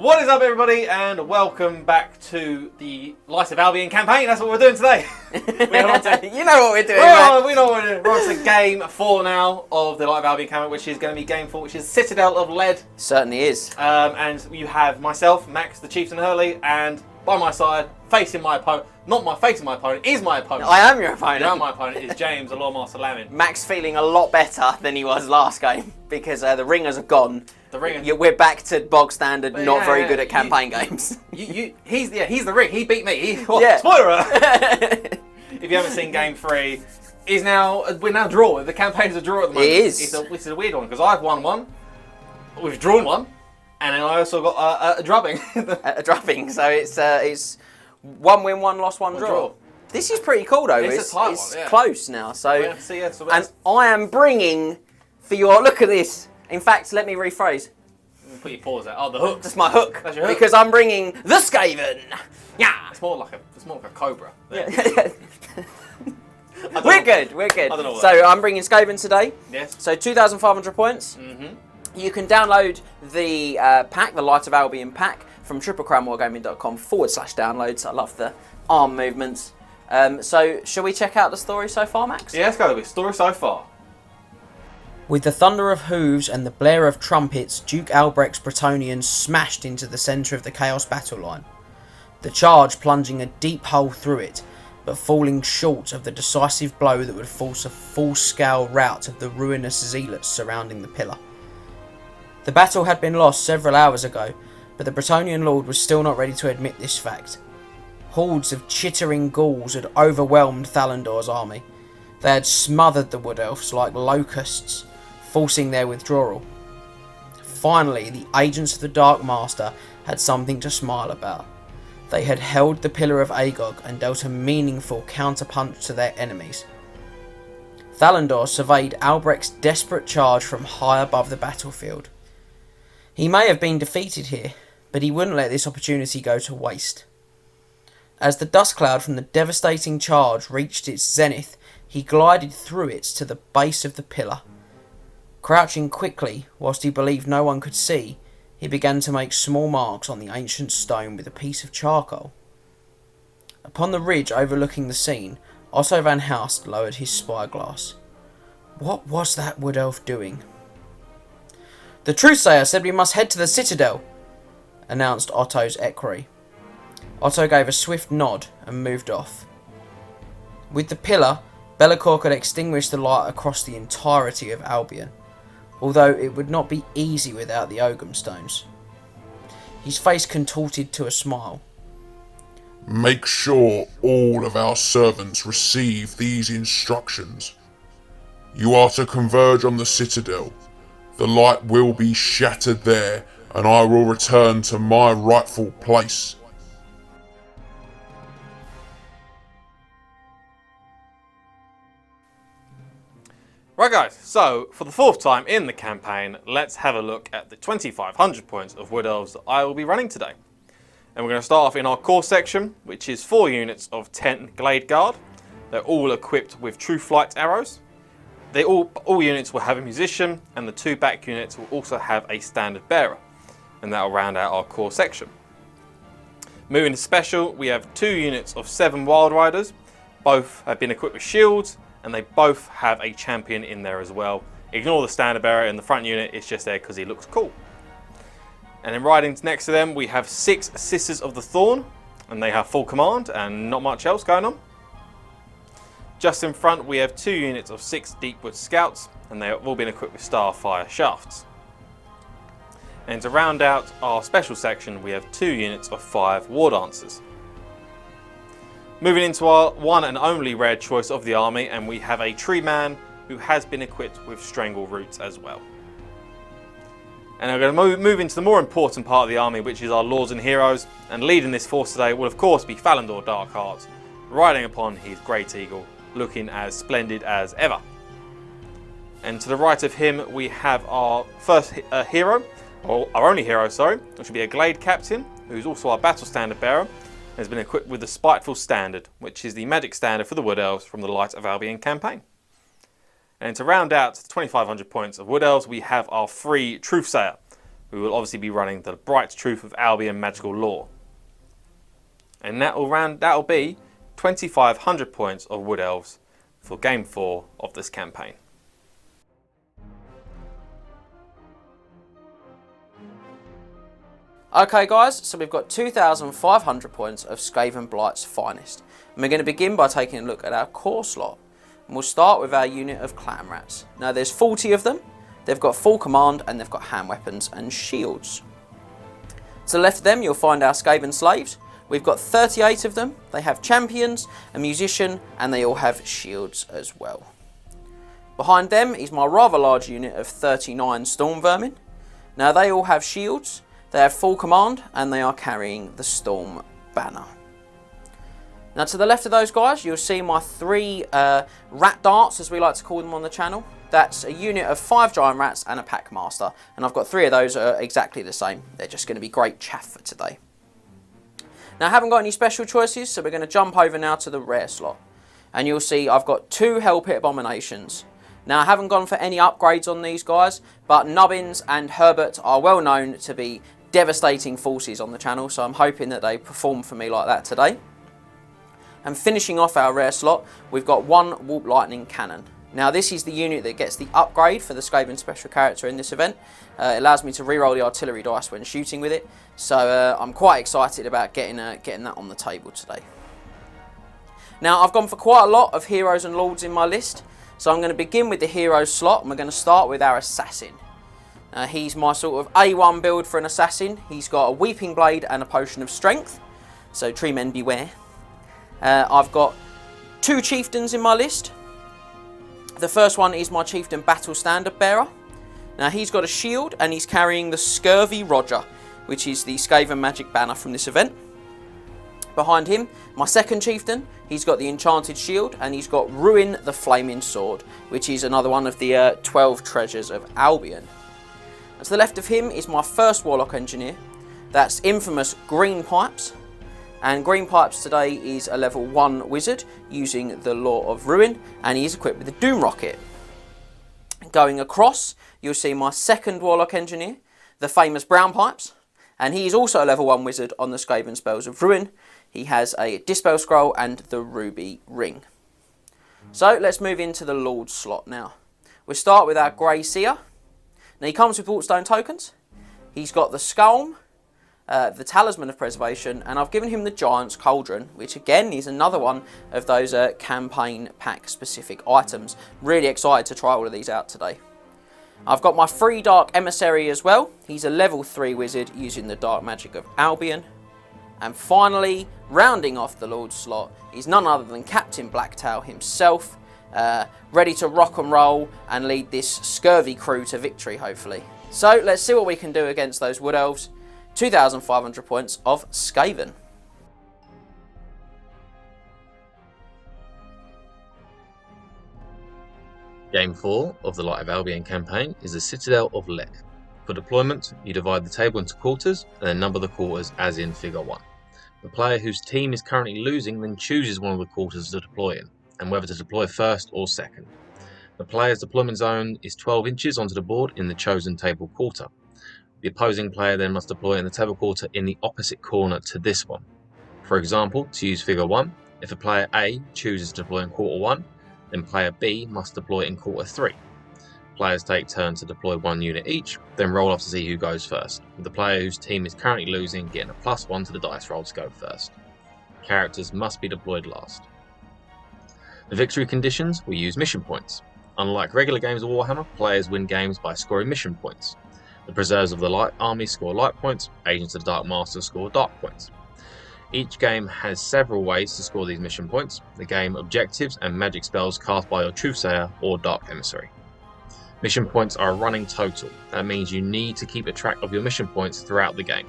What is up, everybody, and welcome back to the Light of Albion campaign. That's what we're doing today. You know what we're doing, we know what we're doing. We're on to game 4 now of the Light of Albion campaign, which is going to be game 4, which is Citadel of Lead. Certainly is. And you have myself, Max The Chieftain Hurley, and by my side, facing my opponent, not facing my opponent, is my opponent. I am your opponent. Now my opponent is James The Loremaster Lammin. Max feeling a lot better than he was last game because the ringers are gone. We're back to bog standard, not very good at campaign games. He's the ring. He beat me. Yeah. Spoiler! If you haven't seen game 3, we're now draw. The campaign's a draw at the moment. It is. Which is a weird one because I've won one, we've drawn one, and then I also got a drubbing. A drubbing. So it's 1 win, 1 loss, 1 draw. This is pretty cool though. It's a tight one, yeah. Close now. So and I am bringing for your look at this. In fact, let me rephrase. Put your paws out. Oh, the hook. That's my hook. That's your hook. Because I'm bringing the Skaven. Yeah. It's more like a cobra. Yeah. We're good. I don't know. So I'm bringing Skaven today. Yes. So 2,500 points. Mm-hmm. You can download the pack, the Light of Albion pack, from triplecrownwargaming.com/downloads. I love the arm movements. So shall we check out the story so far, Max? Yeah, let's go with the story so far. With the thunder of hooves and the blare of trumpets, Duke Albrecht's Bretonnians smashed into the centre of the Chaos battle line. The charge plunging a deep hole through it, but falling short of the decisive blow that would force a full-scale rout of the ruinous zealots surrounding the pillar. The battle had been lost several hours ago, but the Bretonnian lord was still not ready to admit this fact. Hordes of chittering ghouls had overwhelmed Thalandor's army. They had smothered the Wood Elves like locusts, forcing their withdrawal. Finally, the agents of the Dark Master had something to smile about. They had held the Pillar of Agog and dealt a meaningful counterpunch to their enemies. Thalandor surveyed Albrecht's desperate charge from high above the battlefield. He may have been defeated here, but he wouldn't let this opportunity go to waste. As the dust cloud from the devastating charge reached its zenith, he glided through it to the base of the pillar. Crouching quickly, whilst he believed no one could see, he began to make small marks on the ancient stone with a piece of charcoal. Upon the ridge overlooking the scene, Otto van Houst lowered his spyglass. What was that Wood Elf doing? "The Truthsayer said we must head to the Citadel," announced Otto's equerry. Otto gave a swift nod and moved off. With the pillar, Be'lakor could extinguish the light across the entirety of Albion, although it would not be easy without the Ogham stones. His face contorted to a smile. "Make sure all of our servants receive these instructions. You are to converge on the Citadel. The light will be shattered there, and I will return to my rightful place." Right, guys, so for the 4th time in the campaign, let's have a look at the 2,500 points of Wood Elves that I will be running today. And we're going to start off in our core section, which is 4 units of 10 Glade Guard. They're all equipped with True Flight arrows. All units will have a musician, and the 2 back units will also have a standard bearer. And that will round out our core section. Moving to special, we have 2 units of 7 Wild Riders. Both have been equipped with shields, and they both have a champion in there as well. Ignore the standard bearer in the front unit, it's just there because he looks cool. And then riding next to them, we have 6 Sisters of the Thorn, and they have full command and not much else going on. Just in front, we have 2 units of 6 Deepwood Scouts, and they have all been equipped with Starfire shafts. And to round out our special section, we have 2 units of 5 War Dancers. Moving into our one and only rare choice of the army, and we have a Tree Man who has been equipped with Strangle Roots as well. And I'm going to move into the more important part of the army, which is our Lords and Heroes, and leading this force today will of course be Thalandor Darkheart, riding upon his Great Eagle, looking as splendid as ever. And to the right of him we have our first hero, or our only hero, sorry, which will be a Glade Captain, who's also our Battle Standard Bearer, has been equipped with the Spiteful Standard, which is the magic standard for the Wood Elves from the Light of Albion campaign. And to round out the 2,500 points of Wood Elves, we have our free Truthsayer. we will obviously be running the Bright Truth of Albion magical lore. And that'll be 2,500 points of Wood Elves for Game 4 of this campaign. Okay guys, so we've got 2,500 points of Skaven Blight's finest. And we're going to begin by taking a look at our core slot. And we'll start with our unit of clan rats. Now there's 40 of them, they've got full command and they've got hand weapons and shields. To the left of them you'll find our Skaven slaves. We've got 38 of them, they have champions, a musician and they all have shields as well. Behind them is my rather large unit of 39 storm vermin. Now they all have shields. They have full command and they are carrying the Storm banner. Now to the left of those guys you'll see my 3 rat darts, as we like to call them on the channel. That's a unit of 5 giant rats and a pack master, and I've got 3 of those are exactly the same. They're just going to be great chaff for today. Now I haven't got any special choices, so we're going to jump over now to the rare slot. And you'll see I've got 2 Hell Pit Abominations. Now I haven't gone for any upgrades on these guys, but Nubbins and Herbert are well known to be devastating forces on the channel, so I'm hoping that they perform for me like that today. And finishing off our rare slot, we've got 1 Warp Lightning Cannon. Now this is the unit that gets the upgrade for the Skaven special character in this event. It allows me to reroll the artillery dice when shooting with it, so I'm quite excited about getting that on the table today. Now I've gone for quite a lot of heroes and lords in my list, so I'm going to begin with the heroes slot and we're going to start with our assassin. He's my sort of A1 build for an assassin. He's got a Weeping Blade and a Potion of Strength, so tree men beware. I've got 2 chieftains in my list. The first one is my chieftain Battle Standard Bearer. Now he's got a shield and he's carrying the Scurvy Roger, which is the Skaven magic banner from this event. Behind him, my second chieftain, he's got the Enchanted Shield and he's got Ruin the Flaming Sword, which is another one of the 12 treasures of Albion. And to the left of him is my first Warlock Engineer. That's infamous Green Pipes. And Green Pipes today is a level 1 wizard using the Law of Ruin, and he's equipped with the Doom Rocket. Going across, you'll see my second Warlock Engineer, the famous Brown Pipes, and he is also a level 1 wizard on the Skaven Spells of Ruin. He has a Dispel Scroll and the Ruby Ring. So let's move into the Lord slot now. We'll start with our Grey Seer. Now he comes with Waltstone tokens. He's got the Skulm, the Talisman of Preservation, and I've given him the Giant's Cauldron, which again is another one of those campaign pack specific items. Really excited to try all of these out today. I've got my free Dark Emissary as well. He's a level 3 wizard using the Dark Magic of Albion. And finally, rounding off the Lord slot is none other than Captain Blacktail himself, ready to rock and roll and lead this scurvy crew to victory, hopefully. So let's see what we can do against those Wood Elves. 2,500 points of Skaven. Game 4 of the Light of Albion campaign is the Citadel of Lead. For deployment, you divide the table into quarters and then number the quarters as in figure 1. The player whose team is currently losing then chooses one of the quarters to deploy in, and whether to deploy first or second. The player's deployment zone is 12 inches onto the board in the chosen table quarter. The opposing player then must deploy in the table quarter in the opposite corner to this one. For example, to use figure 1, if a player A chooses to deploy in quarter 1, then player B must deploy in quarter 3. Players take turns to deploy 1 unit each, then roll off to see who goes first, with the player whose team is currently losing getting a +1 to the dice roll to go first. Characters must be deployed last. The victory conditions will use mission points. Unlike regular games of Warhammer, players win games by scoring mission points. The Preserves of the Light Army score light points, Agents of the Dark Master score dark points. Each game has several ways to score these mission points: the game objectives and magic spells cast by your Truthsayer or Dark Emissary. Mission points are a running total. That means you need to keep a track of your mission points throughout the game.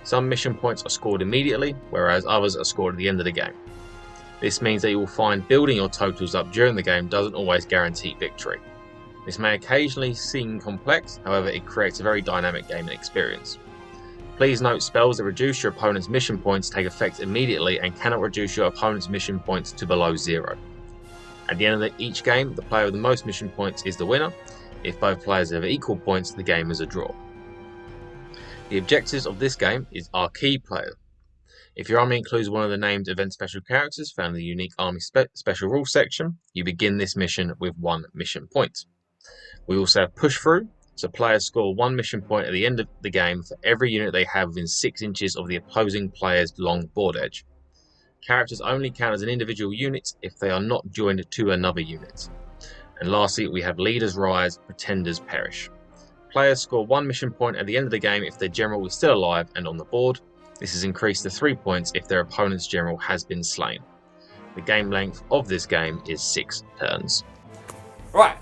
Some mission points are scored immediately, whereas others are scored at the end of the game. This means that you will find building your totals up during the game doesn't always guarantee victory. This may occasionally seem complex, however it creates a very dynamic gaming experience. Please note spells that reduce your opponent's mission points take effect immediately and cannot reduce your opponent's mission points to below 0. At the end of each game, the player with the most mission points is the winner. If both players have equal points, the game is a draw. The objectives of this game are key player. If your army includes one of the named event special characters found in the unique army special rules section, you begin this mission with 1 mission point. We also have push through, so players score 1 mission point at the end of the game for every unit they have within 6 inches of the opposing player's long board edge. Characters only count as an individual unit if they are not joined to another unit. And lastly, we have leaders rise, pretenders perish. Players score 1 mission point at the end of the game if their general is still alive and on the board. This is increased to 3 points if their opponent's general has been slain. The game length of this game is 6 turns. Right,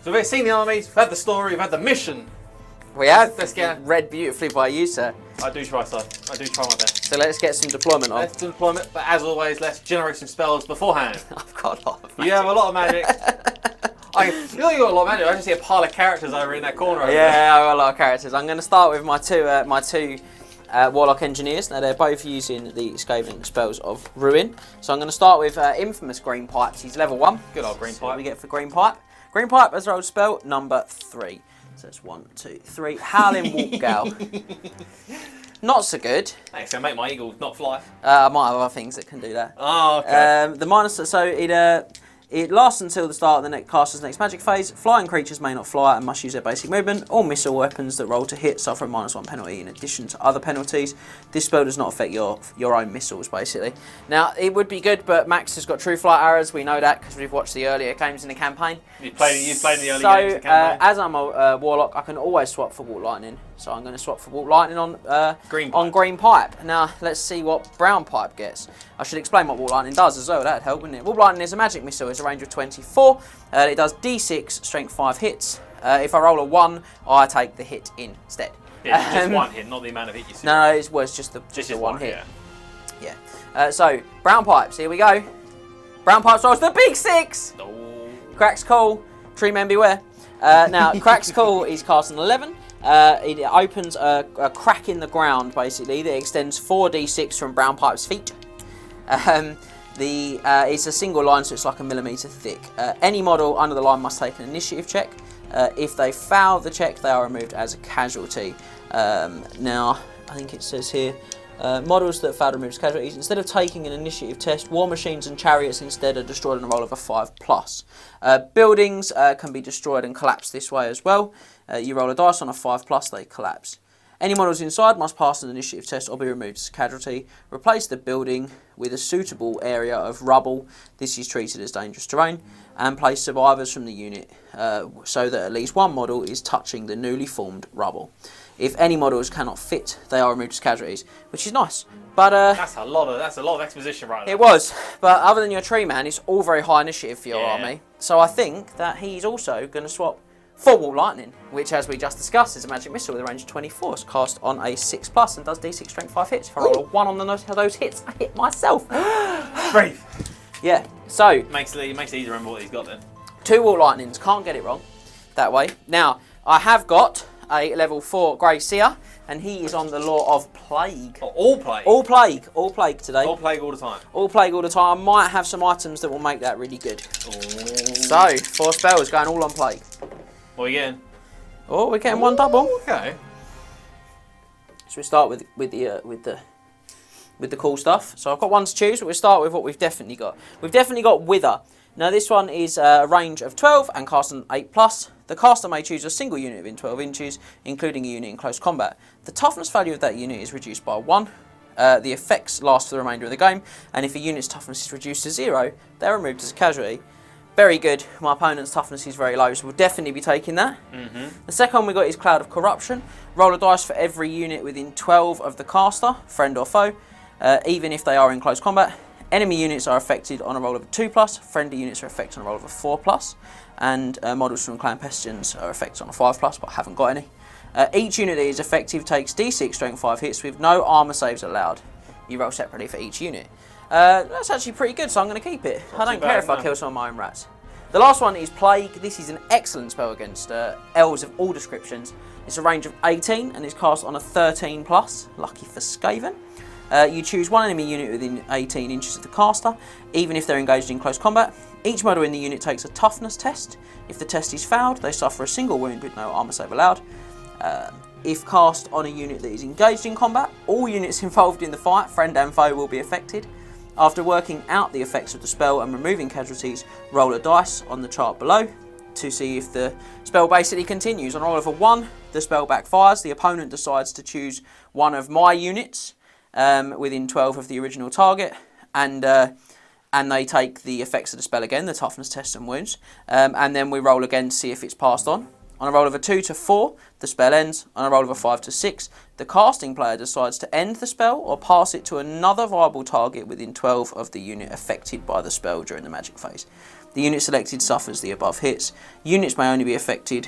so we've seen the armies, we've had the story, we've had the mission. We have. Let's get... Read beautifully by you, sir. I do try, sir. I do try my best. So let's get some deployment on. Let's do deployment, but as always, let's generate some spells beforehand. I've got a lot of magic. You have a lot of magic. I feel you got a lot of magic. I just see a pile of characters over in that corner. Over Yeah, there. I've got a lot of characters. I'm going to start with my two Warlock Engineers. Now they're both using the Skaven spells of Ruin. So I'm going to start with Infamous Green Pipes. He's level 1. Good old Green So Pipe. what we get for Green Pipe? Green Pipe as rolled spell number 3. So it's 1, 2, 3. Howling Walk Gale. Not so good. Thanks, gonna make my eagle not fly. I might have other things that can do that. Oh, okay. The minus, so it lasts until the start of the next caster's next magic phase. Flying creatures may not fly and must use their basic movement. All missile weapons that roll to hit suffer a -1 penalty in addition to other penalties. This spell does not affect your own missiles, basically. Now, it would be good, but Max has got True Flight arrows. We know that because we've watched the earlier games in the campaign. You've played the early games in the campaign. As I'm a Warlock, I can always swap for Walk Lightning. So I'm going to swap for Walk Lightning on Green Pipe. Now, let's see what Brown Pipe gets. I should explain what Walk Lightning does as well. That'd help, wouldn't it? Walk Lightning is a magic missile. It's a range of 24. It does D6, strength 5 hits. If I roll a 1, I take the hit instead. Yeah, just one hit, not the amount of hit you see. No, it was just the one hit. Yeah. So, Brown Pipes, here we go. Brown Pipes rolls the big 6! Oh. Cracks Call, Tree Men Beware. Now, Cracks Call is cast on 11. It opens a crack in the ground, basically, that extends 4d6 from Brown Pipe's feet. It's a single line, so it's like a millimetre thick. Any model under the line must take an initiative check. If they foul the check, they are removed as a casualty. Now, I think it says here, models that fail to remove as casualties, instead of taking an initiative test, war machines and chariots instead are destroyed on a roll of a 5+. Buildings can be destroyed and collapsed this way as well. You roll a dice on a 5+, they collapse. Any models inside must pass an initiative test or be removed as a casualty. Replace the building with a suitable area of rubble. This is treated as dangerous terrain. And place survivors from the unit so that at least one model is touching the newly formed rubble. If any models cannot fit, they are removed as casualties, which is nice. But that's a lot of exposition right there. It was, but other than your tree man, it's all very high initiative for your army. So I think that he's also going to swap for Walk Lightning, which, as we just discussed, is a magic missile with a range of 24. It's cast on a 6+ and does d6 strength 5 hits. If I roll a 1 on those hits, I hit myself. Brave. Yeah. So Makes it easy to remember what he's got then. 2 Walk Lightnings, can't get it wrong that way. Now, I have got a level 4 Grey Seer, and he is on the Law of Plague. Oh, all plague? All plague. All plague today. All plague all the time. All plague all the time. I might have some items that will make that really good. Oh. So, 4 spells going all on plague. What are you getting? Oh, we're getting one double. Okay. So we start with the cool stuff. So I've got one to choose, but we'll start with what we've definitely got. We've definitely got Wither. Now this one is a range of 12 and cast on 8+. The caster may choose a single unit within 12 inches, including a unit in close combat. The toughness value of that unit is reduced by 1. The effects last for the remainder of the game, and if a unit's toughness is reduced to 0, they're removed as a casualty. Very good. My opponent's toughness is very low, so we'll definitely be taking that. The second one we got is Cloud of Corruption. Roll a dice for every unit within 12 of the caster, friend or foe, even if they are in close combat. Enemy units are affected on a roll of a 2+, friendly units are affected on a roll of a 4+, and models from Clan Pestilence are affected on a 5+, but I haven't got any. Each unit that is effective takes d6 strength 5 hits with no armour saves allowed. You roll separately for each unit. That's actually pretty good, so I'm going to keep it. I don't care if I kill some of my own rats. The last one is Plague. This is an excellent spell against elves of all descriptions. It's a range of 18 and is cast on a 13+, lucky for Skaven. You choose one enemy unit within 18 inches of the caster, even if they're engaged in close combat. Each model in the unit takes a toughness test. If the test is failed, they suffer a single wound with no armour save allowed. if cast on a unit that is engaged in combat, all units involved in the fight, friend and foe, will be affected. After working out the effects of the spell and removing casualties, roll a dice on the chart below to see if the spell basically continues. On a roll of a 1, the spell backfires. The opponent decides to choose one of my units within 12 of the original target, and they take the effects of the spell again, the toughness test and wounds, and then we roll again to see if it's passed on. On a roll of a 2 to 4, the spell ends. On a roll of a 5 to 6, the casting player decides to end the spell or pass it to another viable target within 12 of the unit affected by the spell during the magic phase. The unit selected suffers the above hits. Units may only be affected.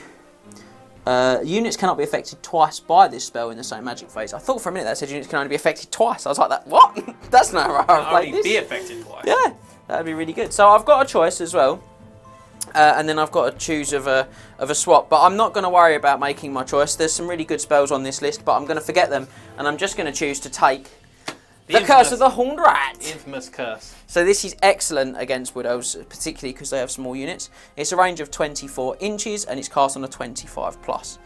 Units cannot be affected twice by this spell in the same magic phase. I thought for a minute that said units can only be affected twice. I was like, "That what? That's not how I play this." Be affected twice. Yeah, that'd be really good. So I've got a choice as well. And then I've got to choose of a swap, but I'm not going to worry about making my choice. There's some really good spells on this list, but I'm going to forget them, and I'm just going to choose to take the Curse of the Horned Rat. Infamous curse. So this is excellent against Wood Elves, particularly because they have small units. It's a range of 24 inches, and it's cast on a 25 plus.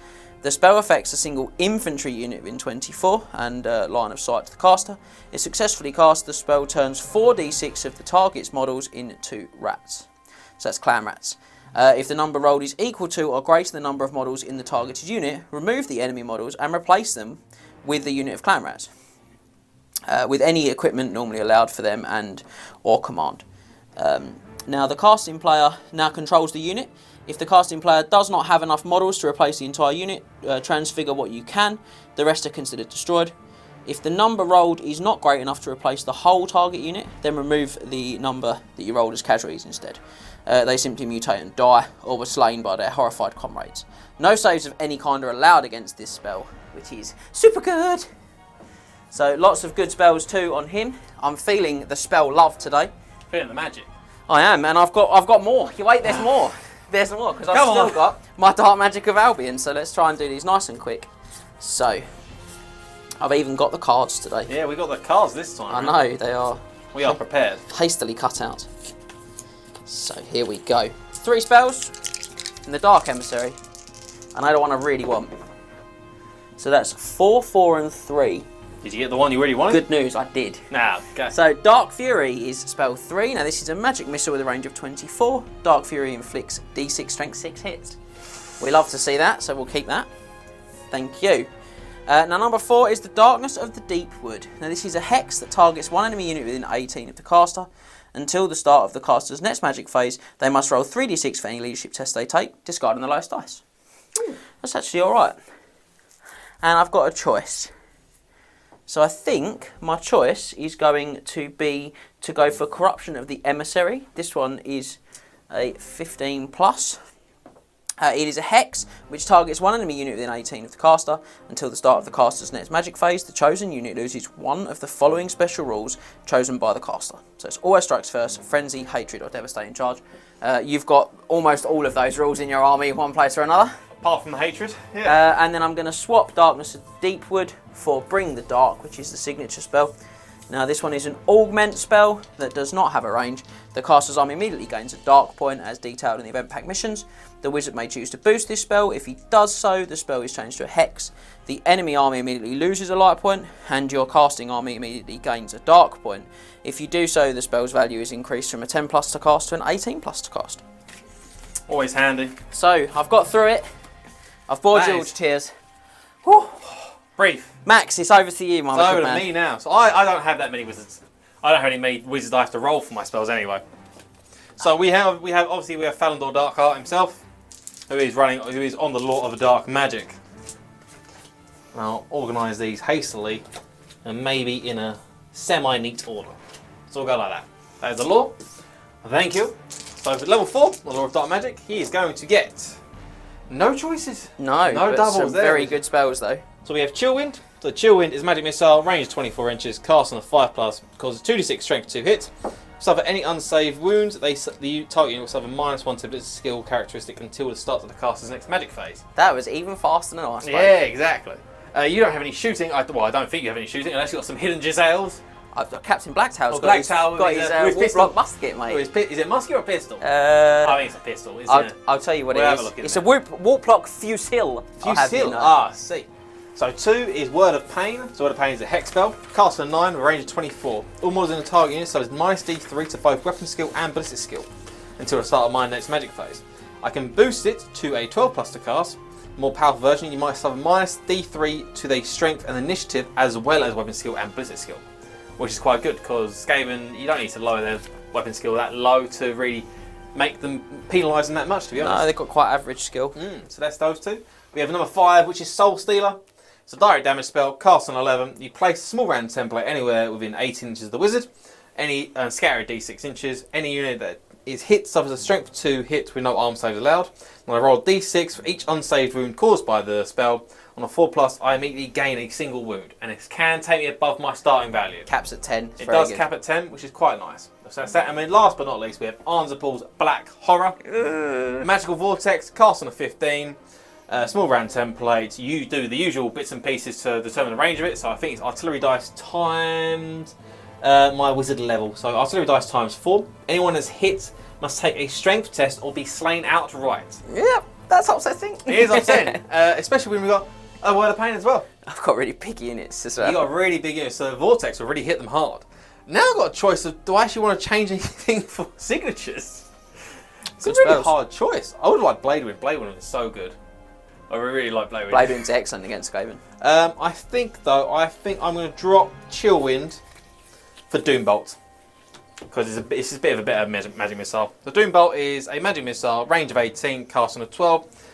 The spell affects a single infantry unit within 24 and line of sight to the caster. If successfully cast, the spell turns 4d6 of the target's models into rats. So that's clan rats. If the number rolled is equal to or greater than the number of models in the targeted unit, remove the enemy models and replace them with the unit of clan rats, with any equipment normally allowed for them and or command. Now the casting player now controls the unit. If the casting player does not have enough models to replace the entire unit, transfigure what you can. The rest are considered destroyed. If the number rolled is not great enough to replace the whole target unit, then remove the number that you rolled as casualties instead. They simply mutate and die, or were slain by their horrified comrades. No saves of any kind are allowed against this spell, which is super good. So lots of good spells too on him. I'm feeling the spell love today. Feeling the magic. I am, and I've got more. You wait, there's more. There's more, because I've still got my Dark Magic of Albion, so let's try and do these nice and quick. So, I've even got the cards today. Yeah, we got the cards this time. I know, they are... We are prepared. Hastily cut out. So, here we go. 3 spells in the Dark Emissary, and I don't want to really want. So that's 4, 4 and 3. Did you get the one you really wanted? Good news, I did. Now, go. So Dark Fury is spell 3. Now this is a magic missile with a range of 24. Dark Fury inflicts d6 strength 6 hits. We love to see that, so we'll keep that. Thank you. Now number 4 is the Darkness of the Deepwood. Now this is a hex that targets one enemy unit within 18 of the caster. Until the start of the caster's next magic phase, they must roll 3d6 for any leadership test they take, discarding the lowest dice. That's actually alright. And I've got a choice. So I think my choice is going to be to go for Corruption of the Emissary. This one is a 15 plus. It is a hex which targets one enemy unit within 18 of the caster. Until the start of the caster's next magic phase, the chosen unit loses one of the following special rules chosen by the caster. So it's always strikes first, frenzy, hatred, or devastating charge. You've got almost all of those rules in your army, one place or another. Apart from the hatred. Yeah. And then I'm going to swap Darkness of Deepwood for Bring the Dark, which is the signature spell. Now this one is an augment spell that does not have a range. The caster's army immediately gains a dark point as detailed in the event pack missions. The wizard may choose to boost this spell. If he does so, the spell is changed to a hex. The enemy army immediately loses a light point, and your casting army immediately gains a dark point. If you do so, the spell's value is increased from a 10 plus to cast to an 18 plus to cast. Always handy. So I've got through it. I've bored That George is- tears. Whew. Brief. Max, it's over to you, my It's good over to man. me now. So I don't have that many wizards. I don't have any many wizards I have to roll for my spells anyway. So we have Thalandor Darkheart himself, who is on the Law of Dark Magic. And I'll organise these hastily and maybe in a semi-neat order. So we'll go like that. That is the law. Thank you. So for level 4, the Law of Dark Magic, he is going to get no choices. No No but doubles some there. very good spells though. So we have Chill Wind. So Chill Wind is magic missile, range 24 inches, cast on a 5 plus, causes 2d6 strength to 2 hits. Suffer any unsaved wounds. The target unit will suffer -1 to its skill characteristic until the start of the caster's next magic phase. That was even faster than I spoke. Yeah, exactly. You don't have any shooting. I don't think you have any shooting unless you've got some hidden Giselles. I've got Captain Blacktail's Oh, got his with wolf pistol. block musket, mate. Is it musket or pistol? I think it's a pistol. Isn't it? I'll tell you what We'll it have a is. look in It's there. a warp block fusil. I'll have you Fusil. know. Ah, see. So 2 is Word of Pain. So Word of Pain is a hex spell. Cast on 9 with a range of 24. All models in the target unit, so it's minus D3 to both weapon skill and ballistic skill until the start of my next magic phase. I can boost it to a 12 plus to cast. More powerful version, you might suffer minus D3 to the strength and initiative as well as weapon skill and ballistic skill, which is quite good because Skaven, you don't need to lower their weapon skill that low to really make them penalise them that much, to be honest. No, they've got quite average skill. So that's those 2. We have number 5, which is Soul Stealer. It's a direct damage spell, cast on 11. You place a small round template anywhere within 18 inches of the wizard. Any scatter D6 inches. Any unit that is hit suffers a strength 2 hit with no arm saves allowed. When I roll D6 for each unsaved wound caused by the spell, on a 4+, I immediately gain a single wound, and it can take me above my starting value. Caps at 10. It does cap at 10, which is quite nice. So that's that. And then last but not least, we have Arnsapul's Black Horror. Magical Vortex, cast on a 15. Small round template. You do the usual bits and pieces to determine the range of it. So I think it's artillery dice times my wizard level. So artillery dice times 4. Anyone that's hit must take a strength test or be slain outright. Yep, that's upsetting. It is upsetting, especially when we've got a Word of Pain as well. I've got really big units as well. You got really big units, so the Vortex will really hit them hard. Now I've got a choice of, do I actually want to change anything for signatures? It's Good a really spells. hard choice. I would like Blade Wind. Blade Wind is so good. I really like Blade Wind. Blade Wind's excellent against Skaven. I think I'm going to drop Chill Wind for Doombolt. Because it's a bit of a better magic missile. The Doombolt is a magic missile, range of 18, cast on a 12.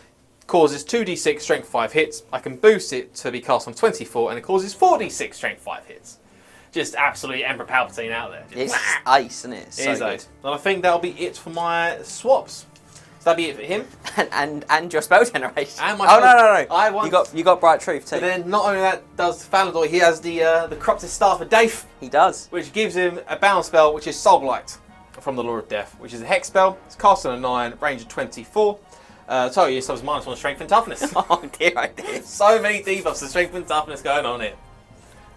Causes 2d6 strength 5 hits. I can boost it to be cast on 24 and it causes 4d6 strength 5 hits. Just absolutely Emperor Palpatine out there. Just It's ace, isn't it? It So is good. ace. And I think that'll be it for my swaps. So that'll be it for him. And your spell generation. And my oh spell- no! I want- You got Bright Truth too. But then not only that does Thalandor, he has the Corrupted Staff of Dave, He does. which gives him a balance spell, which is Soul Blight from the Lord of Death, which is a hex spell. It's cast on a 9, range of 24. Total use suffers -1 strength and toughness. Oh dear. So many debuffs of strength and toughness going on here.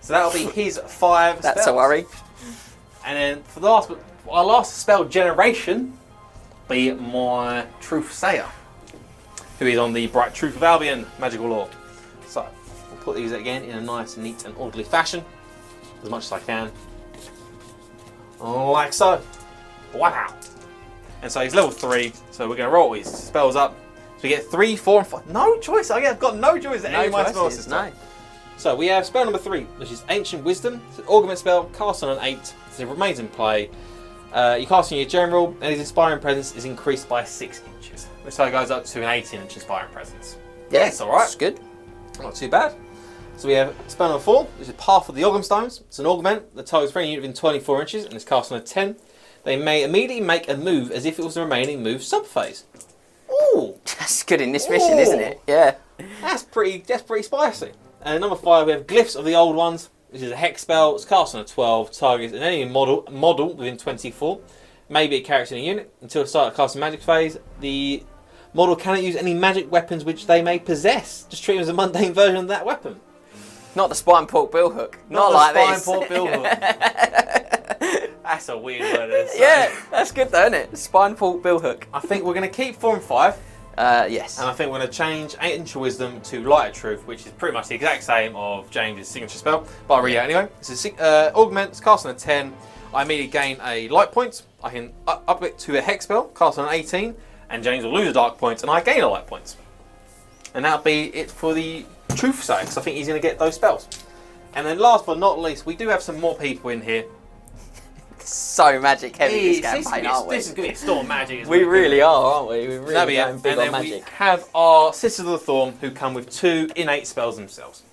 So that'll be his 5 That's spells. a worry. And then for the our last spell generation be my Truth Sayer, who is on the Bright Truth of Albion magical lore. So we'll put these again in a nice, neat and orderly fashion, as much as I can. Like so. Wow. And so he's level 3, so we're going to roll his spells up. So we get 3, 4, and 5. No choice. I've got no choice at any of my spells this time. No. So we have spell number 3, which is Ancient Wisdom. It's an augment spell, cast on an 8, so it remains in play. You cast on your general, and his inspiring presence is increased by 6 inches. So it goes up to an 18-inch inspiring presence. Yeah, it's alright. It's good. Not too bad. So we have spell number 4, which is Path of the Orgum Stones. It's an augment that targets for any unit within 24 inches, and is cast on a 10. They may immediately make a move as if it was the remaining move subphase. Ooh! That's good in this mission, isn't it? Yeah. That's pretty spicy. And number 5, we have Glyphs of the Old Ones, which is a hex spell. It's cast on a 12, targets an enemy model within 24. Maybe a character in a unit. Until the start of casting magic phase, the model cannot use any magic weapons which they may possess. Just treat them as a mundane version of that weapon. Not the spine pork billhook. Not the like spine this. port billhook. That's a weird word. Isn't it? Yeah, that's good though, isn't it? Spine pork billhook. I think we're going to keep 4 and 5. Yes. And I think we're going to change Ancient Wisdom to Light of Truth, which is pretty much the exact same of James' signature spell, but I'll read it out anyway. It's a augment, it's cast on a 10. I immediately gain a light point. I can up it to a hex spell, cast on an 18, and James will lose a dark point, and I gain a light point. And that'll be it for the Truth Sayer, because I think he's going to get those spells. And then last but not least, we do have some more people in here. So magic heavy this This campaign, aren't we? is going to be a storm of magic. isn't We it? really are, aren't we? We're really That'll be it. going And big on then we magic. have our Sisters of the Thorn, who come with 2 innate spells themselves.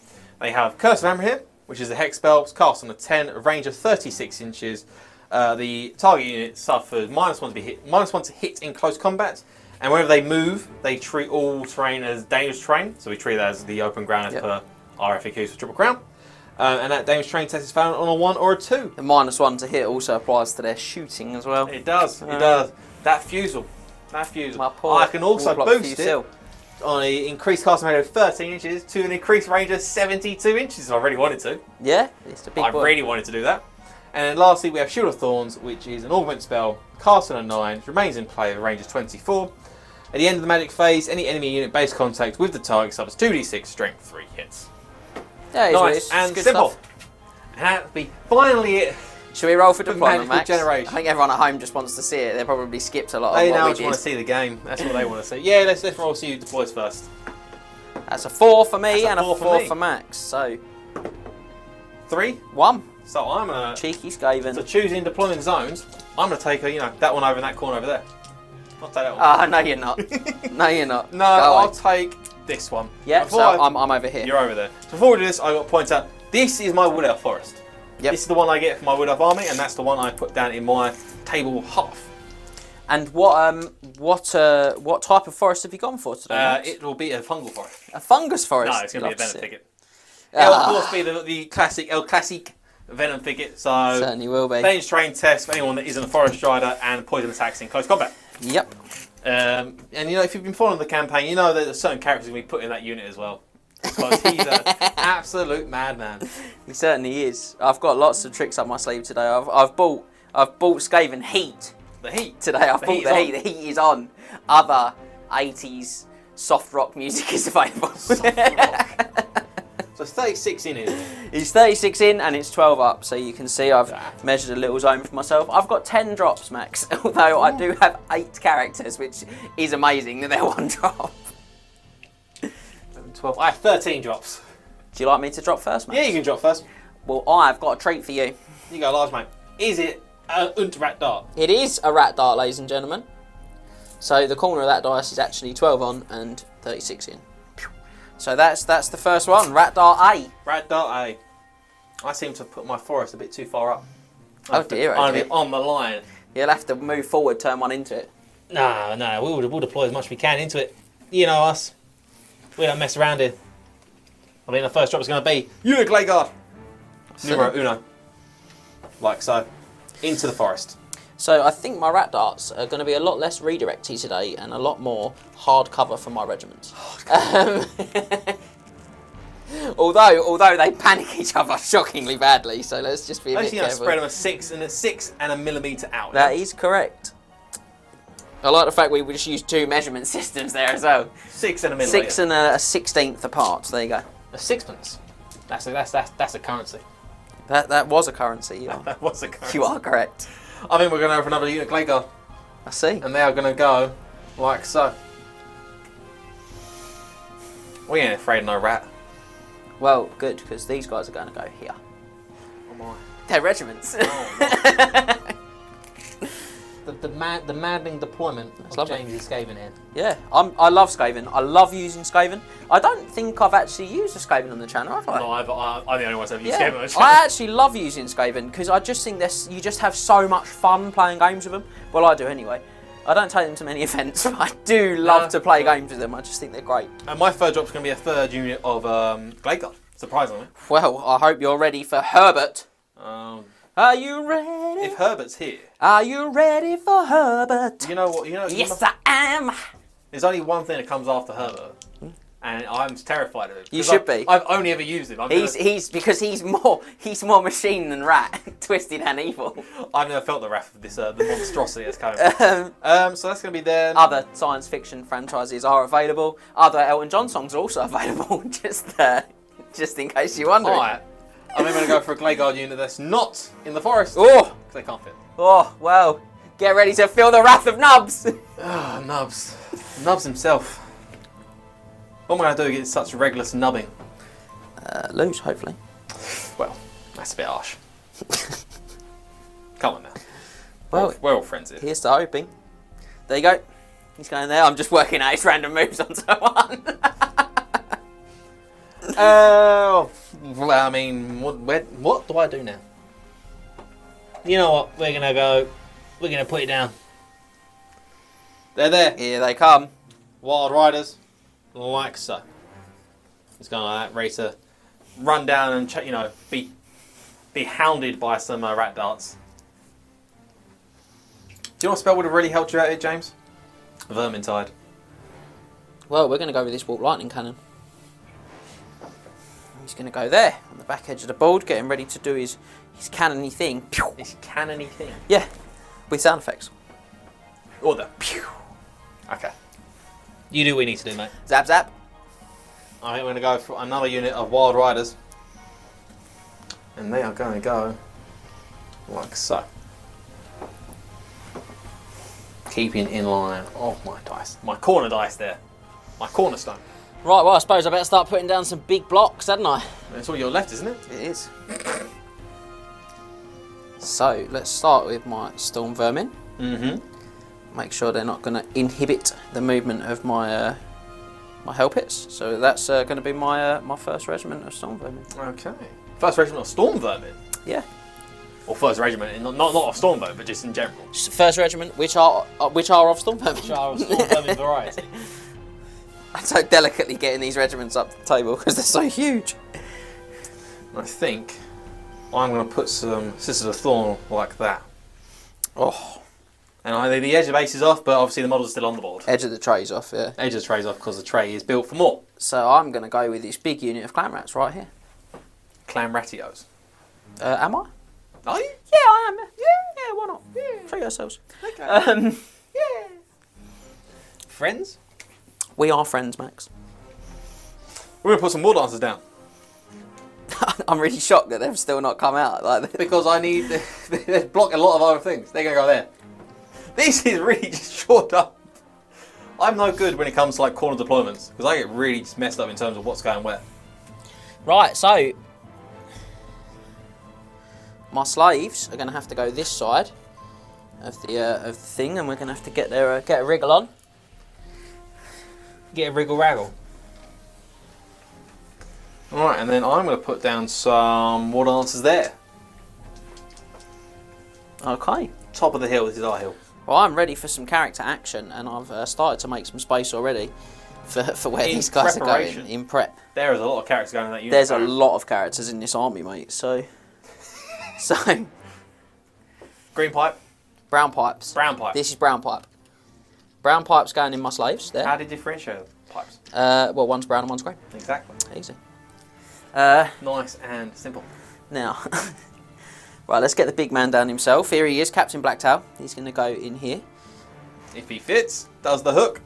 They have Curse of Hammer here, which is a hex spell. It's cast on a 10, a range of 36 inches. The target unit suffers -1 to hit in close combat. And whenever they move, they treat all terrain as dangerous terrain. So we treat that as the open ground as per our FAQs for Triple Crown. And that dangerous terrain test is found on a 1 or a 2. The -1 to hit also applies to their shooting as well. It does, it does. That fusel. My poor I can also Warlock boost Fusil. it on an increased casting range of 13 inches to an increased range of 72 inches if I really wanted to. Yeah, it's a big I boy. really wanted to do that. And then lastly, we have Shield of Thorns, which is an augment spell, cast on a 9, remains in play with a range of 24. At the end of the magic phase, any enemy unit base contact with the target suffers 2d6 strength 3 hits. Yeah, Nice and simple. Stuff. And that'll be finally it. Should we roll for deployment, magical Max? generation. I think everyone at home just wants to see it. They probably skipped a lot They of now what just we want did. to see the game. That's what they want to see. Yeah, let's roll see who deploys first. That's a 4 for me That's a and a 4 4 for me. for Max. So 3. 1. So I'm gonna. Cheeky Skaven. So choosing deployment zones, I'm gonna take that one over in that corner over there. I'll take that one. Ah, no, you're not. No, you're not. No, Go I'll away. take this one. Yeah, Before so I'm over here. You're over there. So before we do this, I got to point out this is my Wood Elf forest. Yep. This is the one I get for my Wood Elf army, and that's the one I put down in my table half. And what type of forest have you gone for today? Max? It will be a fungal forest. A fungus forest. No, it's going to be a Loves venom it. thicket. It'll of Ah. course be the classic El Classic venom thicket. So Certainly will be. Danger train test for anyone that isn't a forest rider and poison attacks in close combat. Yep. And if you've been following the campaign, you know that there's certain characters we put in that unit as well. Because he's an absolute madman. He certainly is. I've got lots of tricks up my sleeve today. I've bought Skaven Heat The heat. today. I've bought heat's the on. Heat. The Heat is on. Other 80s soft rock music is available. So 36 in here. He's 36 in and it's 12 up, so you can see I've measured a little zone for myself. I've got 10 drops, Max, although I do have 8 characters, which is amazing that they're 1 drop. 12. I have 13 drops. Do you like me to drop first, Max? Yeah, you can drop first. Well, I've got a treat for you. You go large, mate. Is it Rat Dart? It is a rat dart, ladies and gentlemen. So the corner of that dice is actually 12 on and 36 in. So that's the first one, rat dart A. Rat Dart A. I seem to have put my forest a bit too far up. Oh dear, I'm okay. on the line. You'll have to move forward, turn one into it. No, we'll deploy as much as we can into it. You know us. We don't mess around here. I mean, the first drop is going to be Unit Glade Guard. Numero uno. Like so. Into the forest. So I think my rat darts are going to be a lot less redirecty today and a lot more hard cover for my regiments. Although they panic each other shockingly badly, so let's just be a I bit think I careful. spread them a 6 and a millimetre out. That is correct. I like the fact we just used 2 measurement systems there as well. 6 and a millimetre. 6 and a 16th apart. There you go. A sixpence. That's a currency. That was a currency. You are, That was a currency. you are correct. I think we're going to have another Unit Glade Guard. I see. And they are going to go like so. We ain't afraid of no rat. Well, good, because these guys are going to go here. Oh my. They're regiments. The maddening deployment of lovely. James Skaven here. Yeah, I love Skaven. I love using Skaven. I don't think I've actually used a Skaven on the channel, have I? No, I'm the only one who's ever used Yeah, Skaven on the I channel. actually love using Skaven because I just think you just have so much fun playing games with them. Well, I do anyway. I don't take them to many events, but I do love to play games with them. I just think they're great. And my third drop's going to be a third unit of Glade Guard, surprisingly. Well, I hope you're ready for Herbert. Are you ready? If Herbert's here, Are you ready for Herbert? you know what? Yes, I am. There's only one thing that comes after Herbert, and I'm terrified of it. You 'Cause should be. I've only ever used him. He's more machine than rat, twisted and evil. I've never felt the wrath of this, the monstrosity that's coming. So that's going to be there. Other science fiction franchises are available. Other Elton John songs are also available. Just in case you're wondering. Alright. I'm going to go for a Glade Guard unit that's not in the forest. Oh, Because they can't fit. oh, well, get ready to feel the wrath of Nubs. Ah, Nubs. Nubs himself. What am I going to do against such reckless nubbing? Lose, hopefully. Well, that's a bit harsh. Come on now. Well, We're all friends here. here's to hoping. There you go. He's going there. I'm just working out his random moves on someone. Well, I mean, what do I do now? You know what? We're going to put it down. They're there. Here they come. Wild Riders. Like so. It's going like that, ready to run down and, be hounded by some rat darts. Do you know what spell would have really helped you out here, James? Vermintide. Well, we're going to go with this Warp Lightning Cannon. He's going to go there, on the back edge of the board, getting ready to do his cannon-y thing. This cannon-y thing. Yeah, with sound effects. Or the pew. Okay. You do what you need to do, mate. Zap, zap. I think we're going to go for another unit of Wild Riders. And they are going to go like so. Keeping in line of my dice. My corner dice there. My cornerstone. Right, well, I suppose I better start putting down some big blocks, hadn't I? That's all your left, isn't it? It is. So, let's start with my storm vermin. Mm-hmm. Make sure they're not going to inhibit the movement of my my Hellpits. So that's going to be my my first regiment of storm vermin. Okay. First regiment of storm vermin? Yeah. Or first regiment, not of storm vermin, but just in general. Just the first regiment, which are of storm vermin. Which are of storm vermin variety. I'm so delicately getting these regiments up the table because they're so huge. I think I'm going to put some Sisters of Thorn like that. Oh. And the edge of base is off, but obviously the model's still on the board. Edge of the tray's off, yeah. Edge of the tray's off because the tray is built for more. So I'm going to go with this big unit of clan rats right here. Clan Ratios. Am I? Are you? Yeah, I am. Yeah, why not? Yeah. Show yourselves. Okay. Yeah. Friends? We are friends, Max. We're going to put some War Dancers down. I'm really shocked that they've still not come out. Like, Because I need... They block a lot of other things. They're going to go there. This is really just short up. I'm no good when it comes to like corner deployments. Because I get really just messed up in terms of what's going where. right, so my slaves are going to have to go this side of the thing, and we're going to have to get a wriggle on. Get a wriggle raggle. Alright, and then I'm going to put down some War Dancers there. Okay. Top of the hill, this is our hill. Well, I'm ready for some character action, and I've started to make some space already for where In these guys preparation. are going in prep. There is a lot of characters going in that unit. There's a lot of characters in this army, mate. So Green pipe, brown pipes. brown pipe. This is brown pipe. Brown pipe's going in my slaves there. How do you differentiate the pipes? Well, one's brown and one's grey. Exactly. Easy. Nice and simple. Now, right, let's get the big man down himself. Here he is, Captain Blacktail. He's going to go in here. If he fits, does the hook.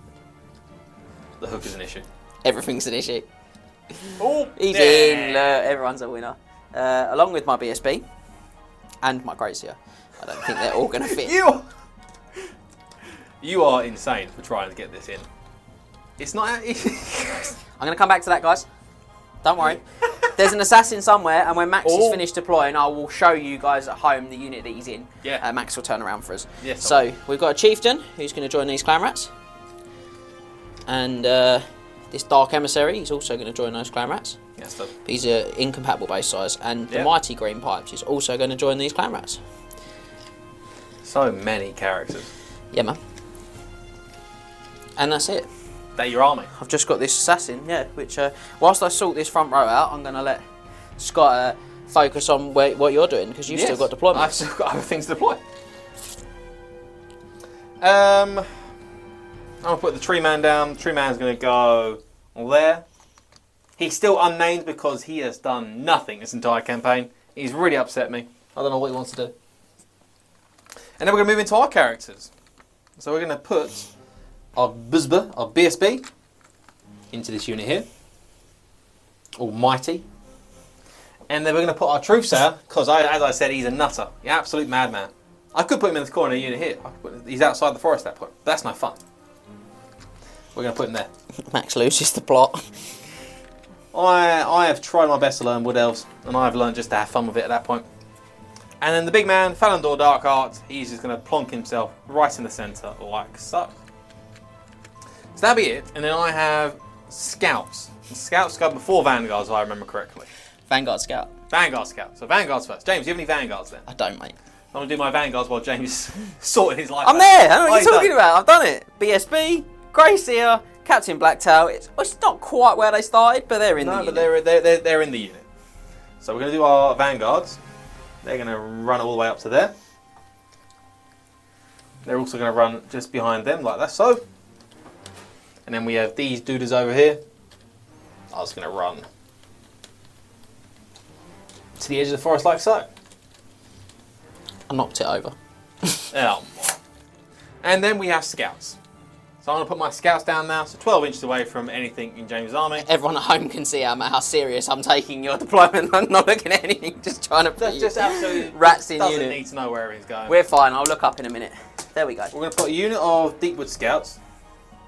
The hook is an issue. Everything's an issue. Oh, He's in. Everyone's a winner. Along with my BSB and my Gracia. I don't think they're all going to fit. You are insane for trying to get this in. It's not. I'm going to come back to that, guys. Don't worry. There's an assassin somewhere, and when Max is finished deploying, I will show you guys at home the unit that he's in. Yeah. Max will turn around for us. Yes. So we've got a chieftain who's going to join these clan rats, and this dark emissary is also going to join those clan rats. Yes, sir. He's incompatible base size, and the Yep. mighty green pipes is also going to join these clan rats. So many characters. Yeah, man. And that's it. They're your army. I've just got this assassin, yeah, which, whilst I sort this front row out, I'm going to let Scott focus on what you're doing, because you've still got deployments. I've still got other things to deploy. I'm going to put the tree man down. The tree man's going to go there. He's still unnamed because he has done nothing this entire campaign. He's really upset me. I don't know what he wants to do. And then we're going to move into our characters. So we're going to put our BSB, into this unit here. Almighty. And then we're going to put our Truthsayer, because as I said, he's a nutter. He's an absolute madman. I could put him in the corner of the unit here. He's outside the forest at that point. That's no fun. We're going to put him there. Max loses the plot. I have tried my best to learn Wood Elves, and I've learned just to have fun with it at that point. And then the big man, Thalandor Darkheart, he's just going to plonk himself right in the centre, like so. So that'll be it. And then I have Scouts. And Scouts go before Vanguards, if I remember correctly. Vanguard Scout. Vanguard Scout. So Vanguards first. James, do you have any Vanguards then? I don't, mate. I'm going to do my Vanguards while James is sorting his life I'm out. there! I know what Oh, you're talking about. I've done it. BSB, Gracia, Captain Blacktail. It's not quite where they started, but they're in the unit. No, but they're in the unit. So we're going to do our Vanguards. They're going to run all the way up to there. They're also going to run just behind them, like that, so. And then we have these dudes over here. I was going to run to the edge of the forest, like so. I knocked it over. Oh. And then we have Scouts. So So I'm going to put my scouts down now, so 12 inches away from anything in James' army. Everyone at home can see how serious I'm taking your deployment. I'm not looking at anything, just trying to put Just absolutely rats in doesn't unit. need to know where everything's going. We're fine, I'll look up in a minute. There we go. We're going to put a unit of Deepwood scouts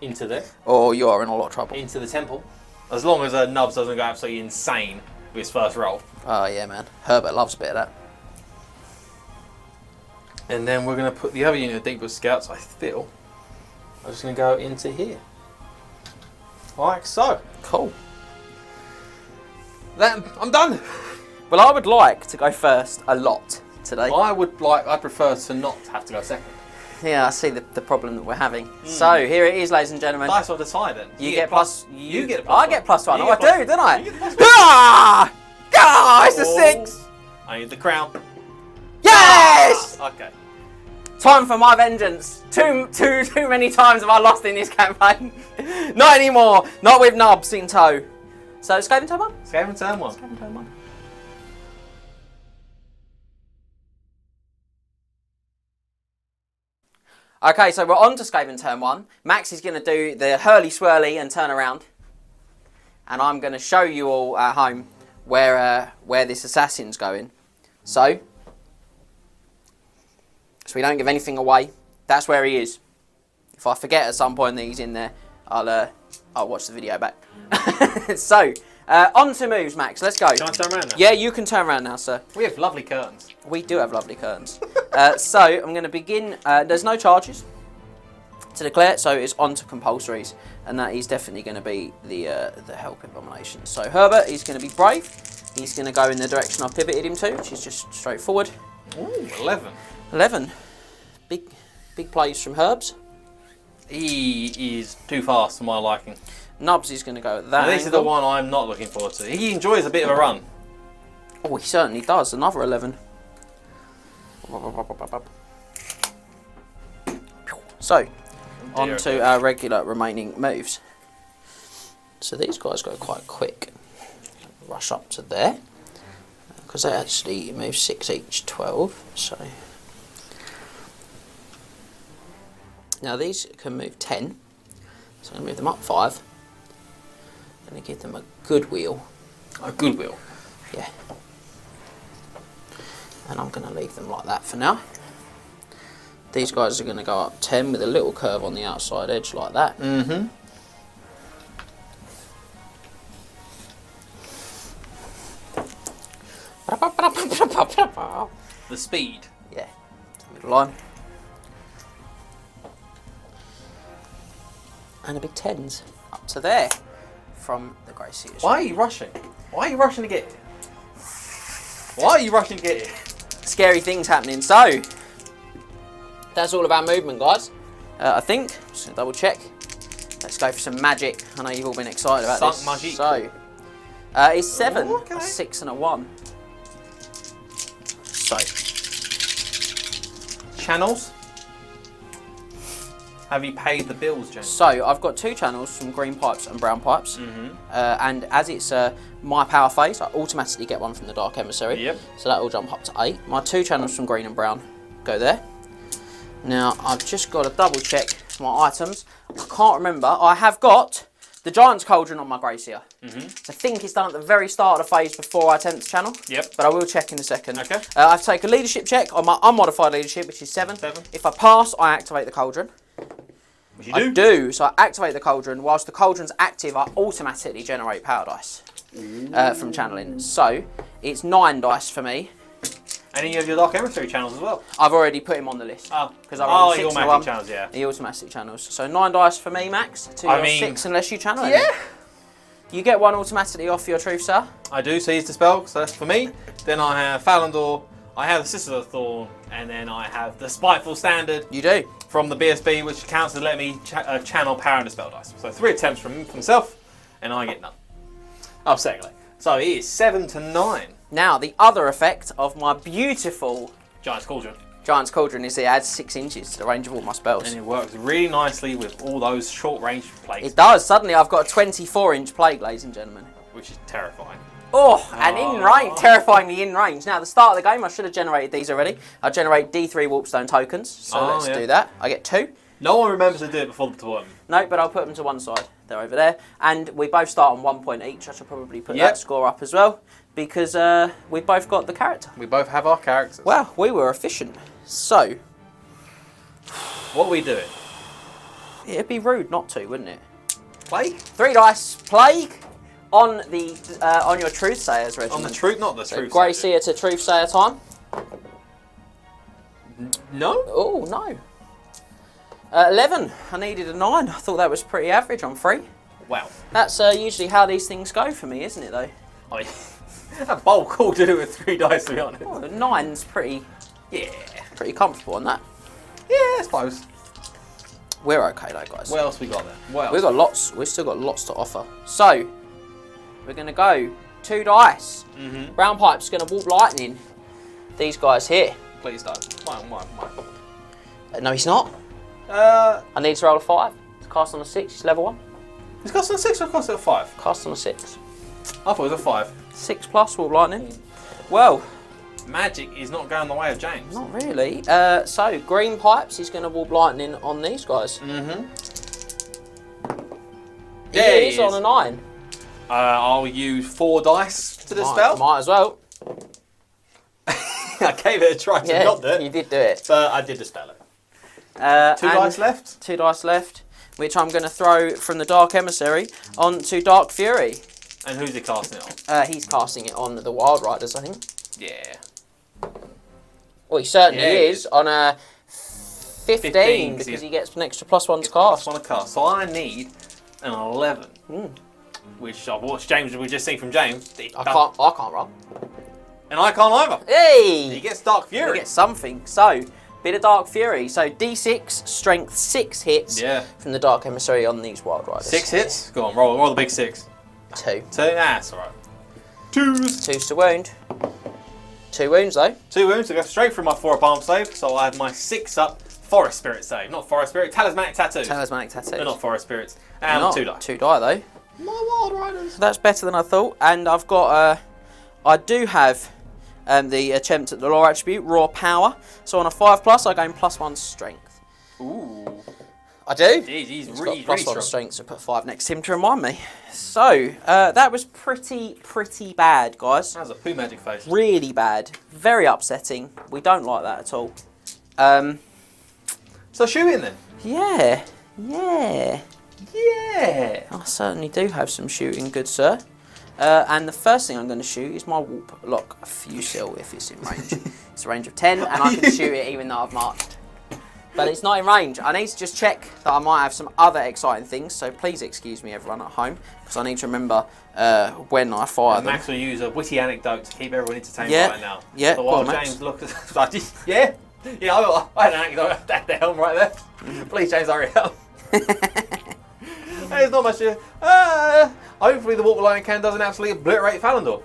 into there, Oh, you are in a lot of trouble. into the temple. As long as Nubs doesn't go absolutely insane with his first roll. Oh, yeah, man. Herbert loves a bit of that. And then we're going to put the other unit of Deepwood scouts, I feel. I'm just going to go into here. Like so. Cool. Then I'm done. Well, I would like to go first a lot today. I prefer to not have to go second. Yeah, I see the problem that we're having. So, here it is, ladies and gentlemen. Dice will decide then. You get plus... You get a plus I one. get plus one. You Oh, get I plus do, one. don't I? You get the plus one. Ah! Ah, it's a Oh. 6! I need the crown. Yes! Okay. Time for my vengeance. Too many times have I lost in this campaign. Not anymore. Not with Nubs in tow. So, Skaven turn 1? Skaven turn 1. Skaven turn 1. Okay, so we're on to Skaven turn 1. Max is going to do the hurly swirly and turn around. And I'm going to show you all at home where this assassin's going. So we don't give anything away. That's where he is. If I forget at some point that he's in there, I'll watch the video back. So, on to moves, Max. Let's go. Can I turn around now? Yeah, you can turn around now, sir. We have lovely curtains. We do have lovely curtains. So I'm going to begin. There's no charges to declare, so it's on to compulsories, and that is definitely going to be the help abomination. So Herbert is going to be brave. He's going to go in the direction I've pivoted him to, which is just straightforward. Ooh, 11. 11. Big plays from Herbs. He is too fast for my liking. Nubs is going to go at that. Now, this is the angle. one I'm not looking forward to. He enjoys a bit of a run. Oh, he certainly does. Another 11. So, on to our regular remaining moves. So these guys go quite quick. Rush up to there. Because they actually move 6 each, 12. So now these can move 10. So I'm going to move them up 5. I'm going to give them a good wheel. A good wheel. Yeah. And I'm going to leave them like that for now. These guys are going to go up 10 with a little curve on the outside edge like that. Mm-hmm. The speed. Yeah. Middle line. And a big 10s up to there from the Grey Seers. Why are you rushing? Why are you rushing to get here? Why are you rushing to get here? Scary things happening. So, that's all about movement, guys. I think. Just gonna double check. Let's go for some magic. I know you've all been excited about Sunk this. magic. So, it's 7, Ooh, okay. a 6 and a 1. So, Channels. Have you paid the bills, James? So I've got 2 channels from green pipes and brown pipes, and as it's my power phase, I automatically get one from the Dark Emissary. Yep. So that will jump up to 8. My 2 channels from green and brown go there. Now I've just got to double check my items. I can't remember. I have got the Giant's Cauldron on my Grey Seer. So I think it's done at the very start of the phase before I attempt to channel. Yep. But I will check in a second. Okay. I've taken a leadership check on my unmodified leadership, which is 7. 7. If I pass, I activate the Cauldron. Which you I do. do, so I activate the Cauldron. Whilst the Cauldron's active, I automatically generate power dice from channeling. So, it's 9 dice for me. Any of your Dark Emissary channels as well? I've already put him on the list. Oh, because I rolled your 6 and a magic 1. channels, yeah. He automatically channels. So 9 dice for me, Max. To I your mean, 6 unless you channel it. Yeah. You get 1 automatically off your truth, sir. I do seize the spell, so that's for me. Then I have Thalandor, I have the Citadel of Thorn, and then I have the Spiteful Standard You do. from the BSB, which counts as letting me channel power into spell dice. So 3 attempts from himself, and I get none. Upsettingly. So it is 7 to 9. Now, the other effect of my beautiful Giant's Cauldron. Giant's Cauldron is it adds 6 inches to the range of all my spells. And it works really nicely with all those short range plays, It does. Suddenly I've got a 24-inch plague, ladies and gentlemen. which is terrifying. Oh, and in range, terrifyingly in range. Now, at the start of the game, I should have generated these already. I generate D3 Warpstone tokens, so let's do that. I get 2. No one remembers to do it before the tournament. No, but I'll put them to one side. They're over there. And we both start on 1 point each. I should probably put that score up as well. Because we've both got the character. We both have our characters. Well, we were efficient. So, what are we doing? it'd be rude not to, wouldn't it? Plague? 3 dice. Plague on the on your Truthsayers regiment. On the truth, not the So truth. Grey Seer to Truthsayer time. No? Oh, no. 11. I needed a 9. I thought that was pretty average on 3. Wow. That's usually how these things go for me, isn't it, though? I mean, a bold call to do with 3 dice, to be honest. Well, 9's pretty Yeah. comfortable on that. Yeah, I suppose. We're okay, though, guys. What else we got there? What else? We've got lots. We've still got lots to offer. So, we're going to go 2 dice. Brown Pipe's going to warp lightning these guys here. Please don't. Mine. No, he's not. Uh, I need to roll a 5. It's cast on a 6. It's level 1. it's cost a 6 or cost it a 5? Cast on a 6. I thought it was a 5. 6 plus warp lightning. Well, Magic is not going the way of James. not really. So, Green Pipes, he's going to warp lightning on these guys. Mm-hmm. He Yeah, he is on is. a 9. I'll use 4 dice to dispel. Might as well. I gave it a try to Yeah, not do it, you did do it. but I did dispel it. 2 And dice left. 2 dice left, which I'm going to throw from the Dark Emissary onto Dark Fury. And who's he casting it on? He's casting it on the Wild Riders, I think. Yeah. Well, he certainly Yeah, he is is. on a 15 15, because he's- he gets an extra +1 to Plus cast. 1 a cast. So I need an 11. Which I've watched James, we just seen from James. I can't roll. And I can't either. Hey! He gets Dark You Fury. get something. So, bit of Dark Fury. So, D6, strength 6 hits Yeah. from the Dark Emissary on these Wild Riders. 6 hits. Go on, roll the big 6. 2. 2. That's alright. 2s. 2's to wound. 2 wounds though. 2 wounds to go straight through my 4 palm save. So I have my 6 up Forest Spirit save. Not Forest Spirit, Talismanic Tattoos. Talismanic Tattoo. They're not Forest Spirits. And Not 2 dice. 2 die though. My Wild Riders. That's better than I thought. And I've got, I do have the attempt at the Lore attribute, Raw Power. So on a 5+, I gain +1 strength. Ooh. I do. Jeez, he's Got really +1 strong. strength, so put 5 next to him to remind me. So, that was pretty bad, guys. That was a poo magic face. Really bad. Very upsetting. We don't like that at all. So shooting then. Yeah. Yeah. I certainly do have some shooting, good sir. And the first thing I'm going to shoot is my Warp Lock Fusil if it's in range. It's a range of 10 and I can shoot it even though I've marked. But it's not in range. I need to just check that I might have some other exciting things, so please excuse me everyone at home, because I need to remember when I fire them. Max will use a witty anecdote to keep everyone entertained Yeah. right now. Yeah, So go while on, Max. James looks yeah, I had an anecdote at the helm right there. Please, James, hurry up. There's not much here. Hopefully the Warp Lightning Cannon doesn't absolutely obliterate Thalandor,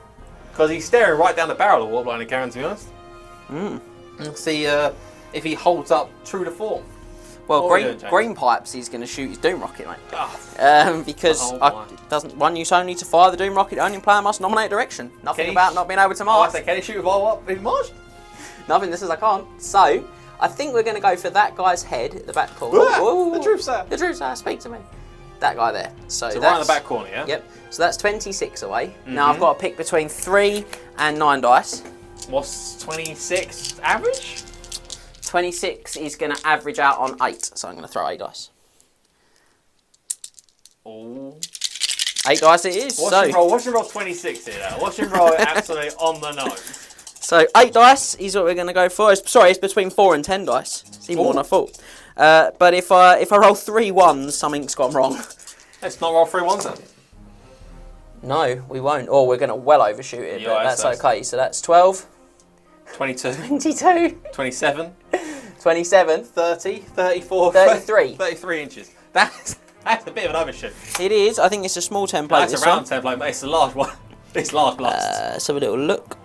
because he's staring right down the barrel of the Warp Lightning Cannon, to be honest. Let's see if he holds up true to form. Well, What are we doing, James? green Pipes, he's going to shoot his Doom Rocket, mate. Oh, Because Oh, my. it doesn't one use only to fire the Doom Rocket. Only player must nominate direction. Nothing Can he about sh- not being able to I mark. say, can he shoot with all up in March? Nothing that says I can't. So, I think we're going to go for that guy's head at the back corner. The Truthsayer. The Truthsayer, speak to me. That guy there. So, So that's, right in the back corner, yeah? Yep. So that's 26 away. Now I've got to pick between 3 and 9 dice. What's 26 average? 26 is going to average out on 8. So I'm going to throw 8 dice. Oh. 8 dice it is. Watch him roll 26 here now. Watch him roll it absolutely on the nose. So 8 dice is what we're going to go for. It's between 4 and 10 dice. It's even more than I thought. But if I roll 3 1s, something's gone wrong. Let's not roll 3 ones then. No, we won't. Or we're going to well overshoot it, Yeah, but that's- that's okay. So that's 12, 22, 22, 27, 27. 30, 34, 33. 33 inches. That's a bit of an overshoot. It is. I think it's a small template. That's this a round one. template, but it's a large one. It's large blast. Let's have a little look.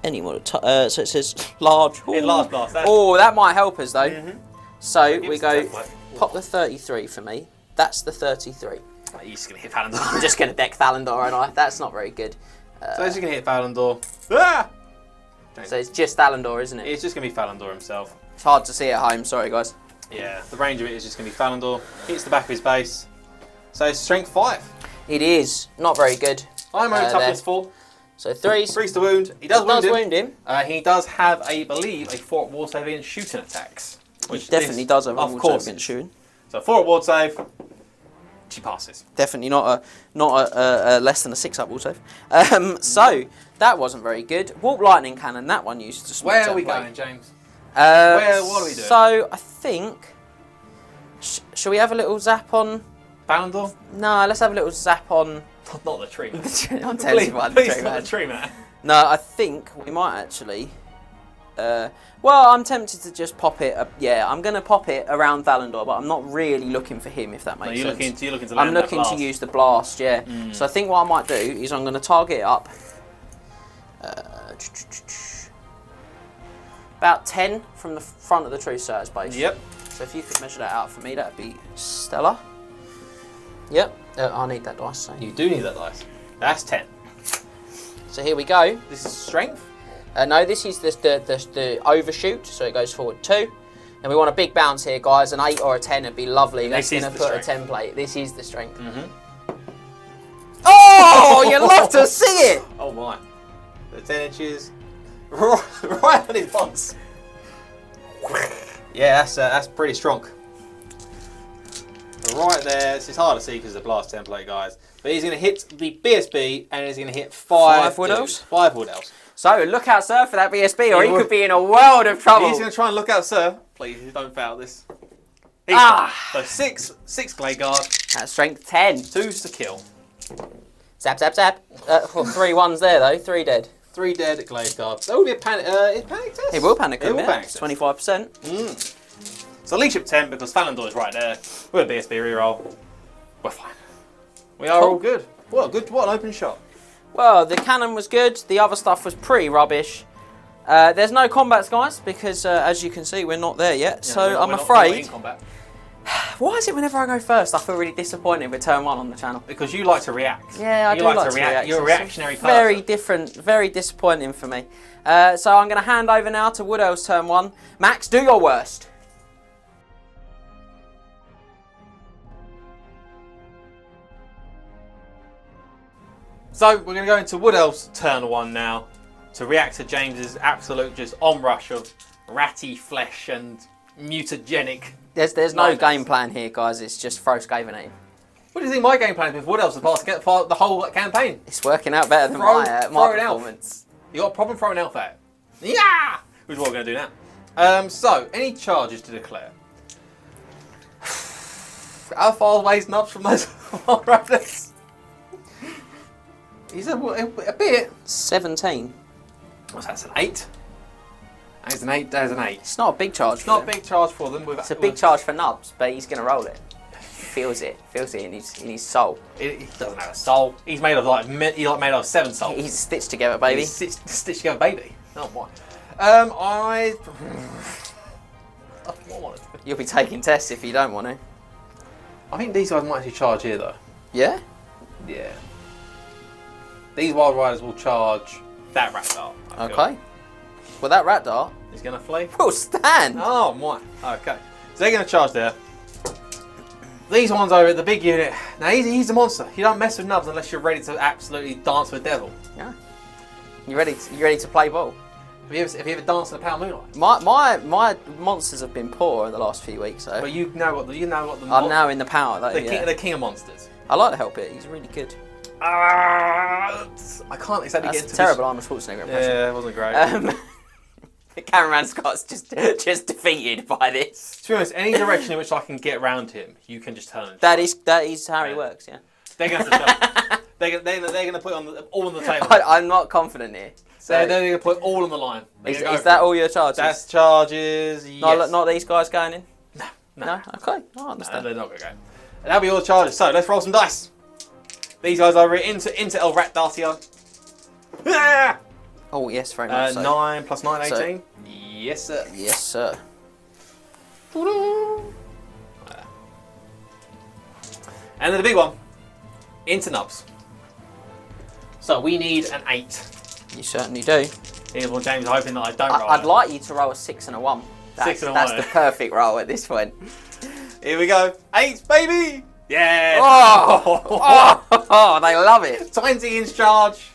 Any more? So it says large. In large blast. That's Oh, that might help us though. So we us go the template. pop the 33 for me. That's the 33. He's just going to hit Thalandor. I'm just going to deck Thalandor, aren't I? That's not very good. So he's just going to hit Thalandor. Ah! So it's just Thalandor, isn't it? It's just going to be Thalandor himself. It's hard to see at home. Sorry, guys. Yeah, the range of it is just going to be Thalandor. Hits the back of his base. So it's strength 5. It is not very good. I'm only toughness 4. So 3s. 3's to wound. He does wound him. He does have, I believe, a 4 at ward save against shooting attacks. Which definitely does have a ward save against shooting. So 4 at ward save. She passes. Definitely not a less than a 6 up ward save. So that wasn't very good. Warp lightning cannon. That one used to. Where are we going, James? What are we doing? So I think. Shall we have a little zap on? Thalandor? No, let's have a little zap on. Not the tree man. I'm telling you what, please not the tree man. No, I think we might actually. Well, I'm tempted to just pop it. Yeah, I'm going to pop it around Thalandor, but I'm not really looking for him, if that makes sense. You're looking to land I'm looking to use the blast, yeah. So I think what I might do is I'm going to target it up. About 10 from the front of the tree circus base. Yep. So if you could measure that out for me, that'd be stellar. Yep. I need that dice. So. You do need that dice. That's 10. So here we go. This is strength? No, this is the overshoot, so it goes forward 2. And we want a big bounce here, guys. An 8 or a 10 would be lovely. That's going to put a template. This is the strength. Oh, you love to see it! Oh my. The 10 inches. Right on his bones. Yeah, that's pretty strong. Right there. It's hard to see because of the blast template, guys. But he's going to hit the BSB and he's going to hit 5 wood elves. 5 wood elves. So look out, sir, for that BSB, or he could be in a world of trouble. He's going to try and look out, sir. Please don't fail this. So 6 Glade Guard. That's strength 10. 2's to kill. Zap, zap, zap. 3 ones there though. 3 dead. 3 dead at Glade Guard. That will be a panic. Panic test. It will panic him. It will panic test. 25%. So leadership 10 because Thalandor is right there. With a BSB reroll. We're fine. We are all good. What an open shot. Well, the cannon was good. The other stuff was pretty rubbish. There's no combats, guys, because as you can see, we're not there yet. Yeah, so I'm afraid. Not in combat. Why is it whenever I go first, I feel really disappointed with turn 1 on the channel? Because you like to react. Yeah, I do like to react. You're a reactionary person. Very different, very disappointing for me. So I'm going to hand over now to Wood Elves turn 1. Max, do your worst. So we're going to go into Wood Elves turn 1 now to react to James's absolute just onrush of ratty flesh and mutagenic. There's no game plan here, guys. It's just throw Skaven at him. What do you think my game plan is with Wood Elves for the whole campaign? It's working out better than my performance. You got a problem throwing elf at it? Yeah! Which is what we're going to do now. So, any charges to declare? How far away is Nubs from those rabbits? He's a bit. 17. What's that? That's an 8. There's an 8. There's an 8. It's not a big charge. It's not a big charge for them. It's a big charge for Nubs, but he's going to roll it. Feels it in his soul. He doesn't have a soul. He's made of made of 7 souls. He's stitched together, baby. He's stitched together, baby. Oh my. I want to. You'll be taking tests if you don't want to. I think these guys might actually charge here though. Yeah. Yeah. These wild riders will charge that rat dart. Okay. Well, that rat dart is going to flee. Will stand. Oh my. Okay. So they're going to charge there. These ones over at the big unit. Now he's a monster. You don't mess with Nubs unless you're ready to absolutely dance with devil. Yeah. You ready to play ball? Have you ever danced in the Pale Moonlight? My monsters have been poor in the last few weeks. So. But you know what the I'm now in the power. The king of monsters. I like to help it. He's really good. I can't exactly get into this. Terrible Arnold Schwarzenegger impression. Yeah, it wasn't great. Cameraman Scott's just defeated by this. To be honest, any direction in which I can get around him, you can just turn. And that is how he works. Yeah. They're going to they're going to put all on the table. I'm not confident here. So they're going to put all on the line. Is that all your charges? That's charges. Yes. Not these guys going in. No. Okay, I understand. They're not going to go. And that'll be all the charges. So let's roll some dice. These guys over into El Rat Dartier. Oh yes, very much so. 9 plus 9, 18. So, yes, sir. Yes, sir. And then the big one, into Nubs. So we need an 8. You certainly do. Well, James, hoping that I don't roll. I'd like you to roll a 6 and a 1. 6 and a That's 1. the perfect roll at this point. Here we go. 8, baby! Yeah! Oh, they love it. 20-inch charge.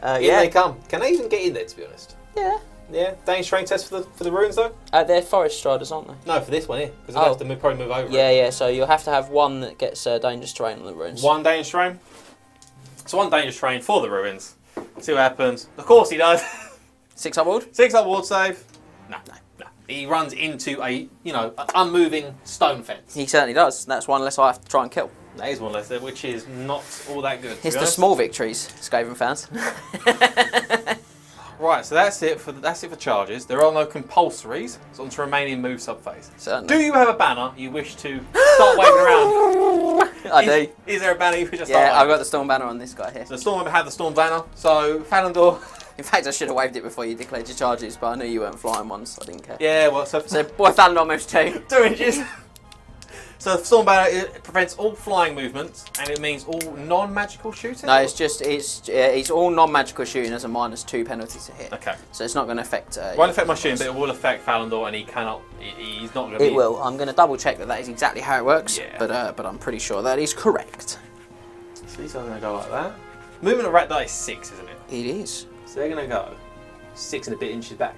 In Yeah. they come. Can they even get in there, to be honest? Yeah. Yeah. Danish terrain test for the runes, though? They're forest striders, aren't they? No, for this one here. Because they'll have to probably move over. Yeah. So you'll have to have one that gets dangerous terrain on the runes. One Danish terrain. So one Danish terrain for the ruins. See what happens. Of course he does. 6 up ward. 6 up ward save. No. He runs into an unmoving stone fence. He certainly does. That's one less I have to try and kill. That is one less there, which is not all that good. It's the small victories, Skaven fans. Right, so that's it for charges. There are no compulsories. It's on to remaining move subphase. Certainly. Do you have a banner you wish to start waving around? I do. Is there a banner you wish to start Yeah, waving? I've got the storm banner on this guy here. So Storm had the Storm banner. So Thalandor. In fact, I should have waved it before you declared your charges, but I knew you weren't flying ones, so I didn't care. Yeah, well, so Boy, Thalandor moves 2. 2 inches. So the Storm banner it prevents all flying movements, and it means all non-magical shooting. No, it's all non-magical shooting as a -2 penalty to hit. Okay. So it's not going to affect. Won't affect my shooting, but it will affect Thalandor, and he cannot. He's not going to. It will. I'm going to double check that is exactly how it works. Yeah. But I'm pretty sure that is correct. So these are going to go like that. Movement of rat die is 6, isn't it? It is. So they're going to go 6 and a bit inches back.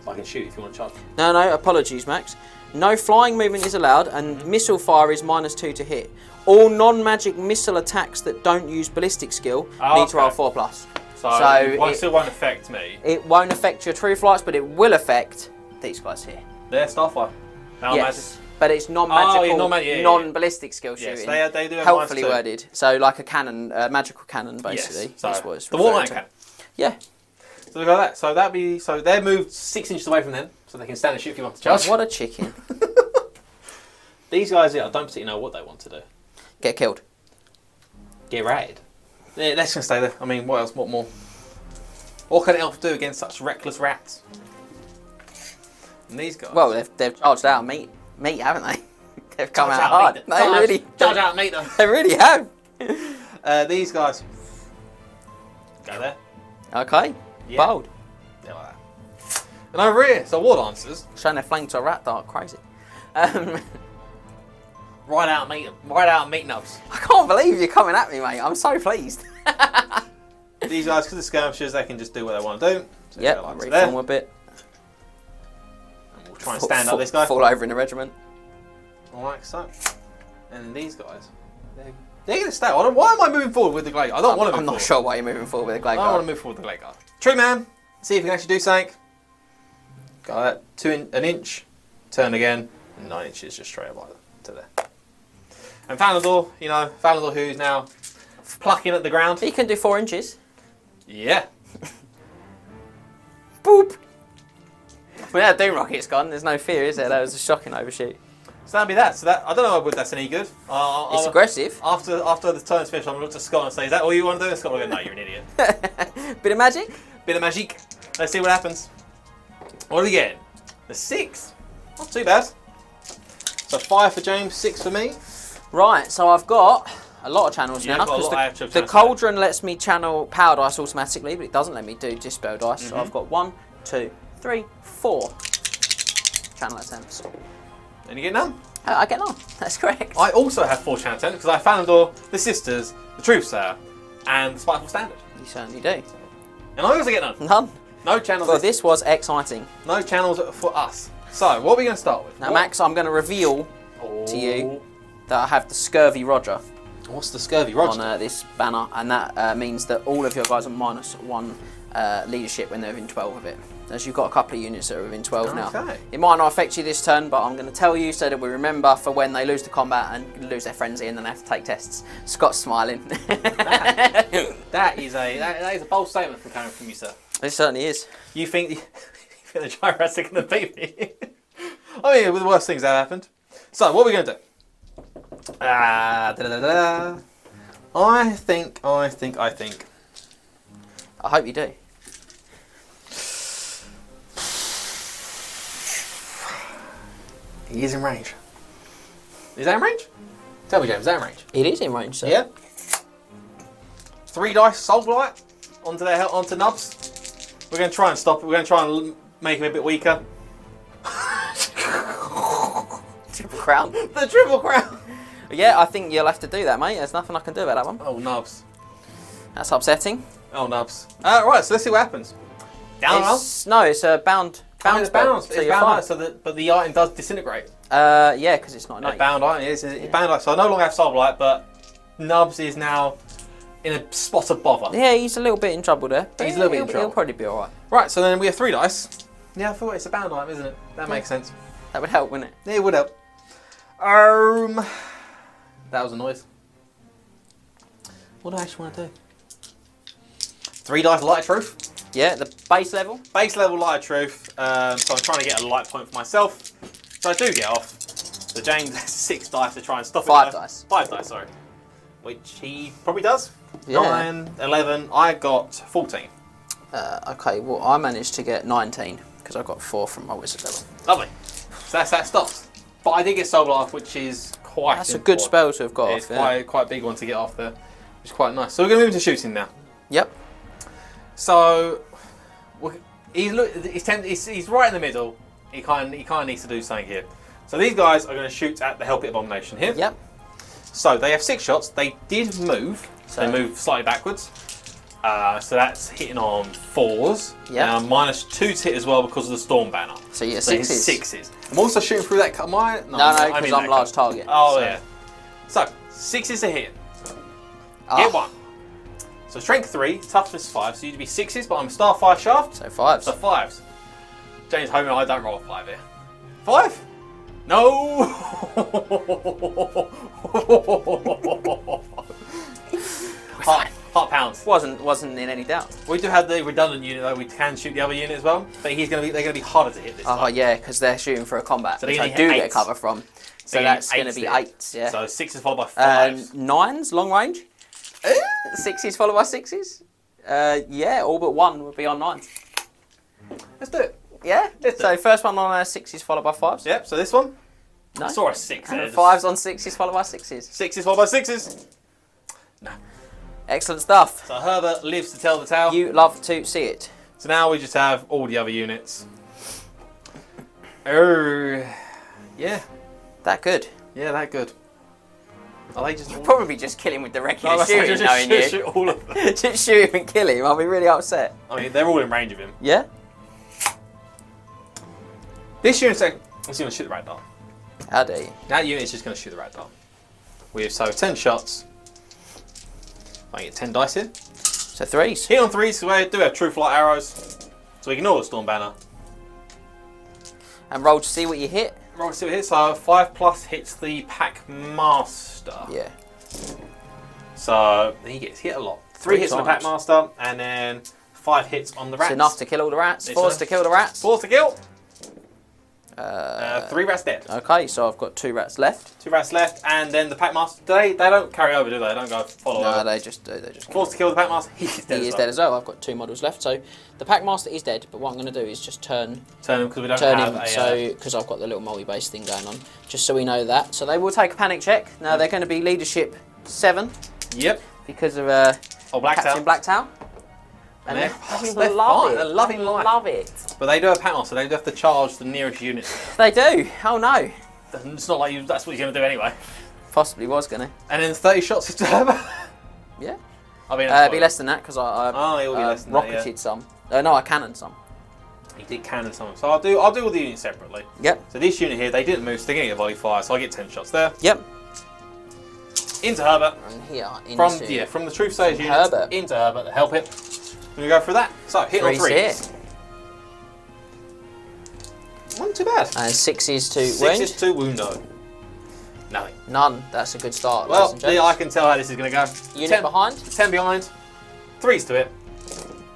So I can shoot if you want to charge. No, apologies, Max. No flying movement is allowed, and missile fire is -2 to hit. All non-magic missile attacks that don't use ballistic skill need to roll 4+. So it still won't affect me. It won't affect your true flights, but it will affect these guys here. They're Starfire. Yes, but it's non-magical, non-ballistic skill shooting. Yes, they do have helpfully -2. worded. So like a cannon, magical cannon, basically. Yes, so That's what it's the referring Warhammer to. cannon. Yeah. So we got that. So they're moved 6 inches away from them, so they can stand and shoot if you want to charge. What a chicken. These guys here, I don't particularly know what they want to do. Get killed. Get raided. Yeah, they're just going to stay there. I mean, what else? What more? What can an elf do against such reckless rats? And these guys. Well, they've charged out meat, haven't they? They've come Charge out out hard. meat. They Charge out meat them. They really have. These guys. Go there. Okay. Yeah. Bold. Yeah, like that. And over here, so war dancers. Showing their flame to a rat dart, crazy. Right out meat nubs. I can't believe you're coming at me, mate. I'm so pleased. These guys, because they're skirmishers, they can just do what they want to do. So Yep, go like to reform there. a bit. And we'll try and stand up this guy. Fall over in the regiment. Like so. And then these guys, they're going to stay. Why am I moving forward with the Glade? I don't want to move I'm not forward. sure why you're moving forward with a Glade I don't want to move forward with the Glade guy. True man. See if you can actually do something. Got that. An inch. Turn again. 9 inches just straight up like that to there. And Thalandor, Thalandor who's now plucking at the ground. He can do 4 inches. Yeah. Boop. Well, that Doom Rocket's gone. There's no fear, is there? That was a shocking overshoot. So that'd be that. So I don't know whether that's any good. It's aggressive. After the turn's finished, I'm going to look to Scott and say, is that all you want to do? And Scott will go, no, you're an idiot. Bit of magic? Bit of magic. Let's see what happens. What are we getting? The 6. Not too bad. So 5 for James, 6 for me. Right, so I've got a lot of channels Yeah, now. I've got a lot of Because actual the channels. Cauldron lets me channel power dice automatically, but it doesn't let me do dispel dice. Mm-hmm. So I've got 1, 2, 3, 4 channel attempts. And you get none. I get none. That's correct. I also have 4 channel attempts because I have Thalandor, the Sisters, the Truthsayer, and the Spiteful Standard. You certainly do. And I also get none. None. No channels. Well, this was exciting. No channels for us. So, what are we going to start with? Now, Max, I'm going to reveal to you that I have the Scurvy Roger What's the Scurvy Roger? on this banner, and that means that all of your guys are -1 leadership when they're within 12 of it. As you've got a couple of units that are within 12 now. Okay. It might not affect you this turn, but I'm going to tell you so that we remember for when they lose the combat and lose their frenzy and then they have to take tests. Scott's smiling. That is a bold statement coming from you, sir. It certainly is. You think the Jurassic and the baby? I mean, with the worst things that happened. So, what are we going to do? I think. I hope you do. He is in range. Is that in range? Tell me, James, is that in range? It is in range, sir. Yeah. 3 dice, Soul Blight onto nubs. We're going to try and stop it. We're going to try and make him a bit weaker. crown. The triple crown. Yeah, I think you'll have to do that, mate. There's nothing I can do about that one. Oh, nubs. That's upsetting. Oh, nubs. Right, so let's see what happens. Down one. No, it's a bound. Bound it's spell, bound. so It's you're bound, fine. but the item does disintegrate. Yeah, because it's not A innate. bound item. It's bound item. So I no longer have Soulblight, but Nubs is now in a spot of bother. Yeah, he's a little bit in trouble there. But He's a little bit in trouble. He'll probably be alright. Right, so then we have 3 dice. Yeah, I thought it's a bound item, isn't it? That makes sense. That would help, wouldn't it? Yeah, it would help. That was a noise. What do I actually want to do? 3 dice Light of Truth. Yeah, the base level. Base level Light of Truth. So I'm trying to get a light point for myself. So I do get off. So James has 6 dice to try and stop it. 5 dice. 5 dice, sorry. Which he probably does. Yeah. 9, 11. I got 14. Okay, well, I managed to get 19 because I got 4 from my wizard level. Lovely. So that stops. But I did get Soul Blast, which is quite That's a good important. spell to have got It's off. Yeah. quite a big one to get off there. Which is quite nice. So we're going to move into shooting now. Yep. So he's right in the middle. He kind of needs to do something here. So these guys are going to shoot at the Hellpit Abomination here. Yep. So they have 6 shots. They did move. So they So- moved slightly backwards. So that's hitting on 4s. Yep. Now -2 to hit as well because of the Storm Banner. So you get So it's 6s. 6s. I'm also shooting through that. No, because that I'm large cut. target. Oh so. yeah. So 6s to hit. Ah, Hit 1. So strength 3, toughness 5. So you'd be 6s, but I'm star 5 shaft. So 5s. So 5s. James Homer, I don't roll a 5 here. 5? No! Heart pounds. Wasn't in any doubt. We do have the redundant unit though. We can shoot the other unit as well, but they're going to be harder to hit this Oh time. yeah, because they're shooting for a combat, So which they're I gonna do hit get 8s. cover from. So They're that's gonna going to hit be 8s 8s, yeah. So 6s followed by 5s. 9s, long range. 6s followed by 6s. Yeah, all but 1 would be on 9s. Let's do it. Yeah. So first one on 6s followed by 5s. Yep. So this one. No. I saw a 6 there. 5s on 6s followed by 6s. 6s followed by 6s. Excellent stuff. So Herbert lives to tell the tale. You love to see it. So now we just have all the other units. Yeah. That good. Yeah, that good. Are they just all... Probably just kill him with the regular Oh, that's shooting, knowing you. shoot all of them. Just shoot him and kill him. I'll be really upset. I mean, they're all in range of him. Yeah. This unit's going to shoot the rat dart. How dare you? That unit's just going to shoot the rat dart. We have 10 shots. I get 10 dice here. So 3s. Hit on 3s, so we do have Truth Light arrows. So we ignore the Storm Banner. And roll to see what you hit. Roll to see what hits. So 5+ hits the Pack Master. Yeah. So he gets hit a lot. 3 hits on the Pack times. Master, and then 5 hits on the rats. It's enough to kill all the rats. It's 4s enough. to kill the rats. 4 to kill. 3 rats dead. Okay, so I've got 2 rats left. 2 rats left, and then the Pack Master. They don't carry over, do they? They don't go follow No, over. they just do. They just. 4 to kill the Pack Master. He is dead. He is dead as well. I've got 2 models left. So the Pack Master is dead, but what I'm going to do is just turn Turn him because we don't him. have a. So because I've got the little multi-base thing going on, just so we know that. So they will take a panic check. Now they're going to be leadership 7 Yep. because of Oh, Blacktail. Captain Blacktail. And they're they fine. love it. They're loving They life. love it. But they do have Pack Master. They do have to charge the nearest unit. They do. Oh no. It's not like that's what you're going to do anyway. Possibly was going to. And then 30 shots to Herbert. Yeah. I mean, It'd be less than that because I Oh, it will be less than that, rocketed yeah. some. No, I cannoned some. He did cannon someone. So I'll do all the units separately. Yep. So this unit here, they didn't move, so they're going to get volley fire, so I get 10 shots there. Yep. Into Herbert. And here into From the Truth Sage unit Herbert. into Herbert, help it. And we go through that. So hit on 3s 3s. here. Wasn't too bad. And 6s to 6 wound. is 2 woundo. Nothing. None. That's a good start. Well, ladies and gents. yeah, I can tell how this is going to go. Unit 10 behind. 10 behind. 3s to it.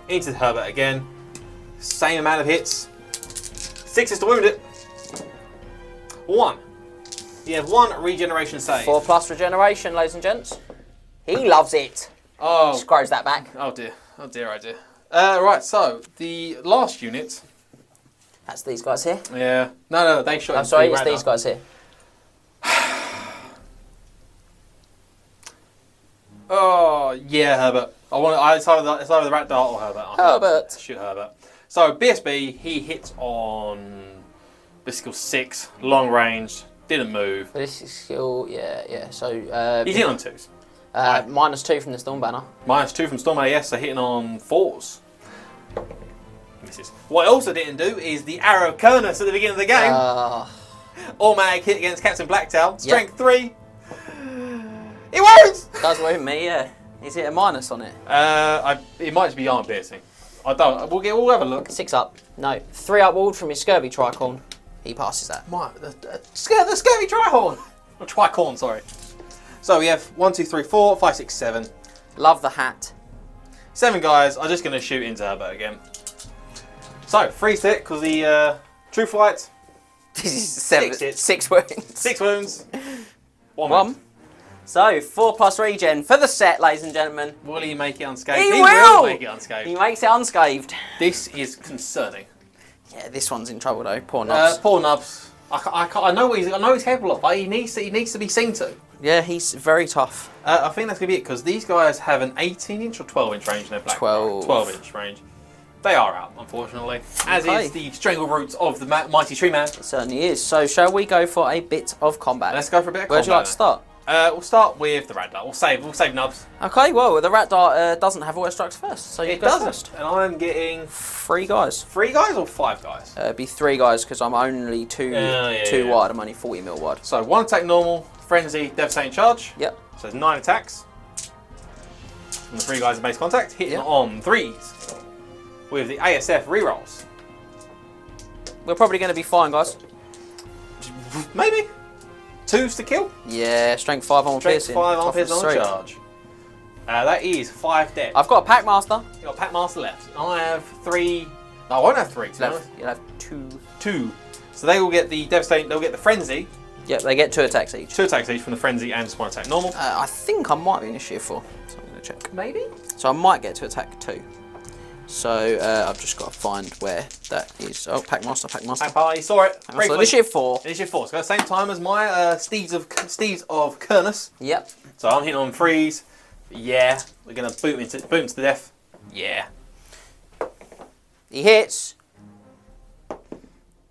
Into Herbert again. Same amount of hits. 6 to wound it. 1. You have 1 regeneration save. 4+ regeneration, ladies and gents. He loves it. Oh. Scrolls that back. Oh dear. Oh dear, oh dear. Right, so the last unit. That's these guys here. Yeah. No, they shot I'm him sorry, through it's radar. these guys here. Oh yeah, Herbert. It's either the rat dart or Herbert. Herbert. Shoot Herbert. So BSB, he hits on this skill 6, long range, Didn't move. This is skill, yeah. So He's hitting on 2s. -2 from the Storm Banner. -2 from Storm Banner, yes, so hitting on 4s. Misses. What I also didn't do is the Arrow of Kernus at the beginning of the game. Automatic hit against Captain Blacktail. Strength 3. It won't! Does wound me, yeah. Is it a minus on it? It might just be arm piercing. I don't. We'll have a look. 6 up. No. 3 up walled from his Scurvy Tricorn. He passes that. The Scurvy Trihorn! Or Tricorn, sorry. So we have 1, 2, 3, 4, 5, 6, 7. Love the hat. 7 guys are just going to shoot into Herbert again. So, 3 hit because the True Flight. This is 6 wounds. 6 wounds. 1 1. So, 4+ regen for the set, ladies and gentlemen. Will he make it unscathed? He will make it unscathed. He makes it unscathed. This is concerning. Yeah, this one's in trouble though. Poor Nubs. Poor Nubs. I know what he's capable of, but he needs to be seen to. Yeah, he's very tough. I think that's going to be it, because these guys have an 18-inch or 12-inch range in their black. 12-inch range. They are out, unfortunately. As is the strangle roots of the mighty tree man. It certainly is. So, shall we go for a bit of combat? Let's go for a bit of combat. Where'd you like to start? We'll start with the rat dart. We'll save Nubs. Okay, well, the rat dart doesn't have auto strikes first, so you It go doesn't. first. And I'm getting 3 guys. 3 guys or 5 guys? It'd be 3 guys because I'm only 2 wide. I'm only 40 mil wide. So 1 attack normal, frenzy, devastating charge. Yep. So there's 9 attacks. And the 3 guys in base contact, hitting on 3s. With the ASF rerolls. We're probably going to be fine, guys. Maybe. 2s to kill. Yeah, strength 5 on piercing. 5 on Toughness piercing on 3. charge. That is 5 dead. I've got a pack master. You've got Pack Master left. I have 3. No, I won't have 3. You'll have 2. 2. So they will get the devastating. They'll get the frenzy. Yep, they get 2 attacks each. 2 attacks each from the frenzy and just 1 attack normal. I think I might be initiative 4. So I'm going to check. Maybe. So I might get to attack 2. So I've just got to find where that is. Oh, pack master. Pack Master, you saw it. So initiative 4. Initiative 4. So at the same time as my steeds of Kernus. Yep. So I'm hitting on 3s. Yeah, we're gonna boot him to death. Yeah. He hits.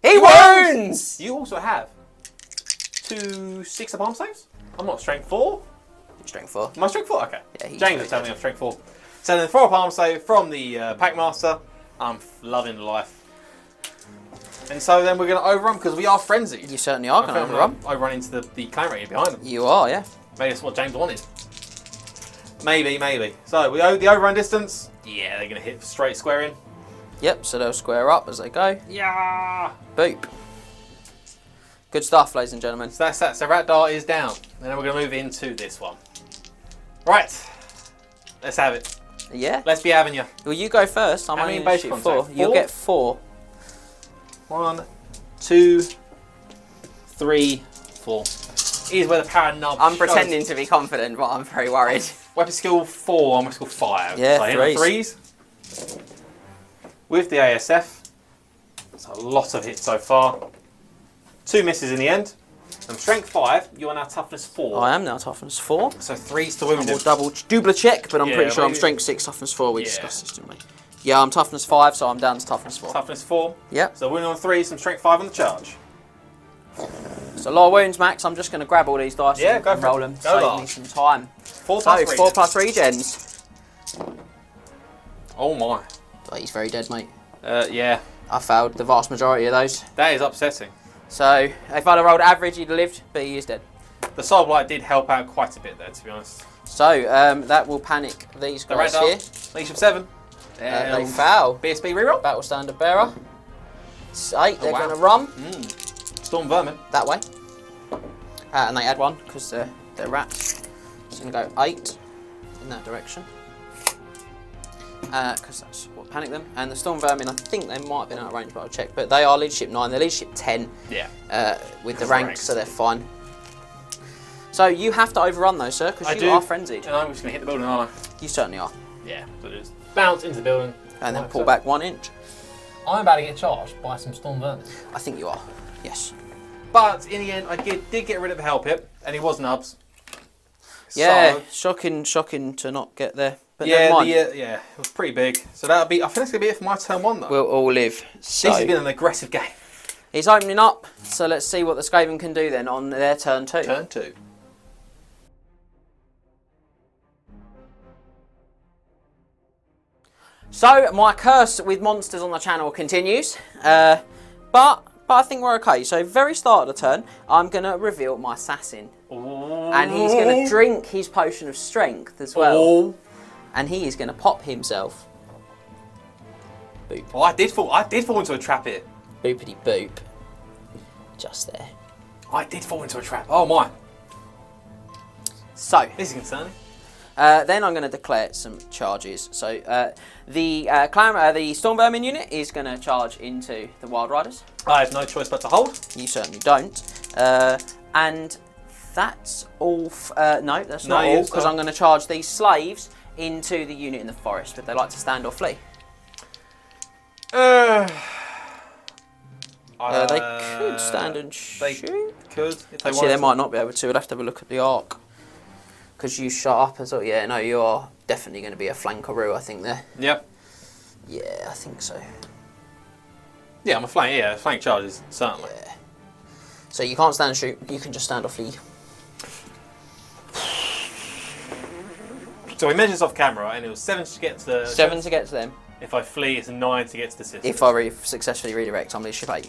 He wounds! You also have 2 6-up arm saves? I'm not strength 4. Strength 4. Am I strength 4? Okay. Yeah, he's James is telling me I'm strength 4. So then 4-up arm save from the Packmaster. I'm loving life. And so then we're going to overrun because we are frenzied. You certainly are going to overrun. Overrun into the clan rating behind them. You are, yeah. Maybe that's what James wanted. Maybe. So we the overrun distance. Yeah, they're going to hit straight square in. Yep, so they'll square up as they go. Yeah. Boop. Good stuff, ladies and gentlemen. So that's that. So Rat Dart is down. And then we're going to move into this one. Right. Let's have it. Yeah. Let's be having you. Well, you go first. I'm How only many base initiative contact? 4. You'll get 4. 1, 2, 3, 4. Here's where the power nub I'm shows. pretending to be confident, but I'm very worried. Weapon skill 4, I'm weapon skill 5. Yeah, so I hit on 3s. With the ASF. That's a lot of hits so far. 2 misses in the end. And strength 5, you are now toughness 4. I am now toughness 4. So 3s to wound We'll him. double check, but I'm Yeah, pretty sure I'm maybe- strength 6, toughness 4. We Yeah. discussed this, didn't we? Yeah, I'm toughness 5, so I'm down to toughness 4. Toughness 4. Yep. So wound on 3, some strength 5 on the charge. So a lot of wounds, Max. I'm just going to grab all these dice Yeah, and go for roll it. them. Go Save large. me some time. 4 So, plus 4 plus regens. Oh my. Oh, he's very dead, mate. Yeah. I failed the vast majority of those. That is upsetting. So, if I'd have rolled average, he'd have lived, but he is dead. The Soul Blight did help out quite a bit there, to be honest. So, that will panic these The Red guys here. Dart, Leash of 7. They foul. BSB reroll. Battle Standard Bearer. It's 8, they're wow. going to run Storm Vermin. that way. And they add 1, because they're rats. So I'm going to go 8 in that direction. Because that's what panicked them. And the Storm Vermin, I think they might have been out of range, but I'll check. But they are leadership 9, they're leadership 10 Yeah. with the ranks, so they're fine. So you have to overrun those, sir, because you are frenzied. And I'm just going to hit the building, aren't You certainly are. I? Yeah. So just bounce into the building. And then pull back 1 inch. I'm about to get charged by some Storm Vermin. I think you are. Yes. But in the end, I did get rid of the Hell Pip, and he was nubs. Yeah, So, shocking to not get there. But yeah, never mind. yeah, it was pretty big. So that'll be. I think that's gonna be it for my turn 1 though. We'll all live. So This has been an aggressive game. He's opening up, so let's see what the Skaven can do then on their turn 2. Turn 2. So my curse with monsters on the channel continues, but I think we're okay. So very start of the turn, I'm going to reveal my assassin. Ooh. And he's going to drink his potion of strength as well. Ooh. And he is going to pop himself. Boop. Oh, I did fall into a trap here. Boopity boop. Just there. I did fall into a trap. Oh my. So, This is concerning. then I'm going to declare some charges. So the Storm Vermin unit is going to charge into the Wild Riders. I have no choice but to hold. You certainly don't. And that's all. No, that's No, not all, yes, because no. I'm going to charge these slaves into the unit in the forest if they like to stand or flee. They could stand and They shoot. could, if they Actually, wanted they to. might not be able to. We'd have to have a look at the arc. Because you shut up as well. Yeah, no, you are definitely going to be a flankeroo, I think, there. Yep. Yeah, I think so. Yeah, I'm a flank. Yeah, flank charges certainly. Yeah. So you can't stand and shoot. You can just stand or flee. So we measured this off camera, and it was 7 to get to the. 7 to get to them. If I flee, it's 9 to get to the system. If I successfully redirect, I'm leadership 8.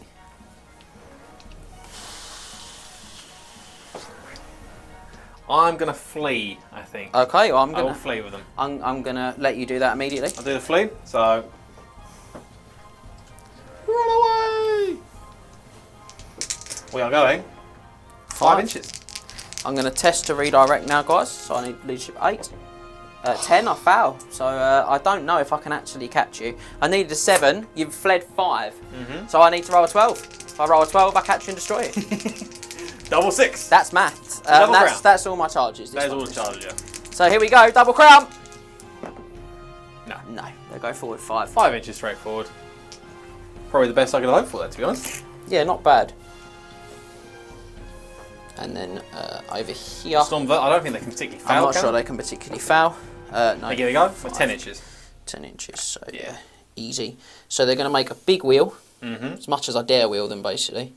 I'm gonna flee. I think. Okay, well, I will flee with them. I'm gonna let you do that immediately. I'll do the flee. So. Run away! We are going 5 inches. I'm gonna test to redirect now, guys. So I need leadership 8. 10, I fail. So I don't know if I can actually catch you. I needed a 7. You've fled 5. So I need to roll a 12. If I roll a 12, I catch you and destroy you. Double 6. That's math. Double crown. That's all my charges. That is all the charges, yeah. So here we go. Double crown. No. No, they go forward 5. 5 inches straight forward. Probably the best I could hope for that, to be honest. Yeah, not bad. And then over here. Storm, I don't think they can particularly fail. I'm not can sure they can particularly foul. No. Here we go. For 10 inches. 10 inches, so Yeah. easy. So they're going to make a big wheel, as much as I dare wheel them, basically.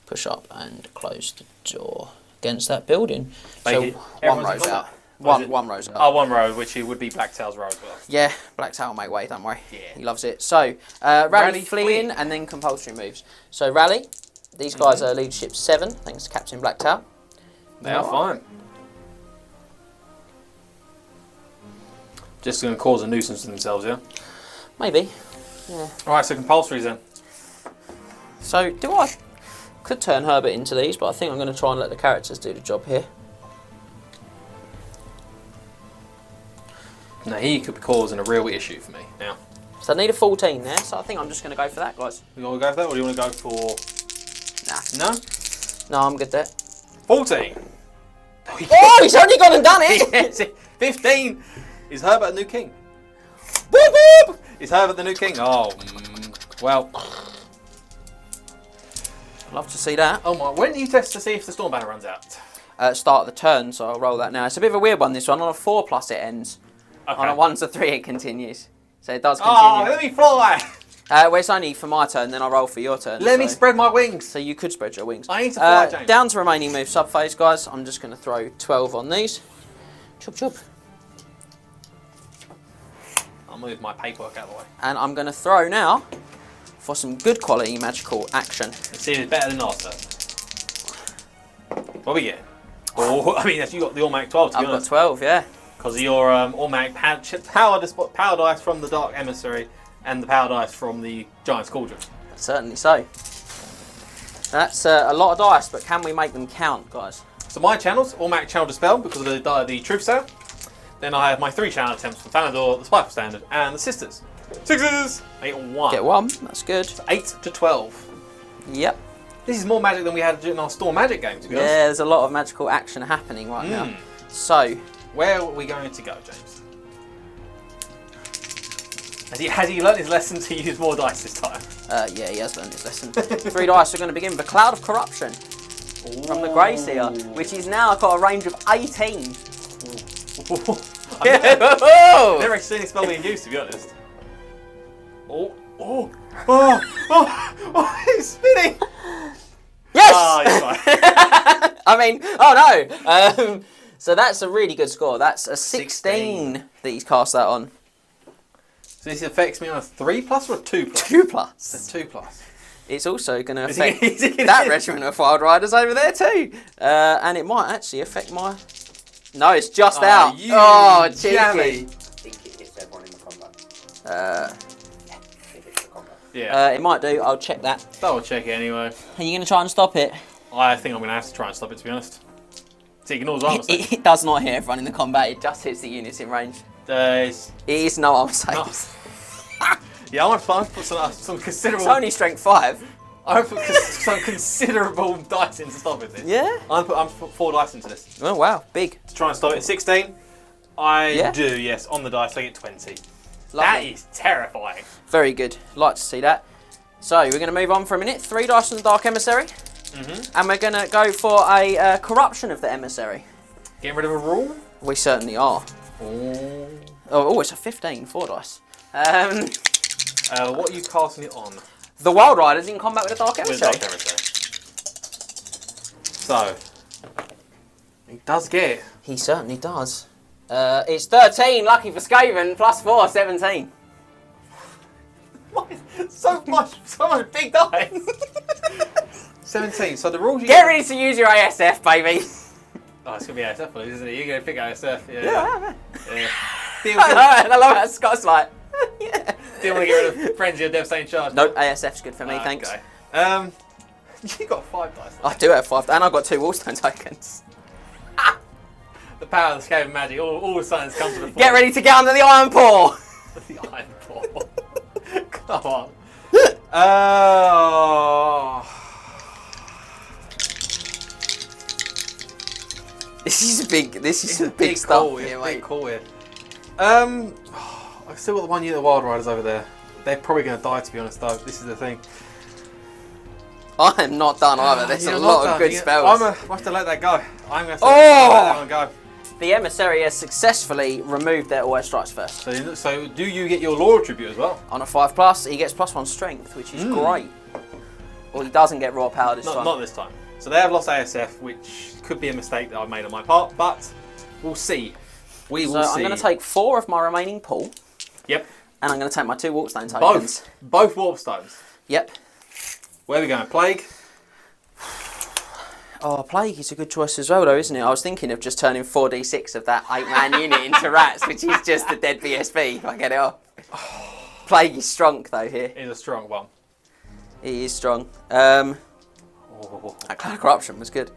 Push up and close the door against that building. So one Everyone's row's got out. that? One row's out. Oh, 1 row, which it would be Blacktail's row as well. Yeah, Blacktail will make way, don't worry. Yeah. He loves it. So, rally, Rally, fleeing, and then compulsory moves. So, rally. These guys are leadership 7, thanks to Captain Blacktail. They are fine. Just going to cause a nuisance to themselves, yeah? Maybe. Yeah. Alright, so compulsories then. So, could turn Herbert into these, but I think I'm going to try and let the characters do the job here. Now, he could be causing a real issue for me. Now, So I need a 14 there, so I think I'm just going to go for that, guys. you want to go for that, or do you want to go for... Nah. No? No, I'm good there. 14! Oh, he's only gone and done it! Yes, 15! Is Herbert the new king? Boop, boop. Is Herbert the new king? Oh, well... Love to see that. Oh my, when do you test to see if the storm banner runs out? Start of the turn, so I'll roll that now. It's a bit of a weird one, this one. On a 4 plus it ends. Okay. On a 1 to 3 it continues. So it does continue. Oh, let me fly! Well, it's only for my turn, then I'll roll for your turn. Let me spread my wings! So you could spread your wings. I need to fly, James. Down to remaining move subphase, guys. I'm just going to throw 12 on these. Chop, chop. I'll move my paperwork out of the way. And I'm going to throw now for some good quality magical action. Let's see if it's better than last turn. What we get? Oh, I mean, you got the automatic 12 to be I've got honest. 12, yeah. Because of your automatic power dice from the Dark Emissary and the power dice from the Giant's Cauldron. Certainly so. That's a lot of dice, but can we make them count, guys? So my channels, automatic channel dispel because of the truth sale. Then I have my 3 channel attempts from Thalandor, the Spiteful Standard, and the Sisters. 6s! 8 on 1. Get 1, that's good. So 8 to 12. Yep. This is more magic than we had in our Storm Magic game, to be Yeah, honest. there's a lot of magical action happening right now. So, where are we going to go, James? Has he learnt his lesson to use more dice this time? yeah, he has learned his lesson. 3 dice are going to begin with a Cloud of Corruption from the Grey Seer, which is now got a range of 18. I've never seen it spell being used, to be honest. Oh, it's spinning! Oh, you're fine. I mean, oh no. So that's a really good score. That's a 16 that he's cast that on. So this affects me on a 3+ or a 2+? 2+. It's a 2+. It's also going to Is he- affect is he gonna- that regiment of Wild Riders over there too. And it might actually affect my... No, it's just out. You Oh, jammy. cheeky. I think it hits everyone in the combat. If it's the combat. Yeah. It might do. I'll check that. Double check it anyway. Are you going to try and stop it? I think I'm going to have to try and stop it, to be honest. So it ignores armor saves. It does not hit everyone in the combat. It just hits the units in range. It's- It is no armor no. saves. Yeah, I'm going to put some considerable... It's only strength 5. I'm going to put some considerable dice in to stop it. This. Yeah. I'm going to put 4 dice into this Oh wow, big. to try and stop it. 16. I Yeah. do, yes. On the dice, I get 20. That Lovely. is terrifying. Very good. Like to see that. So we're going to move on for a minute. 3 dice from the Dark Emissary. And we're going to go for a corruption of the Emissary. Getting rid of a rule? We certainly are. Oh, it's a 15, 4 dice. What are you casting it on? The Wild Riders in combat with the Dark With Emissary. Dark Emissary. So, he does get it. He certainly does. It's 13, lucky for Skaven, plus 4, 17. What is so much big dice. 17. So the rules you Get ready to use your ASF, baby. Oh, it's gonna be ASF, please, isn't it? You're gonna pick ASF. Yeah. Yeah. Do I love how Scott's like, yeah. you want to get rid of Frenzy or Devastating Charge? Nope, ASF's good for me, thanks. Okay. You got 5 dice. I do have 5, and I've got 2 Wallstone tokens. The power of the Skaven magic, all the signs come to the fore. Get ready to get under the Iron Paw. The Iron Paw. Come on. Oh. This is some big Big stuff call, here, it's big mate. call here. I've still got the 1 unit of Wild Riders over there. They're probably going to die, to be honest, though. This is the thing. I am not done either. There's You're a not lot of done. good Yeah, spells. I'm going to have to let that go. I'm going to Oh! let that one go. The Emissary has successfully removed their always strikes first. So do you get your Law Tribute as well? On a 5+, he gets +1 strength, which is great. Well, he doesn't get raw power this time. Not this time. So they have lost ASF, which could be a mistake that I've made on my part, but we'll see. We will see. I'm going to take 4 of my remaining pool, Yep. and I'm going to take my 2 Warpstone tokens. Both Warp Stones. Yep. Where are we going? Plague? Oh, Plague is a good choice as well, though, isn't it? I was thinking of just turning 4d6 of that 8-man unit into rats, which is just a dead BSB, if I get it off. Plague is strong, though, here. Is a strong one. It is strong. That Cloud of Corruption was good.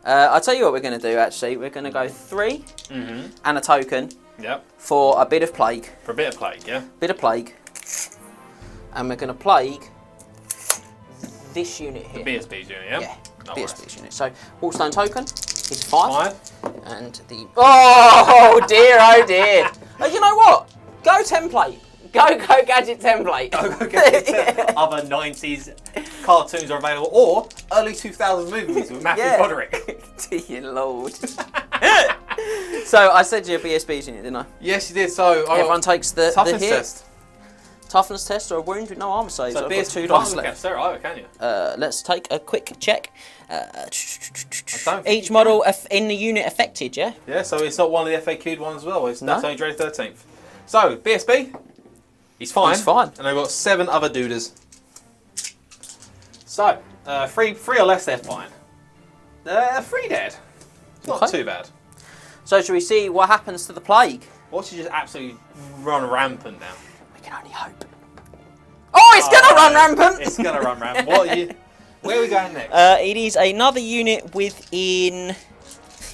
I'll tell you what we're going to do, actually. We're going to go 3 and a token Yep. for a bit of Plague. For a bit of Plague, yeah? Bit of Plague. And we're going to Plague this unit here. The BSB's unit, yeah? Yeah, No BSB's unit. So, Wallstone token is 5. 5. And the... Oh, dear, oh, dear. You know what? Go template. Go gadget template. Go get it. Other 90s cartoons are available, or early 2000s movies with Matthew Broderick. Dear Lord. So, I said you're BSB's unit, didn't I? Yes, you did. So Everyone takes the toughness hit. test. Toughness test or a wound with no armor saves. So I've got BSB 2 can't dice look at left. Sarah either, can you? Let's take a quick check. don't think Each you model in the unit affected, yeah? Yeah, so it's not one of the FAQ'd ones as well. That's No. only January 13th. So, BSB, he's fine. He's fine. And I've got 7 other duders. So, 3 or less, they're fine. 3 dead. It's not Okay. too bad. So shall we see what happens to the Plague? Watch it just absolutely run rampant now. We can only hope. Oh, it's gonna run rampant! It's going to run rampant. Where are we going next? It is another unit within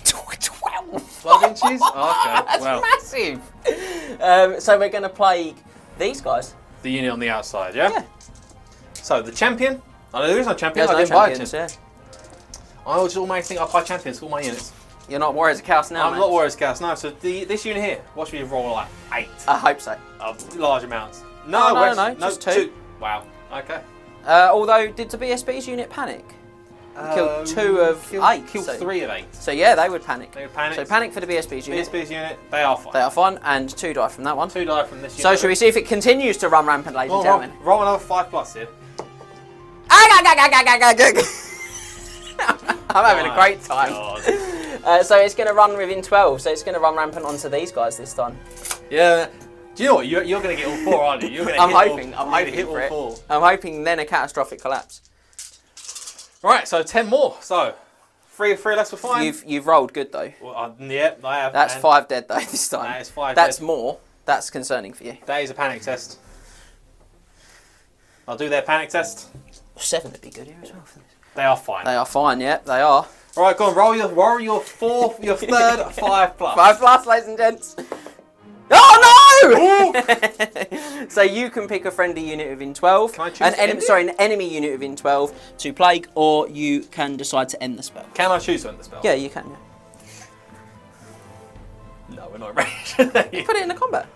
12. 12 inches? Okay, That's well. massive. So we're gonna Plague these guys. The unit on the outside, yeah? Yeah. So, the champion. Oh, there is no champion. There's I no didn't buy a champions, champion. yeah. I just always think I buy champions for all my units. You're not worried as a chaos now, I'm mate? not worried, Scouts. No, so this unit here, watch me roll like 8 I hope so. of large amounts. No, just 2. Wow. Okay. Although, did the BSB's unit panic? Killed 2 of 8. Killed so, 3 of 8. So yeah, they would panic. They would panic. So panic for the BSB's unit. BSB's unit, they are fine. They are fine, and 2 die from that one. 2 die from this unit. So should we see if it continues to run rampant, ladies and gentlemen? Roll another 5+ here. I'm having a great time. God. So it's going to run within 12. So it's going to run rampant onto these guys this time. Yeah. Do you know what? You're going to get all 4, aren't you? You're going to I'm hit hoping for it. all 4. I'm hoping then a catastrophic collapse. Right, so 10 more. So 3 less for 5. You've rolled good though. Well, yeah, I have. That's and 5 dead though this time. That is 5 That's dead. more. That's concerning for you. That is a panic test. I'll do their panic test. 7 would be good here as well for this. They are fine. They are fine, yeah, they are. Right, go on, roll your third 5 plus. 5 plus, ladies and gents. Oh no! So you can pick a friendly unit within 12. Can I choose an enemy unit within 12 to plague, or you can decide to end the spell. Can I choose to end the spell? Yeah, you can. Yeah. No, we're not ready. Put it in the combat.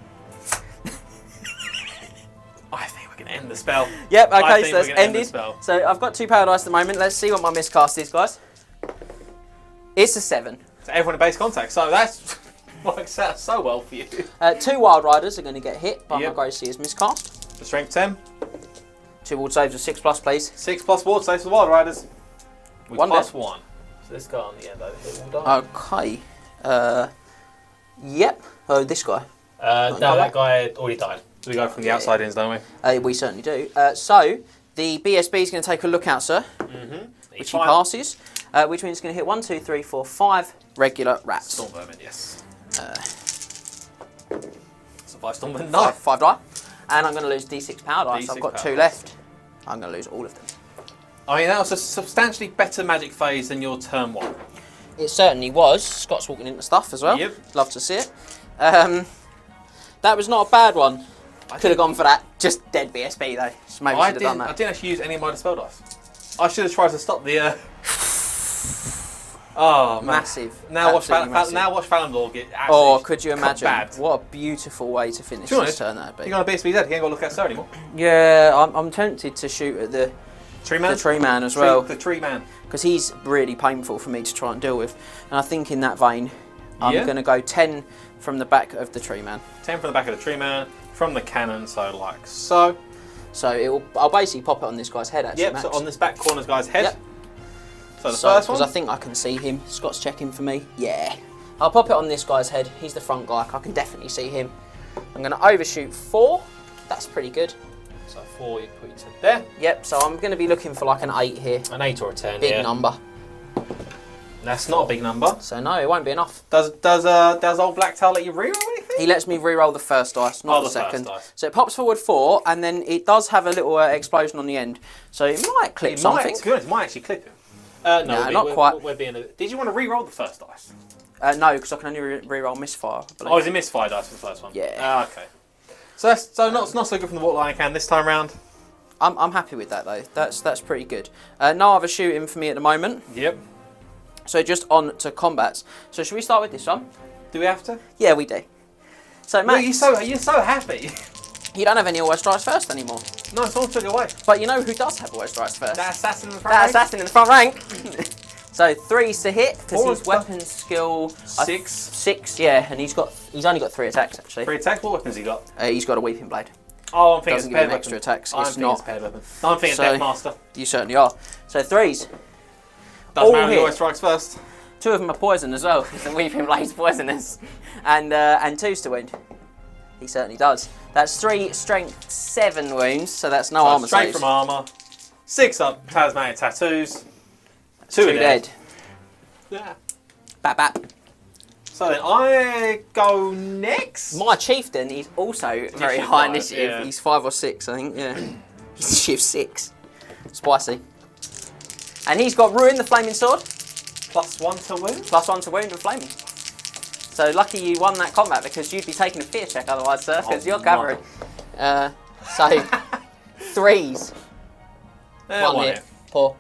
I think we're going to end the spell. Yep, I okay, think so that's we're gonna end the ended. spell. So I've got 2 power dice at the moment. Let's see what my miscast is, guys. It's a 7. So everyone at base contact. So that's works out so well for you. 2 Wild Riders are going to get hit by Yep. my Gracie's miscast. The strength 10. 2 ward saves of 6 plus, please. 6 plus ward saves for the Wild Riders. With 1 plus dead. 1. So this guy on the end over here will die. Okay. Yep. Oh, this guy. No, that guy already died. So we go from the outside ins, don't we? We certainly do. So the BSB is going to take a look out, sir. Which he passes. Which means it's going to hit 1, 2, 3, 4, 5 regular rats. Storm vermin, yes. Survive storm vermin. No. 5 die. And I'm going to lose D6 power dice. D6 I've got power 2 dice. left. I'm going to lose all of them. I mean, that was a substantially better magic phase than your turn 1. It certainly was. Scott's walking into stuff as well. Yep. Love to see it. That was not a bad one. Could have gone for that. Just dead BSB though. Just maybe should have done I that. didn't actually use any of my dispel dice. I should have tried to stop the. Oh, man. Massive. Now watch, Absolutely massive. now watch Thalandor get absolutely. Oh, could you imagine? bad. What a beautiful way to finish To be this honest, turn that'd be. You're going to BSB dead. He ain't got to look at Sir anymore. Yeah, I'm tempted to shoot at the Tree man? tree man as well. The tree man. Because he's really painful for me to try and deal with. And I think in that vein, I'm Yeah. going to go 10 from the back of the tree man. 10 from the back of the tree man, from the cannon, so like so. So I'll basically pop it on this guy's head actually, Yep, Max. so on this back corner's guy's head. Yep. So the first Because one. I think I can see him. Scott's checking for me. Yeah. I'll pop it on this guy's head. He's the front guy. I can definitely see him. I'm going to overshoot 4. That's pretty good. So 4, you put your 10 there. Yep, so I'm going to be looking for like an 8 here. An 8 or a 10, Big yeah. number. That's not a big number. So no, it won't be enough. Does old Blacktail let you reroll anything? He lets me re-roll the first dice, not the the first second. dice. So it pops forward 4, and then it does have a little explosion on the end. So it might clip It something. might, to be honest, it might actually clip him. No, not quite. We're being did you want to re-roll the first dice? No, because I can only re-roll misfire. I believe. Oh, is it misfire dice for the first one? Yeah. Ah, okay. So that's not so good from the waterline can this time round. I'm happy with that though. That's pretty good. No other shooting for me at the moment. Yep. So just on to combats. So should we start with this one? Do we have to? Yeah, we do. So Max, You're so happy. you don't have any always strikes first anymore. No, someone took it away. But you know who does have always strikes first? That assassin in the front. That rank? assassin in the front rank. So 3's to hit because 4 his is weapon skill 6. 6, yeah, and he's only got 3 attacks actually. 3 attacks. What weapons he got? He's got a weeping blade. Oh, I'm thinking Doesn't it's give paired him weapon. extra attacks. I'm It's thinking not. it's paired weapon. No, I'm thinking So- Deathmaster. You certainly are. So 3's. Doesn't all matter who hit. always strikes first. 2 of them are poison as well. The weeping blade's poisonous, and 2's to wound. He certainly does. That's 3 strength, 7 wounds. So that's no So armor straight saves. from armor. 6 up talismanic tattoos. 2 2 dead. Yeah. Bap bap. So then I go next. My chieftain is also very Initiative high 5, initiative. yeah. He's 5 or 6, I think. Yeah. He's initiative 6. Spicy. And he's got ruin the flaming sword. +1 to wound. +1 to wound and flaming. So lucky you won that combat because you'd be taking a fear check otherwise, sir, because you're covered. So 3's. 1 hit. Poor.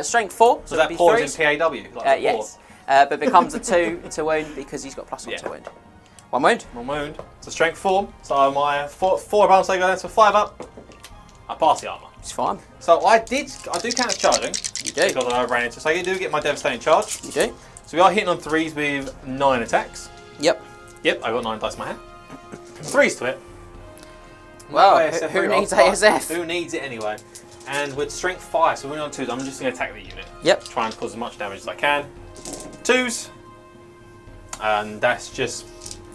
Strength 4. So it'd that be pours 3's. in PAW. Like Yes. But becomes a 2 to wound because he's got +1 to wound. 1 wound. 1 wound. So strength 4. So my 4 bounce I go down to 5 up. I pass the armor. It's fine. So I do count as charging. You do. Because I ran into. So I do get my devastating charge. You do. So we are hitting on 3's with 9 attacks. Yep. Yep, I got 9 dice in my hand. 3's to it. Well, No ASF who reroll, needs but ASF? Who needs it anyway? And with strength 5, so we're on 2s, I'm just going to attack the unit. Yep. Try and cause as much damage as I can. 2s. And that's just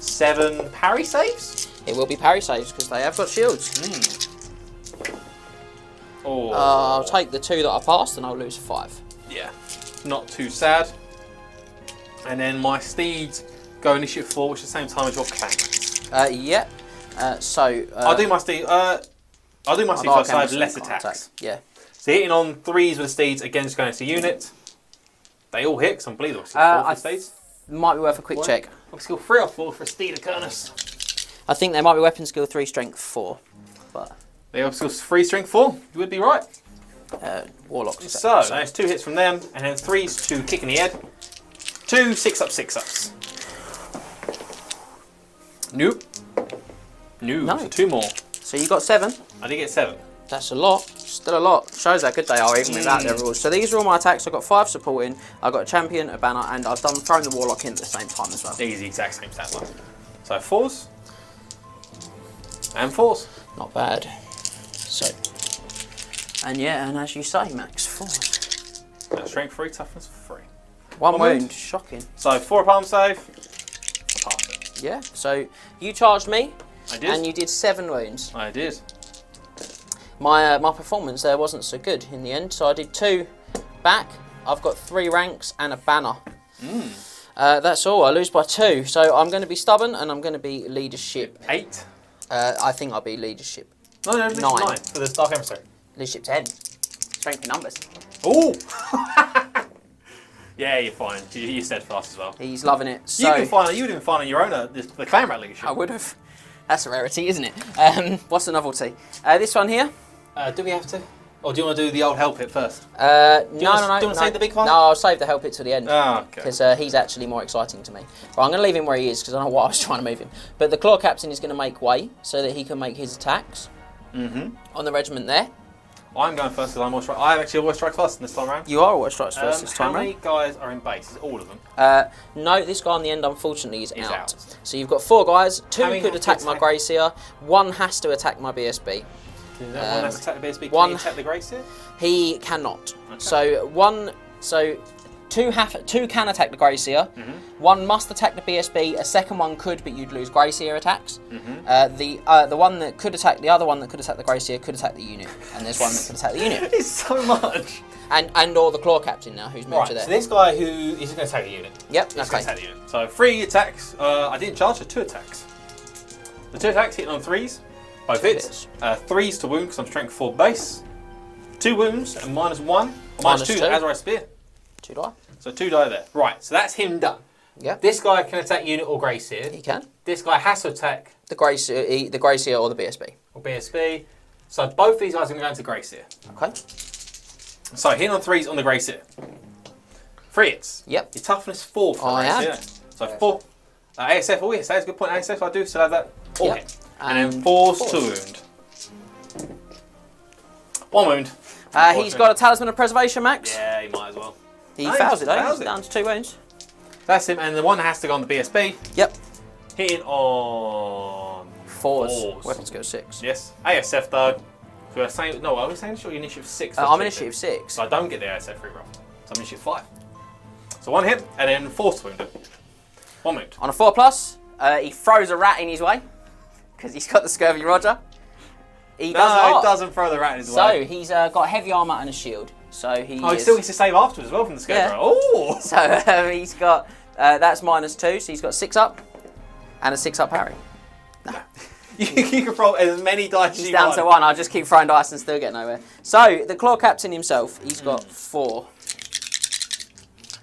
7 parry saves. It will be parry saves because they have got shields. Oh. I'll take the 2 that I passed and I'll lose 5. Yeah. Not too sad. And then my steeds go initiative 4, which is the same time as your clan. Yep. I'll do my steed. I'll do my steeds first, so I have less attacks. Yeah. So hitting on 3s with the steeds against going to unit. They all hit, because I'm bleeding. 4 for steeds. Might be worth a quick check. Skill 3 or 4 for a steed of Cernus. I think they might be weapon skill 3, strength 4. But They have skill 3, strength 4. You would be right. warlocks. So that's 2 hits from them, and then 3s to kick in the head. 2 6-up. Nope. No. So 2 more. So you got 7. I did get 7. That's a lot. Still a lot. Shows how good they are even without their rules. So these are all my attacks. I've got 5 supporting. I've got a champion, a banner, and I've thrown the warlock in at the same time as well. These are the exact same stat line. So 4s. And 4s. Not bad. So. And yeah, and as you say, Max, 4. Strength 3, toughness 3. One wound. Shocking. So 4 palm save. I passed it. Yeah. So you charged me. I did. And you did 7 wounds. I did. My performance there wasn't so good in the end, so I did 2 back. I've got 3 ranks and a banner. That's all. I lose by 2, so I'm going to be stubborn and I'm going to be leadership. 8. I think I'll be leadership. No, leadership 9 for the Dark Emissary. Leadership 10. Strength in numbers. Ooh. Yeah, you're fine. You said fast as well. He's loving it. So You would have been fine on your own the clan rat leadership. I would have. That's a rarity, isn't it? What's the novelty? This one here. Do we have to? Or do you want to do the old help hit first? No. Do you want to save the big one? No, I'll save the help it to the end. Oh, okay. Because he's actually more exciting to me. Right, I'm going to leave him where he is because I don't know why I was trying to move him. But the Claw Captain is going to make way so that he can make his attacks on the regiment there. I'm going first because I'm always strike. I actually always strike first this time around. You are always strikes first this time How round. many guys are in base? Is it all of them? No, this guy on the end unfortunately is He's out. out. So you've got 4 guys. 2 How many could have to attack my attack? Gracier. 1 has to attack my BSB. One has to attack the BSB. Can one- you attack the Grace here? He cannot. Okay. So 2 can attack the Gracier. 1 must attack the BSB. A second one could, but you'd lose Gracier attacks. The one that could attack the other one that could attack the Gracier could attack the unit, and there's one that could attack the unit, It's so much. and or the Claw Captain now who's moved Right, to there. so this guy who is going to attack the unit. Yep. He's going to Okay. attack the unit. So 3 attacks. I didn't charge, so 2 attacks. The 2 attacks hitting on 3s. Both hits. 3s to wound because I'm strength 4 base. 2 wounds and -1. Minus 2 2. as I spear. 2 die. So 2 die there. Right, so that's him done. Yep. This guy can attack unit or Grace here. He can. This guy has to attack The Gracier or the BSB. or BSB. So both these guys are going to go into Grace here. Okay. So hitting on 3s on the Grace here. 3 hits. Yep. Your toughness 4 for I Grace am. here. So 4. ASF, oh yes, that's a good point. ASF, I do still have that. 4 Yep. hit. And then 4s to wound. 1 wound. He's got a Talisman of Preservation, Max. Yeah, he might as well. He No, fails it, though. fails He's it. down to 2 wounds. That's him, and the one has to go on the BSB. Yep. Hitting on 4s. Weapon skill 6. Yes. ASF though. So we're saying no, I was saying sure initiative 6. I'm initiative 6. So I don't get the ASF free roll. So I'm initiative 5. So 1 hit and then 4 wounded. 1 wound. On a 4+, he throws a rat in his way because he's got the Scurvy Roger. He does No, not. it doesn't throw the rat in his So way. he's got heavy armor and a shield. So he. Oh, he still gets to save afterwards as well from the scarecrow. Yeah. Oh! So he's got that's -2. So he's got 6 up and a 6 up parry. You can roll as many dice as He's you down want. to 1. I'll just keep throwing dice and still get nowhere. So the Claw Captain himself, he's got 4.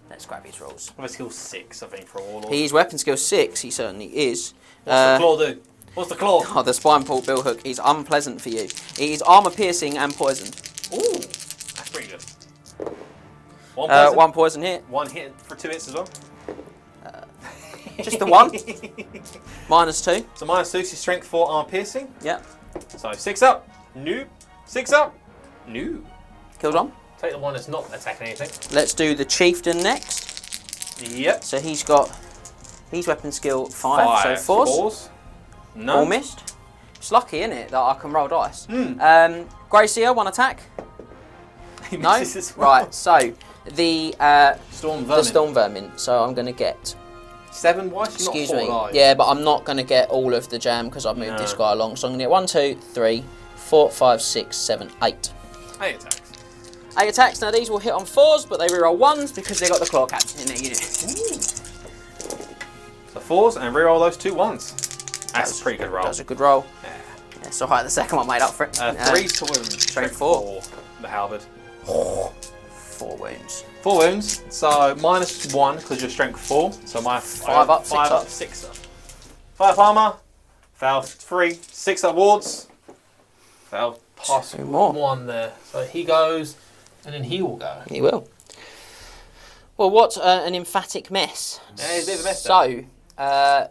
Let's grab his rolls. Well, skill 6, I think, for a warlord. He's weapon skill 6. He certainly is. What's the claw do? What's the claw? Oh, the spine pull billhook is unpleasant for you. It is armor piercing and poisoned. Ooh, that's pretty good. 1 poison. 1 poison hit. 1 hit for 2 hits as well. Just the 1. -2. So -2 to strength 4 armor piercing. Yep. So 6 up. Noob. 6 up. Noob. Killed 1. Take the one that's not attacking anything. Let's do the Chieftain next. Yep. So he's got his weapon skill 5. So 4s. No. All missed. It's lucky, isn't it, that I can roll dice. Gracier, 1 attack. He No? misses as well. Right, so the Storm Vermin. the Storm Vermin. So I'm going to get... 7? Why is she Excuse not me. 4? Yeah, but I'm not going to get all of the jam because I've moved this guy along. So I'm going to get 1, 2, 3, 4, 5, 6, 7, 8. 8 attacks. 8 attacks. Now these will hit on 4s, but they reroll 1s because they got the Claw Captain in their unit. So 4s and reroll those 2 1s. That's a pretty good roll. That's a good roll. Yeah, so high, the second one made up for it. 3 to wounds. Strength 4. The halberd. 4 wounds. 4 wounds. So minus 1 because you're strength 4. So my 5 up, 5 6 up, up. 6 up. 5 armor. Fail 3. 6 up wards. Fail pass 2 more. 1 there. So he goes, and then he will go. He will. Well, what an emphatic mess. Yeah, he's a bit of a mess. So,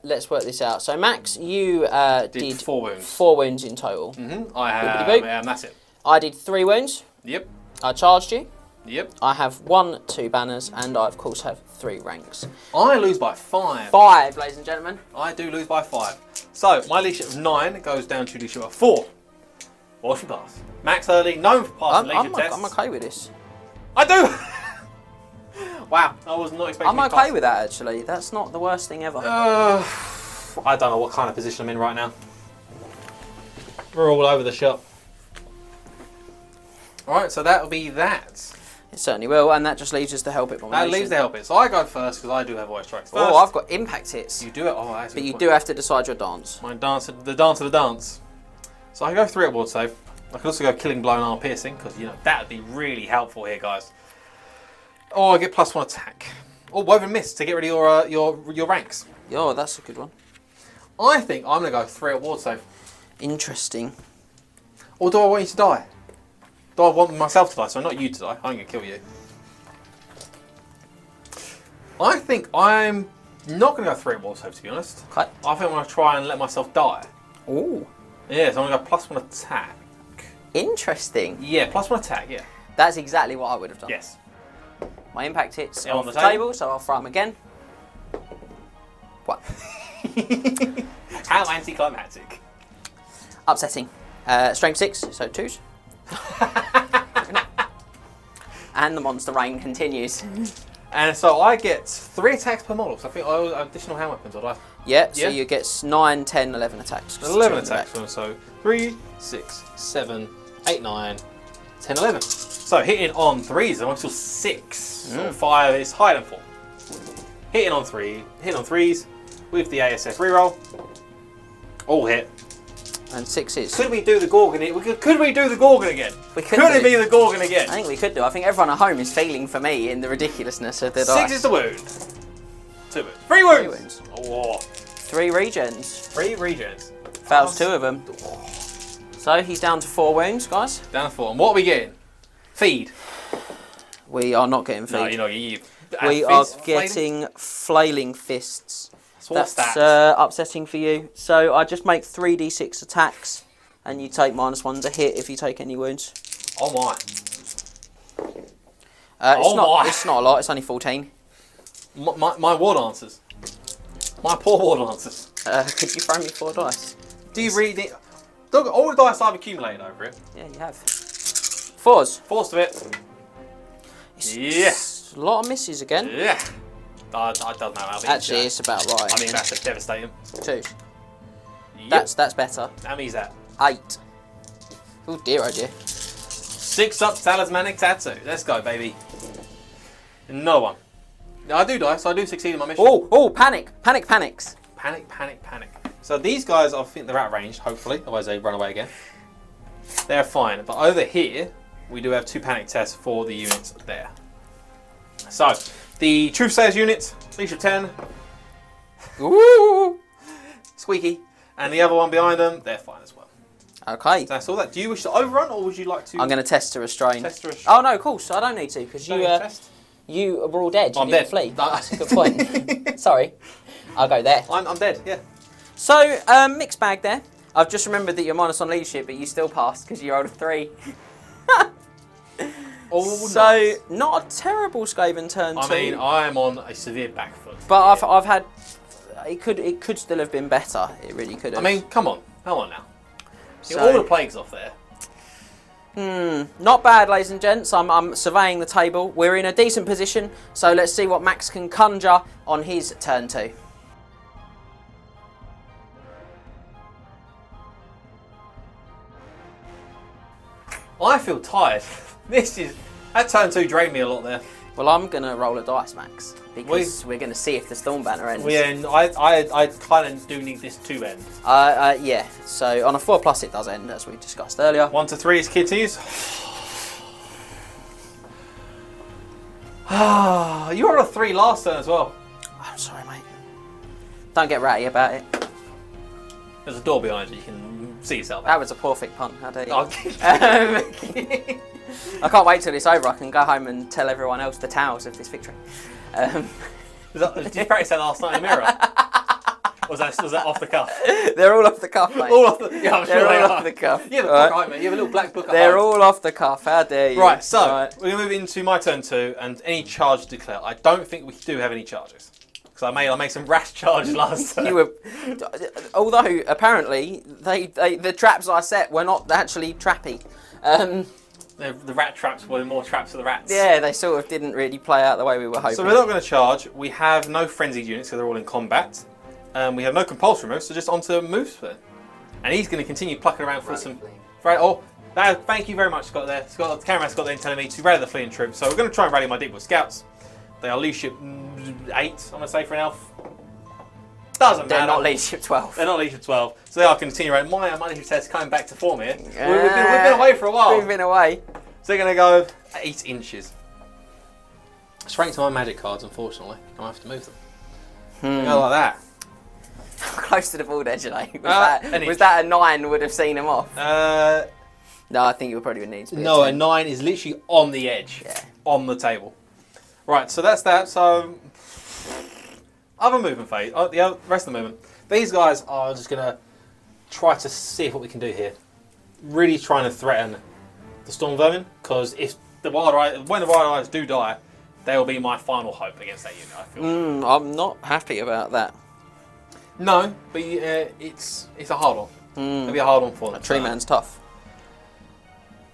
let's work this out. So, Max, you did 4 wounds. 4 wounds in total. I have. Boop. Yeah, and that's it. I did 3 wounds. Yep. I charged you. Yep. I have 1, 2 banners, and I, of course, have 3 ranks. I lose by 5. 5, ladies and gentlemen. I do lose by 5. So my leadership of 9 goes down to leadership of 4. Or she pass. Max Hurley, known for passing leadership tests. I'm okay with this. I do! Wow, I was not expecting I'm to okay pass. with that, actually. That's not the worst thing ever. I don't know what kind of position I'm in right now. We're all over the shop. Alright, so that'll be that. It certainly will, and that just leaves us to help it. That leaves the help it. So I go first because I do have voice strikes first. Oh, I've got impact hits. You do it? Oh, that's a But good you point. do have to decide your dance. My dance, the dance of the dance. So I can go 3 at ward save. I can also go killing, blow, and arm piercing because you know that would be really helpful here, guys. Or I get +1 attack. Or woven mist to get rid of your ranks. Oh, that's a good one. I think I'm gonna go 3 at ward save. Interesting. Or do I want you to die? Do I want myself to die? So not you to die. I'm gonna kill you. I think I'm not gonna go 3 at ward save, to be honest. Okay. I think I'm gonna try and let myself die. Ooh. Yeah, so I'm gonna go +1 attack. Interesting. Yeah, +1 attack. Yeah. That's exactly what I would have done. Yes. My impact hits Yeah, on the table, so I'll throw them again. What? How anticlimactic. Upsetting. Strength 6, so 2s. And the monster rain continues. And so I get 3 attacks per model. So I think I owe additional hand weapons, or do I? Yeah, so Yeah. you get 9, 10, 11 attacks. 11 Two in the attacks. back. So 3, 6, 7, 8, 9, 10, 11. So hitting on 3s, I'm still 6. So 5 is higher than 4. Hitting on 3s with the ASF reroll. All hit. And 6s. Could we do the Gorgon? Could we do the Gorgon again? We could Could it do. be the Gorgon again? I think we could do. I think everyone at home is feeling for me in the ridiculousness of the 6 dice. is the wound. 2 wounds. 3 wounds. 3 wounds. Oh, 3 regens. 3 regens. Fails 2 of them. So he's down to 4 wounds, guys. Down to 4. And what are we getting? Feed. We are not getting feed. No, you know, you. We are getting flailing fists. So what's That's that? upsetting for you. So I just make 3d6 attacks, and you take -1 to hit if you take any wounds. Oh my. It's not a lot. It's only 14. My ward answers. My poor ward answers. Could you throw me 4 dice? Do you read it? Look, all the dice I've accumulated over it. Yeah, you have. 4s. Forced of it. It's a lot of misses again. Yeah. I don't know how many. Actually, it's about right. I mean, that's devastating. 2s. Yep. That's better. How many's that? 8. Oh dear, oh dear. 6 up talismanic tattoo. Let's go, baby. No one. No, I do die, so I do succeed in my mission. Oh, panic. Panic panics. Panic, panic, panic. So these guys, I think they're out of range, hopefully, otherwise they run away again. They're fine, but over here, we do have 2 panic tests for the units there. So, the Truth Sayers unit, leash of 10. Ooh. Squeaky. And the other one behind them, they're fine as well. Okay. So that's all that. Do you wish to overrun, or would you like to I'm going to test to restrain. test to restrain? Oh no, of course, I don't need to, because you were all dead. You I'm didn't dead. flee. That's a good point. Sorry. I'll go there. I'm dead, yeah. So, mixed bag there. I've just remembered that you're minus on leadership, but you still passed because you rolled a 3. Oh, So, nice. not a terrible Skaven turn I 2. mean, I am on a severe back foot. But I've had... It could still have been better. It really could have. I mean, come on now. Get So- all the plagues off there. Not bad, ladies and gents. I'm surveying the table. We're in a decent position, so let's see what Max can conjure on his turn 2. I feel tired. That turn 2 drained me a lot there. Well, I'm going to roll a dice, Max, because we're going to see if the Storm Banner ends. Well, yeah, and I kind of do need this to end. Yeah, so on a 4+ it does end, as we discussed earlier. 1 to 3 is kitties. You were on a 3 last turn as well. I'm sorry, mate. Don't get ratty about it. There's a door behind you. You can see yourself. That was a perfect pun. How dare you? Oh. I can't wait till it's over. I can go home and tell everyone else the tales of this victory. Did you practice that last night in the mirror? Or was that off the cuff? They're all off the cuff, mate. All off the, yeah, I'm sure They're they all are. off the cuff. You have a book, right, mate. You have a little black book at They're home. all off the cuff. How dare you? Right, so we're going to move into my turn 2 and any charge declare. I don't think we do have any charges. Because I made some rash charges last turn. Although apparently the traps I set were not actually trappy. The rat traps were more traps for the rats. Yeah, they sort of didn't really play out the way we were hoping. So we're not going to charge. We have no frenzied units because they're all in combat. We have no compulsory moves, so just onto moves then. And he's going to continue plucking around for some. Right. Oh, thank you very much, Scott. There, Scott. The camera's got there telling me to rally the fleeing troops. So we're going to try and rally my Deep Wood Scouts. They are leadership 8. I'm going to say for an elf. Doesn't matter. They're not leadership 12. They're not leadership 12. So they are continuing. My leadership test coming back to form here. We've been away for a while. We've been away. So they're going to go 8 inches. Straight to my magic cards, unfortunately. I have to move them. Go like that. Close to the board edge, eh? An Was that a 9 would have seen him off? No, I think you would probably need to be No, a a 10. 9 is literally on the edge. Yeah. On the table. Right, so that's that. So, other movement phase. The rest of the movement. These guys are just going to try to see what we can do here. Really trying to threaten the Storm Vermin, because if when the Wild Eyes do die, they will be my final hope against that unit, I feel. I'm not happy about that. No, but it's a hard one. It'll be a hard one for them. Tree Man's tough.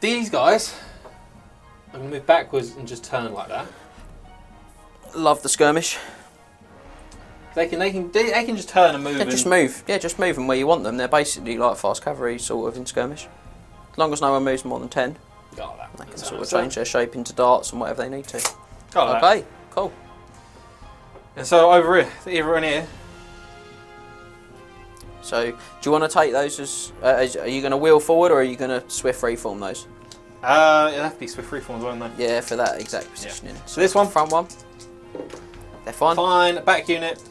These guys, I'm going to move backwards and just turn like that. Love the skirmish. They can just turn and move. Yeah, just move. Yeah, just move them where you want them. They're basically like fast cavalry, sort of, in skirmish. As long as no one moves more than 10, Got that. they can sort of change their shape into darts and whatever they need to. Got that. Okay, cool. And so over here, either in here. So, do you want to take those as... are you going to wheel forward, or are you going to swift freeform those? It'll have to be swift freeforms, won't they? Yeah, for that exact positioning. Yeah. So this one? Front one. They're fine. Fine. Back unit.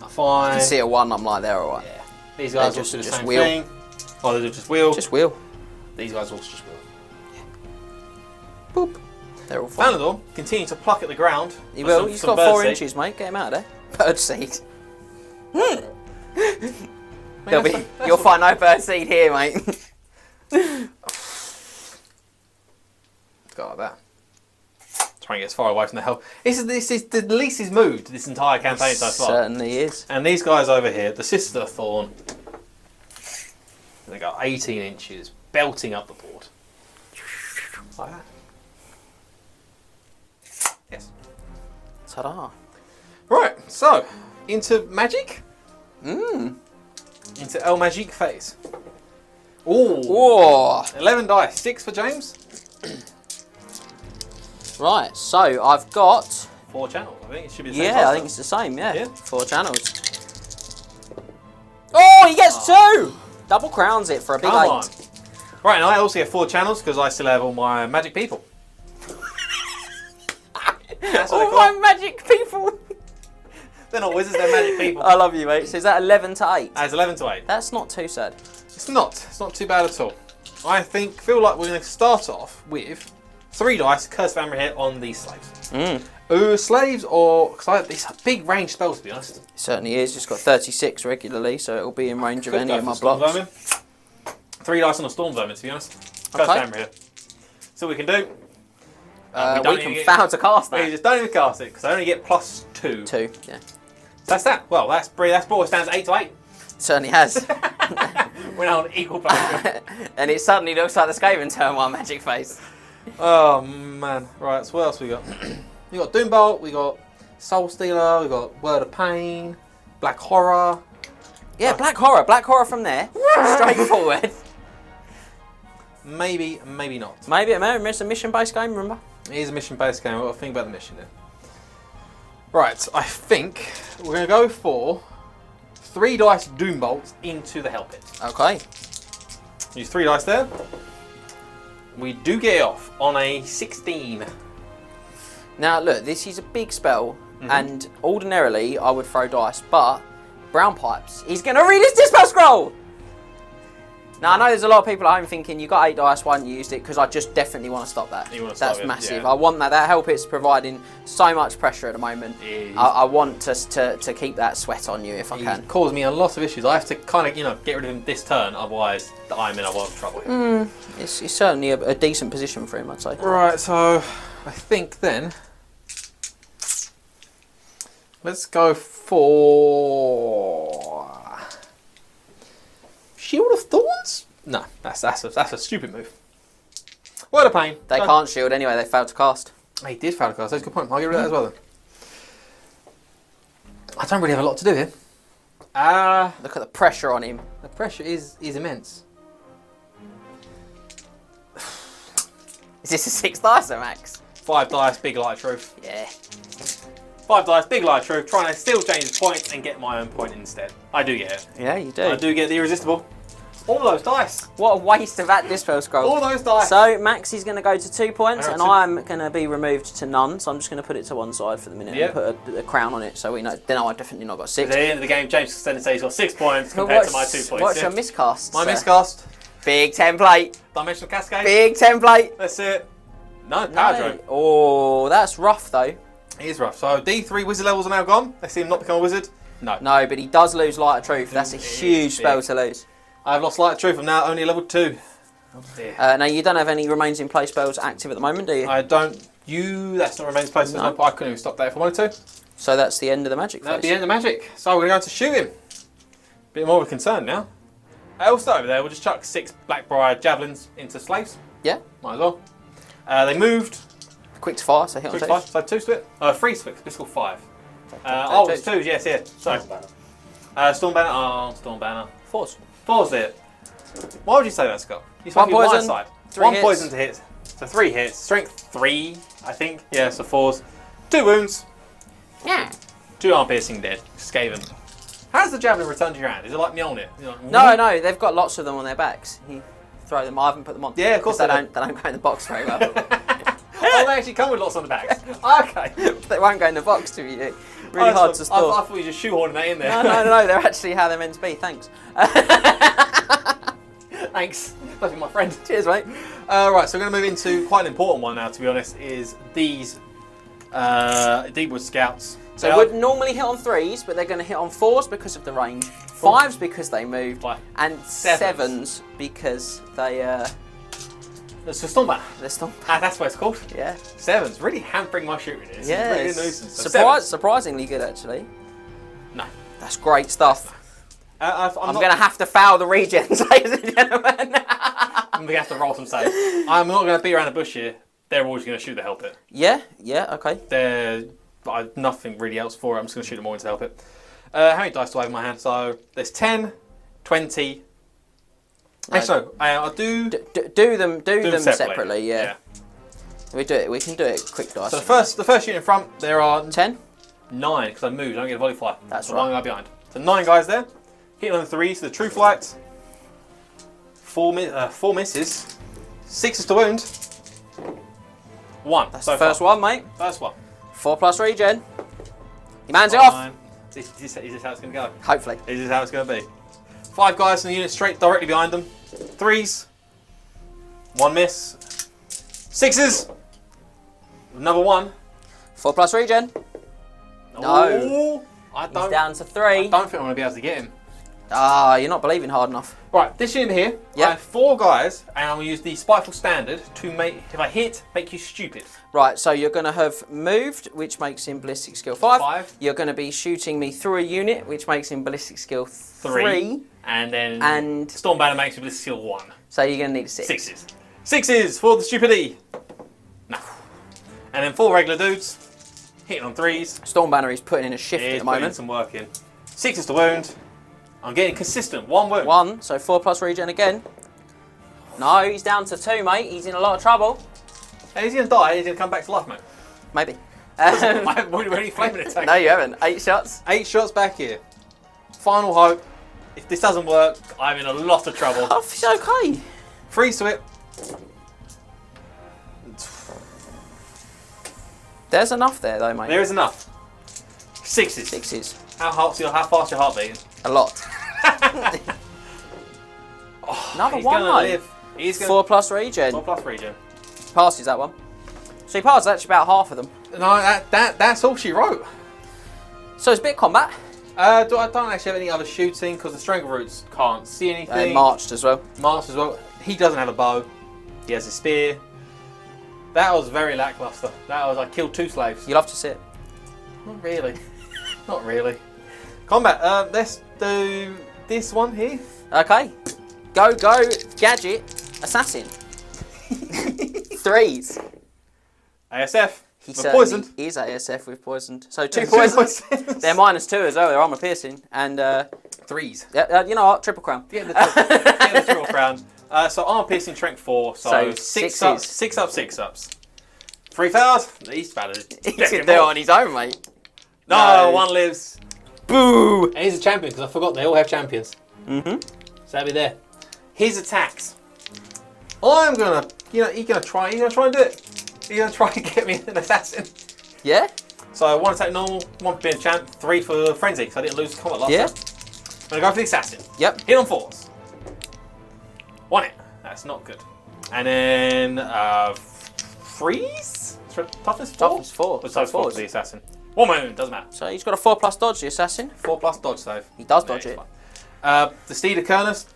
I Fine. can see a 1, I'm like, they're alright. Yeah. These guys They also do the just same wheel. thing. Oh, they just wheel. Just wheel. These guys also just wheel. Boop. They're all fine. Thalandor continue to pluck at the ground. He will. He's got 4 inches, mate. Get him out of there. Bird seed. You'll find no bird seed here, mate. Go like that. Trying to get as far away from the hell. This is the least he's moved this entire campaign so far. Certainly is. And these guys over here, the Sister of Thorn, they got 18 inches, belting up the board. Like that. Yes. Ta-da. Right, so, into magic? Into El Magique phase. Ooh. Whoa. 11 dice, 6 for James. Right, so I've got... 4 channels, I think it should be the same. Yeah, I think it's the same, yeah. Yeah. 4 channels. Oh, he gets 2! Double crowns it for a big Come 8. on. Right, and I also have 4 channels because I still have all my magic people. That's what All they're my called. magic people. They're not wizards, they're magic people. I love you, mate. So is that 11 to 8? That's 11 to 8. That's not too sad. It's not too bad at all. I feel like we're going to start off with 3 dice, Curse of Amber here on these slaves. Slaves or... Because it's a big range spell, to be honest. It certainly is. It's got 36 regularly, so it'll be in range of Could any go of for my Storm blocks. Vermin. 3 dice on a Storm Vermin, to be honest. Curse of Okay. Amber here. So we can do... We can fail to cast We that. just don't even cast it, because I only get +2. 2, yeah. That's that. Well, that's brought us down to 8 to 8. Certainly has. We're now on equal playing. And it suddenly looks like the Skaven turn 1 magic phase. Oh man. Right, so what else we got? We got Doombolt, we got Soul Stealer, we got Word of Pain, Black Horror. Yeah, Black Horror from there. Straightforward. Maybe, maybe not. Maybe it's a mission-based game, remember? It is a mission-based game. What do I think about the mission then? Right, I think we're going to go for 3 dice Doombolts into the Hell Pit. Okay. Use 3 dice there. We do get it off on a 16. Now, look, this is a big spell, and ordinarily I would throw dice, but Brown Pipes, he's going to read his Dispel Scroll! Now, I know there's a lot of people at home thinking, you got 8 dice, why haven't you used it? Because I just definitely want to stop that. That's massive. Yeah. I want that. That Hell Pit's providing so much pressure at the moment. I want us to keep that sweat on you if I can. It caused me a lot of issues. I have to kind of, get rid of him this turn, otherwise I'm in a lot of trouble here. It's certainly a decent position for him, I'd say. Right, so I think then let's go for Shield of Thorns? No, that's a stupid move. Word of Pain. They can't shield anyway, they failed to cast. He did fail to cast, that's a good point. I'll get rid of that as well then. I don't really have a lot to do here. Look at the pressure on him. The pressure is immense. Is this a 6 dice, Max? 5 dice, big light truth. Yeah. 5 dice, big light truth, trying to steal James' point and get my own point instead. I do get it. Yeah, you do. I do get the irresistible. All those dice. What a waste of that Dispel Scroll. All those dice. So, Max is going to go to 2 points, and 2. I'm going to be removed to none, so I'm just going to put it to one side for the minute and put a crown on it, so we know. Then I've definitely not got 6. At the end of the game, James can say he's got 6 points compared to my 2 points. What's your miscast? My sir? miscast. Big template. Dimensional Cascade. Big template. That's it. No, Power Drone. Oh, that's rough, though. It is rough. So D3 wizard levels are now gone. They see him not become a wizard. No. No, but he does lose Light of Truth. That's a huge spell to lose. I've lost Light of Truth. I'm now only level 2. Oh dear. Now, you don't have any remains in play spells active at the moment, do you? I don't. That's not remains place. No. I couldn't even stop that if I wanted to. So that's the end of the magic phase. That'd be the end of magic. So we're going to shoot him. Bit more of a concern now. Elves over there. We'll just chuck 6 Blackbriar javelins into slaves. Yeah. Might as well. They moved. Quick to fire, so hit on Quick 2. 5. So 2 split. 3 splits. This is called 5. It's 2. Yes, yeah. Sorry. Storm Banner. Oh, Storm Banner. 4s. 4's it. Why would you say that, Scott? You're One supposed to be poison, my side. 3 1 hits. poison to hit. So 3 hits. Strength 3, I think. Yeah, so 4s. 2 wounds. Yeah. 2 arm piercing dead. Skaven. How does the javelin return to your hand? Is it like Mjolnir? No, they've got lots of them on their backs. You throw them. I haven't put them on. Yeah, of course they they don't. They don't go in the box very well. Oh, they actually come with lots on the backs. Okay. They won't go in the box to you. Really hard to store. I thought you were just shoehorning that in there. No, they're actually how they're meant to be. Thanks. Thanks. That's been my friend. Cheers, mate. Right, so we're going to move into quite an important one now, to be honest, is these Deepwood Scouts. So they would normally hit on 3s, but they're going to hit on 4s because of the range, 5s because they moved, and 7s because they... It's a Storm Banner. They're Storm That's what it's called. Yeah. 7s, really hampering my shooting. It's Yeah, really it's a nuisance. So surprisingly good, actually. No. That's great stuff. I'm going to have to foul the regions, ladies and gentlemen. I'm going to have to roll some saves. I'm not going to beat around the bush here. They're always going to shoot the Hell Pit. Yeah, okay. Nothing really else for it. I'm just going to shoot them all into the Hell Pit. How many dice do I have in my hand? So there's 10, 20. Actually, I'll do them separately. Yeah. We can do it quick dice. So the first unit in front, there are 10, 9 because I moved. I don't get a volley fire. That's so right. 1 guy behind. So 9 guys there. Hitting on the 3s, so the True Flight. 4 misses. 6 to wound. 1. That's the first one, mate. First one. 4+ regen. He mans it off. Is this how it's going to go? Hopefully. Is this how it's going to be? 5 guys in the unit straight directly behind them. 3s. 1 miss. 6s. Another 1. 4+ regen. No. I He's down to 3. I don't think I'm going to be able to get him. Ah, you're not believing hard enough. Right, this unit here, Yep. I have 4 guys, and I'm going to use the Spiteful Standard to make, if I hit, make you stupid. Right, so you're going to have moved, which makes him ballistic skill 5. 5. You're going to be shooting me through a unit, which makes him ballistic skill 3. And then And- Storm Banner makes me ballistic skill 1. So you're going to need a 6. 6s. 6s for the stupidity. No. And then 4 regular dudes, hitting on 3s. Storm Banner is putting in a shift He's at the putting moment. some work in. 6s to wound. I'm getting consistent. 1 wound. 1, so 4 plus regen again. No, he's down to 2, mate. He's in a lot of trouble. And he's going to die. He's going to come back to life, mate. Maybe. I haven't already flaming attack. No, you haven't. 8 shots. 8 shots back here. Final hope. If this doesn't work, I'm in a lot of trouble. Oh, it's okay. Freeze to it. There's enough there, though, mate. There is enough. 6s. 6s. How fast your heart beating? A lot. Another He's 1, gonna though. live. He's gonna 4 plus regen. 4 plus regen. Passes that one. So he passes actually about half of them. No, that's all she wrote. So it's a bit of combat. I don't actually have any other shooting because the Strangle Roots can't see anything. Marched as well. Marched as well. He doesn't have a bow. He has a spear. That was very lackluster. I killed 2 slaves. You love to see it. Not really. Not really. Combat. Let's do this one here. Okay. Go, gadget, assassin. 3s. ASF. He We're certainly poisoned. is ASF with poisoned. So 2 Yeah, poisons. 2 poisons. They're -2 as well. They're armor piercing. And 3s. you know what? Triple crown. Get the triple crown. So armor piercing, strength 4. So 6 6s. ups, 6 ups, 6 ups. 3 fails. He's bad. He can do it on his own, mate. No, 1 lives. Boo! And he's a champion because I forgot they all have champions. Mm-hmm. So that'll be there. His attacks. I'm gonna, he's gonna try and do it. He's gonna try and get me an assassin. Yeah? So 1 attack normal, 1 for being a champ, 3 for frenzy because I didn't lose combat last Yeah. time. I'm gonna go for the assassin. Yep. Hit on 4s. 1 hit. That's not good. And then freeze. Toughness 4. Toughness 4. Or toughness 4 for the assassin. 1 wound, doesn't matter. So he's got a 4 plus dodge, the assassin. 4 plus dodge save. He does Yeah, dodge it's it. fine. The Steed of Kernus.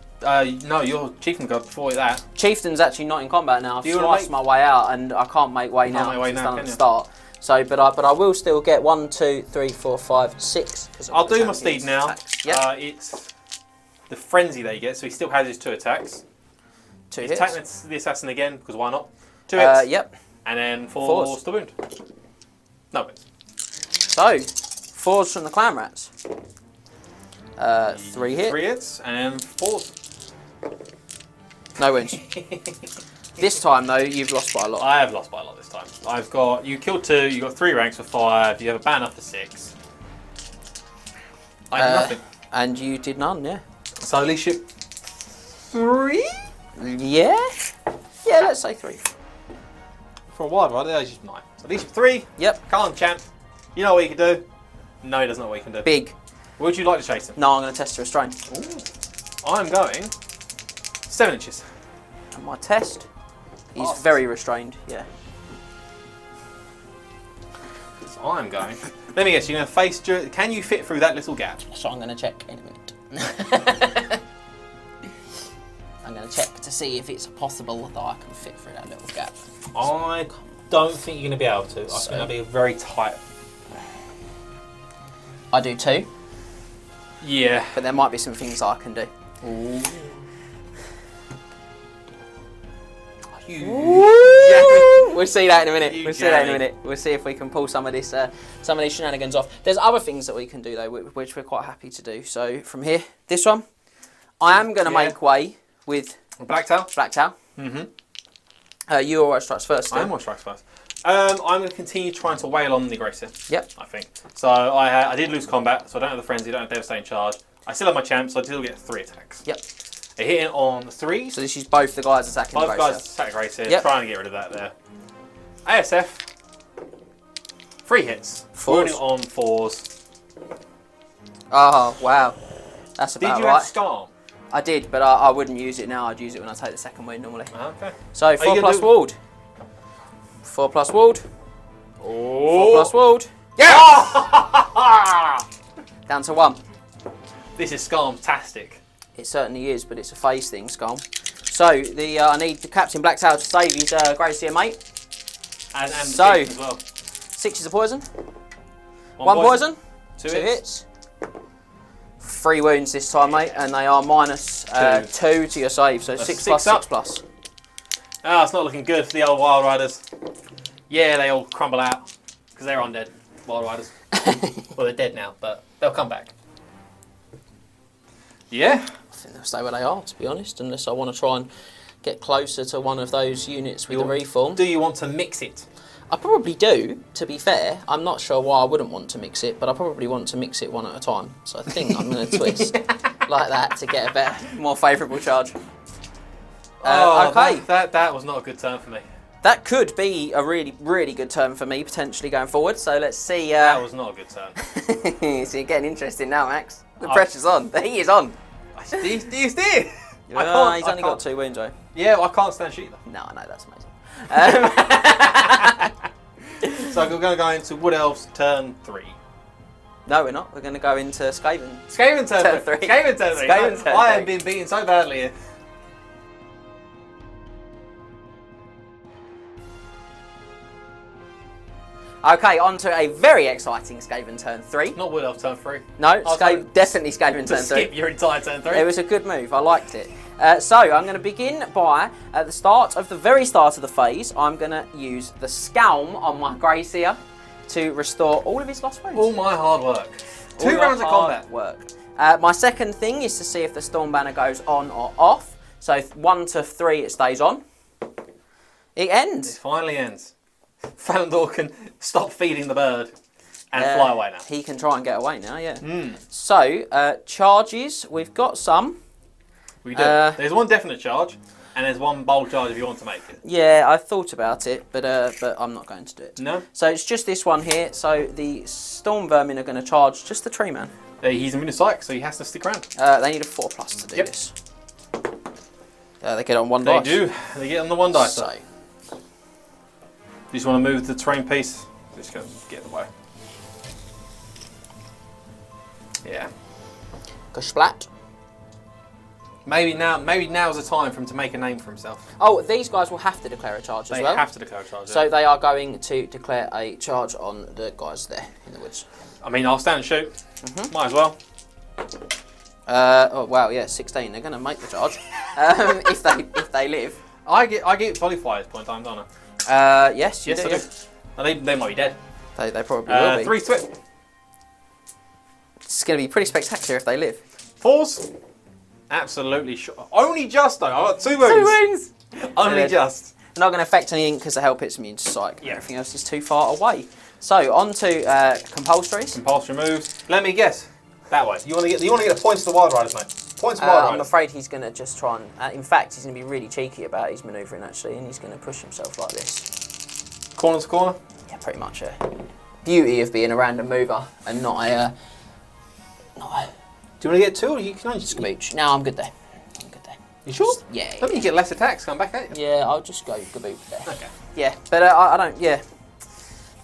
No, your chieftain got before that. Chieftain's actually not in combat now. I've Do you wanna sliced my way out and I can't make way now. make way It's now, done can at the you? start. So, but I will still get 1, 2, 3, 4, 5, 6. 'cause I've I'll got the do my champions Steed now. attacks. Yep. It's the frenzy that he gets, so he still has his 2 attacks. 2 He's hits. attacking the assassin again, because why not? 2 hits. Yep. And then 4 Fours. to wound. No wins. So, 4s from the clan rats. 3 hit. 3 hits, and 4s. No wins. This time though, you've lost by a lot. I have lost by a lot this time. I've got, you killed 2, you got 3 ranks for 5, you have a banner for 6. I have nothing. And you did none, yeah. So leadership 3? Yeah? Yeah, let's say 3. For a while, right? That was just 9. So leadership 3. Yep. Come on, champ. You know what you can do? No, he doesn't know what he can do. Big. Would you like to chase him? No, I'm going to test the restraint. Ooh. I'm going 7 inches. And my test is Fast. very restrained, yeah. So I'm going. Let me guess, you're going to face. Can you fit through that little gap? So I'm going to check in a minute. I'm going to check to see if it's possible that I can fit through that little gap. I don't think you're going to be able to. I think that'll be very tight. I do 2, Yeah. but there might be some things I can do. Ooh. We'll see that in a minute. You We'll see that in a jammy. minute. We'll see if we can pull some of these shenanigans off. There's other things that we can do though, which we're quite happy to do. So from here, this one, I am going to make way with Blacktail. Blacktail. Mm-hmm. You always strikes first. I am on strikes first. I'm going to continue trying to wail on the Gracer. Yep. I think. So I did lose combat, so I don't have the frenzy, I don't have devastating charge. I still have my champ, so I still get 3 attacks. Yep. I hit it on 3. So this is both the guys attacking Both the guys Gracer. attack Gracer, Yep. trying to get rid of that there. ASF, 3 hits. Fours. Wounding on 4s. Oh wow, that's Did about you right. have Scarm? I did, but I wouldn't use it now. I'd use it when I take the second wound normally. Okay. So you 4 gonna plus do- walled. 4 plus walled. 4 Oh! plus walled. Yeah! Down to 1. This is Scarmtastic. It certainly is, but it's a phase thing, Skull. So I need the Captain Blacktail to save his Gracie mate. And So- the chief as well. 6 is a poison. 1 poison. 2 2 hits. 3 wounds this time, mate, and they are minus 2 to your save, so 6 plus 6 plus. Ah, it's not looking good for the old Wild Riders. Yeah, they all crumble out because they're undead Wild Riders. Well, they're dead now, but they'll come back. Yeah. I think they'll stay where they are, to be honest, unless I want to try and get closer to one of those units with the reform. Do you want to mix it? I probably do, to be fair. I'm not sure why I wouldn't want to mix it, but I probably want to mix it one at a time. So I think I'm going to twist like that to get a better, more favourable charge. Okay. That was not a good turn for me. That could be a really, really good turn for me, potentially going forward. So let's see. That was not a good turn. So you're getting interested now, Max. The pressure's on. The heat is on. Do you see it? He's only got 2 wounds, though. Yeah, well, I can't stand shooting them. No, I know, that's amazing. So we're going to go into Wood Elves turn 3. No, we're not. We're going to go into Skaven. Skaven turn Turn 3. three. Skaven turn 3. Skaven turn I three. have been beaten so badly here. Okay, on to a very exciting Skaven turn 3. Not Wood Elves turn 3. No, was hoping definitely Skaven To turn 3. skip your entire turn 3. It was a good move. I liked it. So I'm going to begin by, at the very start of the phase, I'm going to use the Scalm on my Gracier to restore all of his lost wounds. All my hard work. All 2 your rounds of hard combat. work. My second thing is to see if the Storm Banner goes on or off. So 1 to 3 it stays on. It It ends. finally ends. Thalandor can stop feeding the bird and fly away now. He can try and get away now, yeah. So, charges, we've got some. We do. There's one definite charge, and there's one bold charge if you want to make it. Yeah, I thought about it, but I'm not going to do it. No? So it's just this one here. So the Storm Vermin are going to charge just the Tree Man. He's immune to psych, so he has to stick around. They need a 4+ to do this. They get on 1 dice. They do. They get on the 1 dice. So, You just want to move the terrain piece. Just go get in the way. Yeah. go splat. Maybe now's the time for him to make a name for himself. Oh, these guys will have to declare a charge as They well. have to declare a charge. So they are going to declare a charge on the guys there in the woods. I mean, I'll stand and shoot. Might as well. Oh wow, yeah, 16. They're going to make the charge if they live. I get volley fires point time, don't I? Yes, you Yes, do. I do. Oh, they might be dead. They probably will be. 3 to it. It's going to be pretty spectacular if they live. 4s. Absolutely sure. Only just though. I got 2 wounds. 2 wounds. Only just. They're not going to affect anything because the help hits immune to psych. Yeah. Everything else is too far away. So on to compulsories. Compulsory moves. Let me guess. That way. You want to get the points to the Wild Riders, mate. Points to Wild I'm Riders. afraid he's going to just try and. In fact, he's going to be really cheeky about his manoeuvring actually, and he's going to push himself like this. Corner to corner. Yeah, pretty much. Yeah. Beauty of being a random mover and not a. Do you want to get 2 or you can only just Gamooch. No, I'm good there. You sure? Yeah. Don't you get less attacks come back at you? Yeah, I'll just go Gaboot there. Okay. Yeah, but I don't. Yeah.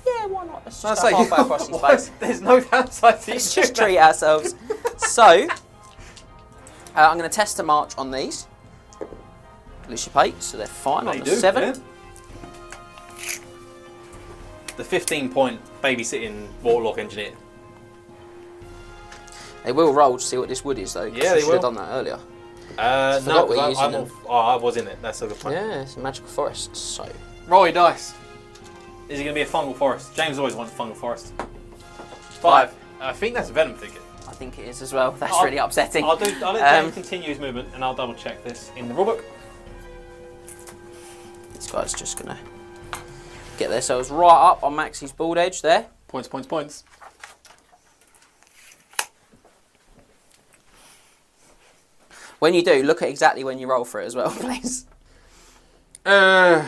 Yeah, why not? Let's just go halfway across his face. There's no downside to Let's you. just treat ourselves. So, I'm going to test a march on these. Dissipate, so they're fine on the 7. Yeah. The 15-point babysitting Warlock Engineer. They will roll to see what this wood is, though. 'cause Yeah, they you should have will. done that earlier. No, we're 'cause using I'm them. I was in it. That's a good point. Yeah, it's a magical forest. So, Roll your dice. Is it going to be a fungal forest? James always wanted fungal forest. 5. I think that's venom figure. I think it is as well. That's really upsetting. I'll let James continue his movement, and I'll double check this in the rulebook. These guys are just going to get themselves right up on Max's bald edge there. Points, points, points. When you do, look at exactly when you roll for it as well, please. As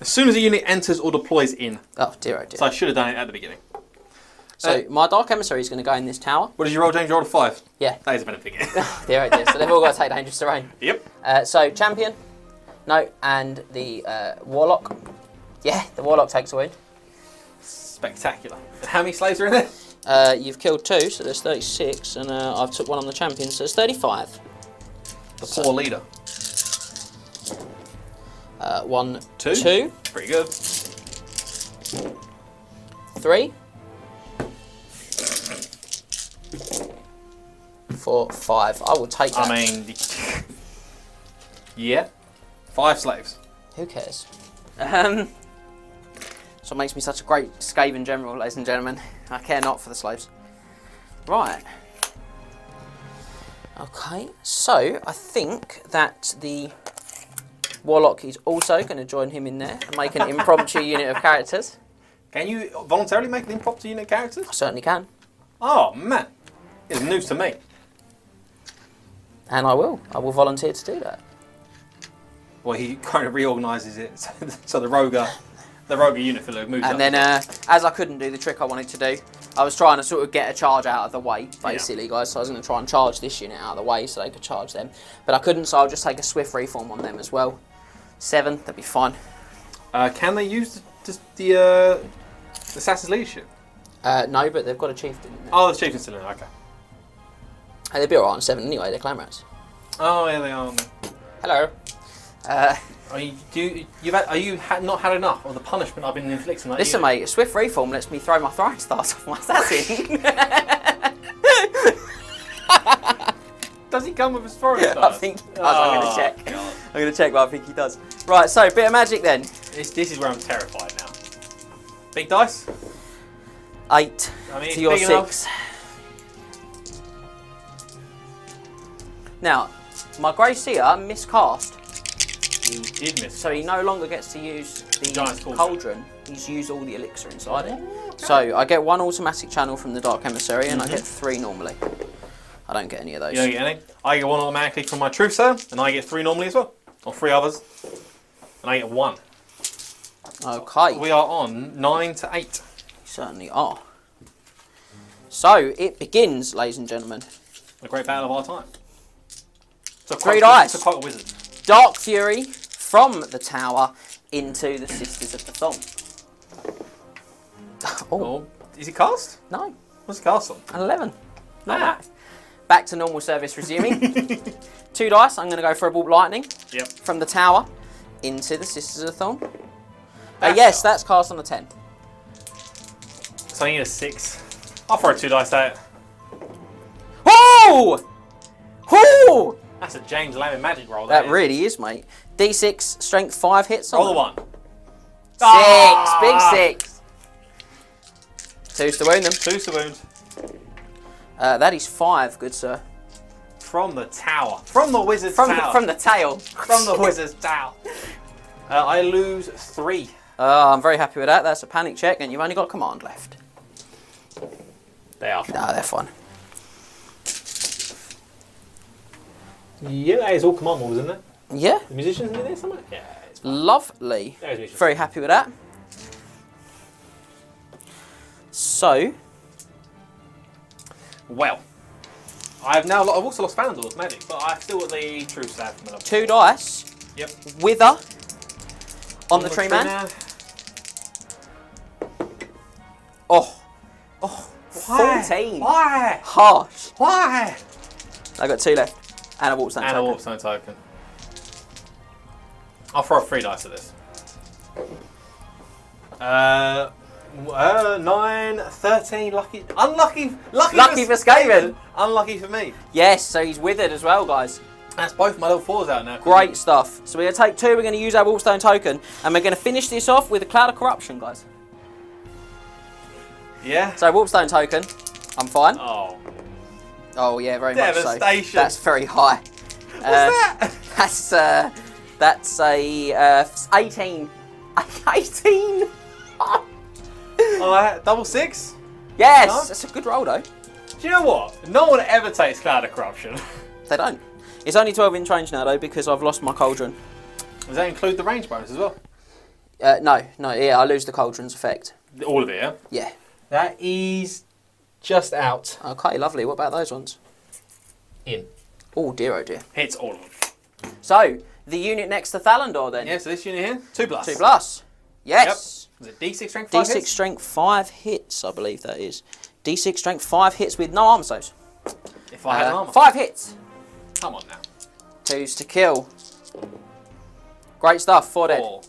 soon as a unit enters or deploys in. Oh dear, oh dear. So I should have done it at the beginning. So my Dark Emissary is going to go in this tower. What did you roll, James? You rolled a 5. Yeah. That is a venom figure. Dear, oh dear. So they've all got to take dangerous terrain. Yep. So champion, no, and the Warlock. Yeah, the Warlock takes a wound. Spectacular. And how many slaves are in there? You've killed 2, so there's 36, and I've took 1 on the champion, so there's 35. The poor leader. 1, 2. 2. Pretty good. 3. 4, 5. I will take that. I mean, yeah. 5 slaves. Who cares? So it makes me such a great Skaven general, ladies and gentlemen. I care not for the slaves. Right. Okay, so I think that the Warlock is also going to join him in there and make an impromptu unit of characters. Can you voluntarily make an impromptu unit of characters? I certainly can. Oh, man. It's news to me. And I will. I will volunteer to do that. Well, he kind of reorganises it so the rogue unit filler moves And up. then, as I couldn't do the trick I wanted to do, I was trying to sort of get a charge out of the way, basically, guys. So I was going to try and charge this unit out of the way so they could charge them. But I couldn't, so I'll just take a swift reform on them as well. 7, that'd be fine. Can they use the assassin's leadership? No, but they've got a chieftain in there. Oh, the chieftain's still in there, okay. Hey, they'd be alright on 7 anyway, they're clan rats. Oh, yeah, they are. Hello. Are you not had enough of the punishment I've been inflicting? Like Listen, mate, swift reform lets me throw my throwing stars off my assassin. Does he come with his throwing stars? I think he does. I'm going to check. God. I'm going to check, but I think he does. Right, so bit of magic then. This is where I'm terrified now. Big dice. 8 I mean, to your 6. enough. Now, my Grey Seer miscast. He did miss. So he no longer gets to use the Giant's cauldron. He's used all the elixir inside it. So I get 1 automatic channel from the Dark Emissary, and I get 3 normally. I don't get any of those. You don't get any? I get 1 automatically from my Truthsayer, and I get 3 normally as well. Or 3 others. And I get 1. Okay. We are on 9 to 8. Certainly are. So it begins, ladies and gentlemen. The great battle of our time. So 3 dice. It's quite a wizard. Dark Fury from the tower into the Sisters of the Thorn. Oh, is it cast? No, What's it cast on? an 11. Not bad. Back to normal service resuming. 2 dice. I'm going to go for a Bolt Lightning Yep. from the tower into the Sisters of the Thorn. That's Yes, cast. that's cast on a 10. So I need a 6. I'll throw 2 dice at it. Oh! Oh! That's a James Lammin magic roll. That is. really is, mate. D6, strength 5 hits. Roll the 1. 6, Ah! big 6. 2's to wound them. 2's to wound. That is 5, good sir. From the tower. From the wizard's tower. From the tail. From the wizard's tower. I lose 3. I'm very happy with that. That's a panic check, and you've only got command left. They are. No, they're fine. Yeah, that is all command models, isn't it? Yeah, The musicians in there somewhere? Yeah, it's fine. lovely. There's musicians. Very happy with that. So, Well, I've also lost Thalandor's magic, but I've still got the true staff from the level. 2 dice. Yep. Wither on the tree man. Oh, Why? 14. Why? Harsh. Why? I got 2 left. And a Warpstone And a token. Warpstone token. I'll throw 3 dice at this. 9, 13, lucky. Unlucky. Lucky for Skaven. Unlucky for me. Yes, so he's withered as well, guys. That's both my level 4s out now. Great stuff. So we're going to take 2, we're going to use our Warpstone token, and we're going to finish this off with a Cloud of Corruption, guys. Yeah. So Warpstone token, I'm fine. Oh. Oh yeah, very much so. Devastation. That's very high. What's that? That's a 18. 18. Oh, double 6? Yes, No? that's a good roll though. Do you know what? No one ever takes Cloud of Corruption. They don't. It's only 12 inch range now though because I've lost my cauldron. Does that include the range bonus as well? No, yeah, I lose the cauldron's effect. All of it, yeah? Yeah. That is just out. Okay, lovely. What about those ones? In. Oh dear, oh dear. Hits all of them. So the unit next to Thalandor then. Yeah, so this unit here, 2+. 2+. Yes. Yep. Is it D6 strength 5 D6 hits? strength 5 hits, I believe that is. D6 strength 5 hits with no armor saves. If I had an armor. 5 hits. Come on now. 2s to kill. Great stuff. 4 dead. 4.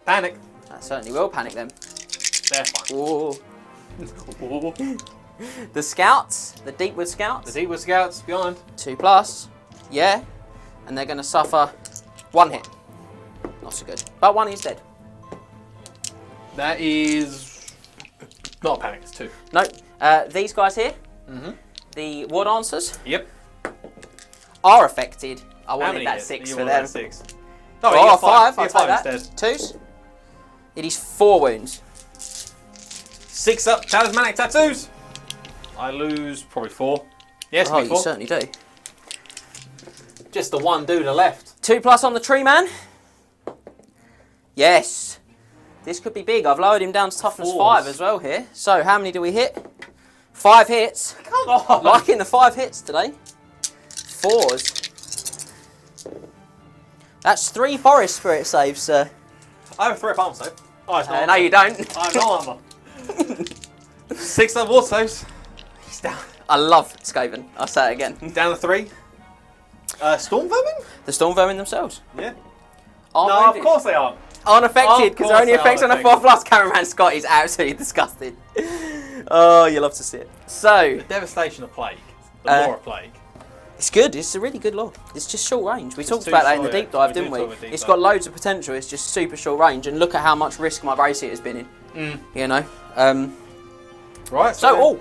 Panic. That certainly will panic them. They're fine. Ooh. Ooh. The scouts, the Deepwood scouts. The Deepwood Scouts behind. 2+. Yeah. And they're going to suffer 1 hit. Not so good. But 1 is dead. That is not a panic, it's 2. No. These guys here, the War Dancers, Yep. are affected. I How wanted many that hits? 6 You for wanted them. that 6. No, Oh, you get 5. I'll You get take that. instead. 2s. It is 4 wounds. 6 up, talismanic tattoos. I lose probably 4. Yes, Oh, me you 4. certainly do. Just the one dude left. 2+ on the tree man. Yes. This could be big. I've lowered him down to toughness 5 as well here. So how many do we hit? 5 hits. Come on. Liking the 5 hits today. 4s. That's 3 forest spirit saves, sir. I have a 3 up armor save. Oh, it's not. No, you don't. I have no armor. 6 up water saves. He's down. I love Skaven. I'll say it again. Down to 3. Storm vermin? The storm vermin themselves. Yeah. Aren't No, wounded. of course they aren't. Unaffected, Of because course they're only they are effects on a unaffected. 4+. Cameraman Scott is absolutely disgusted. Oh, you love to see it. So, Devastation of plague. The lore of plague. it's good. It's a really good lore. It's just short range. We talked too about that in the short, deep yeah. dive, We didn't did we? talk about deep It's dive. got loads of potential. It's just super short range. And look at how much risk my bracelet has been in. You know? Right. So,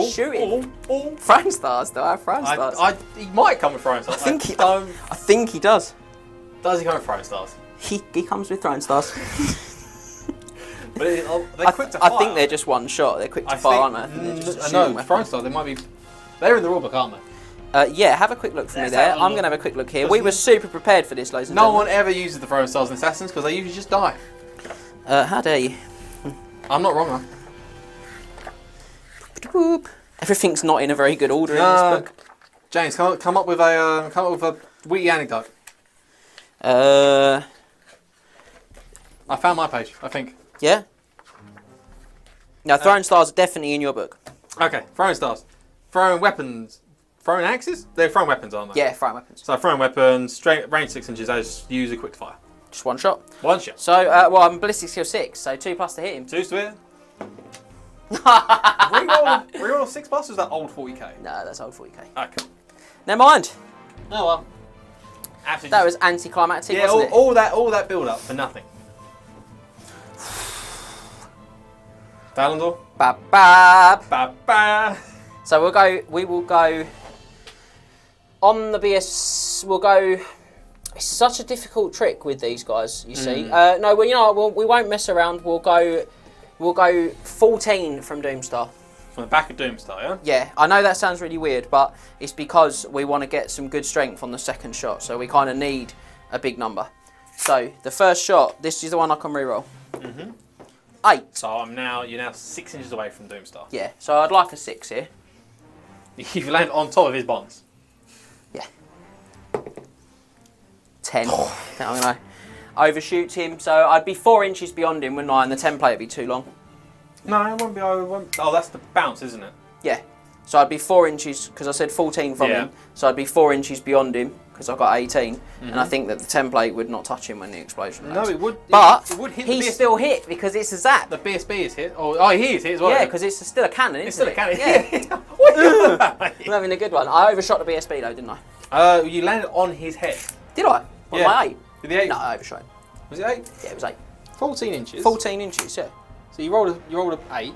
shooting. Oh. Throwing stars. Do I have throwing stars? He might come with throwing stars. I think he does. Does he come with throwing stars? He comes with throwing stars. But they're quick to I fire. think they're just one shot. They're quick to fire, aren't they? I think they're just a shooting no, weapon. throwing stars. They might be. They're in the rulebook, aren't they? Yeah, have a quick look for me Let's there. have a I'm look. going to have a quick look here. Doesn't We were it- super prepared for this, ladies and No gentlemen. one ever uses the throwing stars in Assassins because they usually just die. How dare you? I'm not wrong, Boop. Everything's not in a very good order in No. this book. James, come up with a witty anecdote. I found my page, I think. Yeah? Now, throwing stars are definitely in your book. Okay, throwing stars. Throwing weapons. Throwing axes? They're throwing weapons, aren't they? Yeah, throwing weapons. So throwing weapons, strength, range 6 inches, as use a quick fire. Just one shot. One shot. So, well, I'm ballistic skill 6, so 2+ to hit him. 2 to hit. Reroll 6 plus, or is that old 40k? No, that's old 40k. Okay. Never mind. Oh well. Absolutely. That was anticlimactic, yeah, wasn't it? all that build up for nothing. Thalandor. Bab bab. Ba ba. So we will go on the BS. We'll go. It's such a difficult trick with these guys. You see, no, well, you know, what, we won't mess around. We'll go 14 from Doomstar. From the back of Doomstar, yeah. Yeah, I know that sounds really weird, but it's because we want to get some good strength on the second shot. So we kind of need a big number. So the first shot, this is the one I can reroll. 8. So you're now 6 inches away from Doomstar. Yeah, so I'd like a 6 here. You've landed on top of his bonds. Yeah. 10. I think I'm going to overshoot him. So I'd be 4 inches beyond him, wouldn't I? And the template would be too long. No, it won't be. Oh, that's the bounce, isn't it? Yeah. So I'd be 4 inches, because I said 14 from him. So I'd be 4 inches beyond him, because I've got 18. And I think that the template would not touch him when the explosion lands. No, it would. But it would hit he's the BSB. still hit, because it's a zap. The BSB is hit. Oh, he is hit as well. Yeah, because it's still a cannon, isn't it's still it? a cannon. Yeah. What are you on about, mate? I'm having a good one. I overshot the BSB though, didn't I? You landed on his head. Did I? On Yeah. my 8? Did the 8? No, I overshot him. Was it 8? Yeah, it was 8. 14 inches. 14 inches, yeah. So you rolled a 8.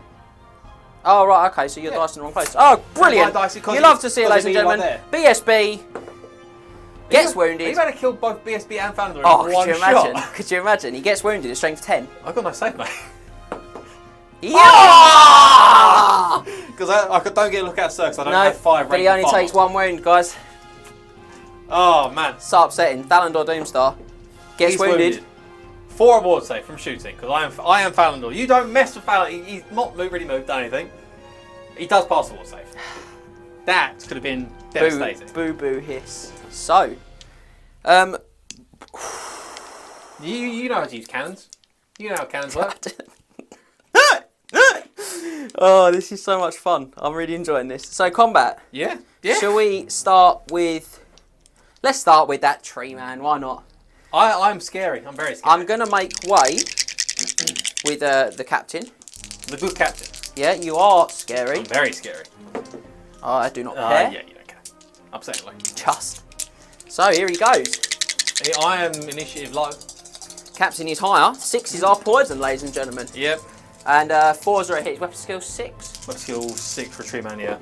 Oh, right, okay, so you're dicing the wrong place. Oh, brilliant. my dice because You love to see it, because ladies and it'd be gentlemen. right BSB gets wounded. Are you about to kill both BSB and Thalandor Oh, in one could you imagine? shot? Could you imagine? He gets wounded at strength 10. I've got no save, mate. Yeah! Because I don't get a look at Sir because I don't No, have 5 but he only takes 1 wound, guys. Oh, man. So upsetting. Thalandor Doomstar gets He's wounded. 4 award save from shooting because I am Thalandor. You don't mess with Thalandor. He's not really moved anything. He does pass the award save. That could have been devastating. Boo boo hiss. So, You know how to use cannons. You know how cannons work. Oh, this is so much fun. I'm really enjoying this. So, combat. Yeah. Yeah. Shall we start with... Let's start with that tree, man. Why not? I'm scary. I'm very scary. I'm going to make way with the captain. The good captain. Yeah, you are scary. I'm very scary. Oh, I do not care. Yeah, you don't care. Upsettingly. Just. So, here he goes. I am initiative low. Captain is higher. 6s are poison, ladies and gentlemen. Yep. And 4s are a hit. Weapon skill 6. Weapon skill 6 for tree man, yeah.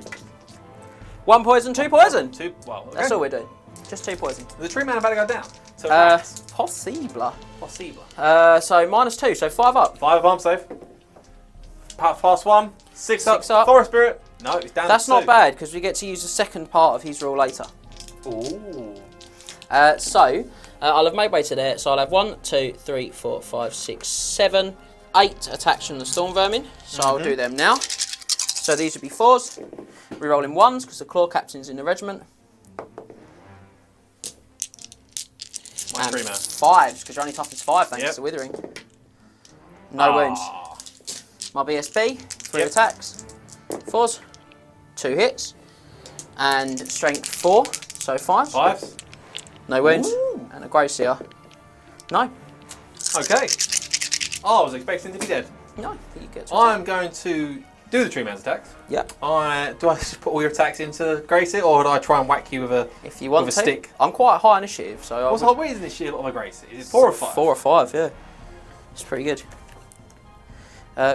1 poison, 2 poison. 2, well, okay. That's all we're doing. Just 2 poison. Is the tree man about to go down? So rats. Possible. Possible. So -2, so 5 up. 5 up, safe. Past 1. 6 up. 6 up. Forest spirit. No, it's down That's to 2. not bad, because we get to use the second part of his rule later. Ooh. I'll have made way to there. So I'll have 1, 2, 3, 4, 5, 6, 7, 8 attacks from the storm vermin. So I'll do them now. So these would be 4s. We roll in 1s because the claw captain's in the regiment. My And tree man. 5s because you're only toughness 5 thanks to withering. No wounds. My BSB, 3 Yep. attacks. 4s, 2 hits, and strength 4, so 5. 5s. No wounds. Ooh. And a Grey Seer. No. Okay. Oh, I was expecting to be dead. No, you get to I'm going to do the tree man's attacks. Yep. Do I just put all your attacks into Gracie, or do I try and whack you with a If you want with to. a stick? I'm quite high initiative, so What's what is this shield of a Gracie? Is it 4 or 5? 4 or 5, yeah. It's pretty good.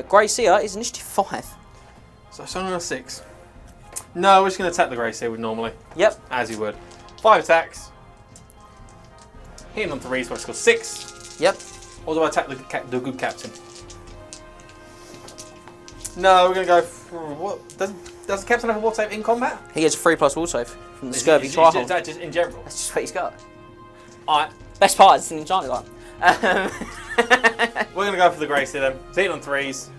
Grey Seer is initiative 5. So it's only a 6. No, we're just going to attack the Gracie with normally, Yep. as you would. 5 attacks. Hitting on 3, so I score 6. Yep. Or do I attack the good captain? No, we're going to go for what? Does the captain have a wall save in combat? He gets a 3+ wall save from the Scurvy Trial. Is that just in general? That's just what he's got. Alright, Best part is an enchanted one. we're going to go for the Gracie then. It's hitting on 3s.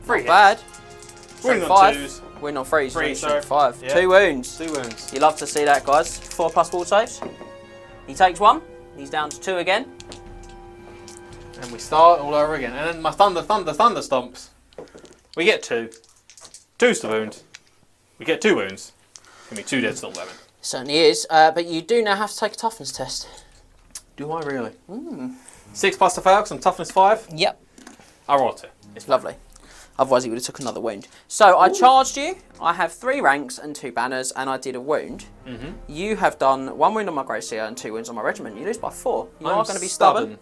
3 hits. Bad. Winning on 5. 2s. Winning on 3s. 3, so sorry. 5. Yeah. 2 wounds. 2 wounds. You love to see that, guys. 4+ wall saves. He takes 1. He's down to 2 again. And we start all over again. And then my thunder stomps. We get 2. 2's the wound. We get 2 wounds. Can be 2 dead storm vermin. Certainly is. But you do now have to take a toughness test. Do I really? 6 plus to fail because I'm toughness 5. Yep. I roll 2. It's Lovely. Otherwise, he would have took another wound. So I charged you. I have 3 ranks and 2 banners, and I did a wound. You have done 1 wound on my Grey Seer and 2 wounds on my regiment. You lose by 4. You are going to be stubborn.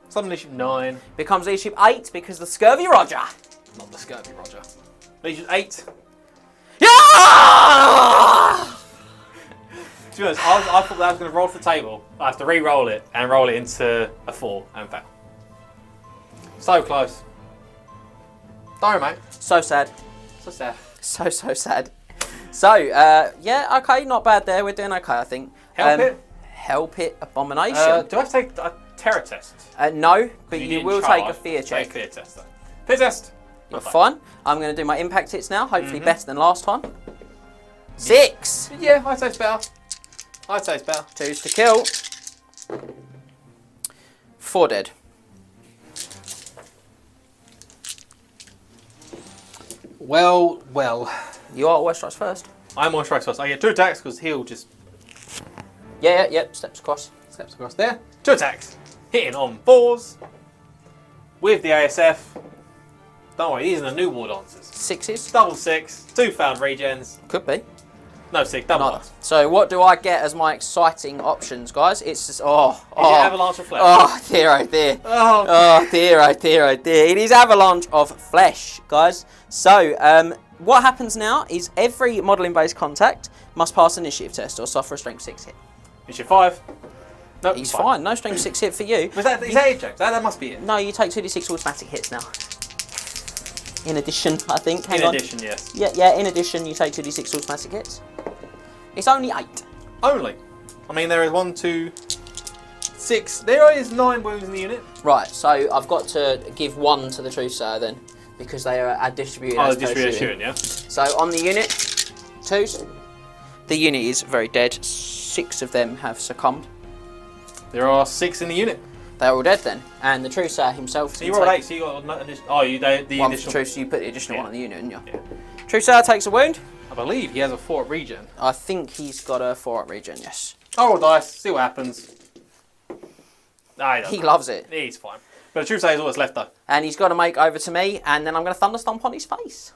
Stubborn leadership 9. Becomes leadership 8 because the Scurvy Roger. Not the Scurvy Roger. Leadership 8. Yeah! To be honest, I thought that I was going to roll for the table. I have to re-roll it and roll it into a 4 and fail. So close. Don't worry, mate. So sad. So sad. So sad. So, yeah, okay, not bad there. We're doing okay, I think. Help it? Help it, abomination. Do I have to take a terror test? No, but you didn't will charge. take a fear check. Take a fear test, though. Fear test. You're fine. I'm going to do my impact hits now, hopefully better than last time. 6! Yeah, I'd say it's better. 2's to kill. 4 dead. Well. You are West Strikes first. I'm moisturised first. I get 2 attacks because he'll just Yep, steps across. steps across there. 2 attacks. Hitting on 4s. With the ASF. Don't worry, these are the new war dancers. 6s. Double 6. 2 found regens. Could be. No 6, double Neither. ones. So what do I get as my exciting options, guys? It's just, Is it avalanche of flesh? Oh dear, oh dear. Oh. Oh dear, oh dear, oh dear. It is avalanche of flesh, guys. So, what happens now is every modelling based contact must pass an initiative test or suffer a strength 6 hit. Is your 5? Nope, He's fine. No strength 6 hit for you. Is that it, James? That must be it. No, you take 2d6 automatic hits now. In addition, I think. Hang In on. addition, yes. Yeah, in addition, you take 2d6 automatic hits. It's only 8. Only. I mean, there is 1, 2, 6. There is 9 wounds in the unit. Right, so I've got to give 1 to the Truthsayer then, because they are distributed as per distributed shooting. shooting, yeah. So on the unit, 2s. The unit is very dead. 6 of them have succumbed. There are 6 in the unit. They're all dead then. And the Trucer himself. So you rolled 8, so you got an additional. Oh, the one for the additional. Trucer, you put the additional one on the unit, didn't you? Yeah. Trucer takes a wound. I believe he has a 4 up regen. I think he's got a 4 up regen, yes. I'll roll dice, see what happens. Nah, He loves it. He's fine. But the truth is, all that's left though. And he's got to make over to me, and then I'm going to thunder stomp on his face.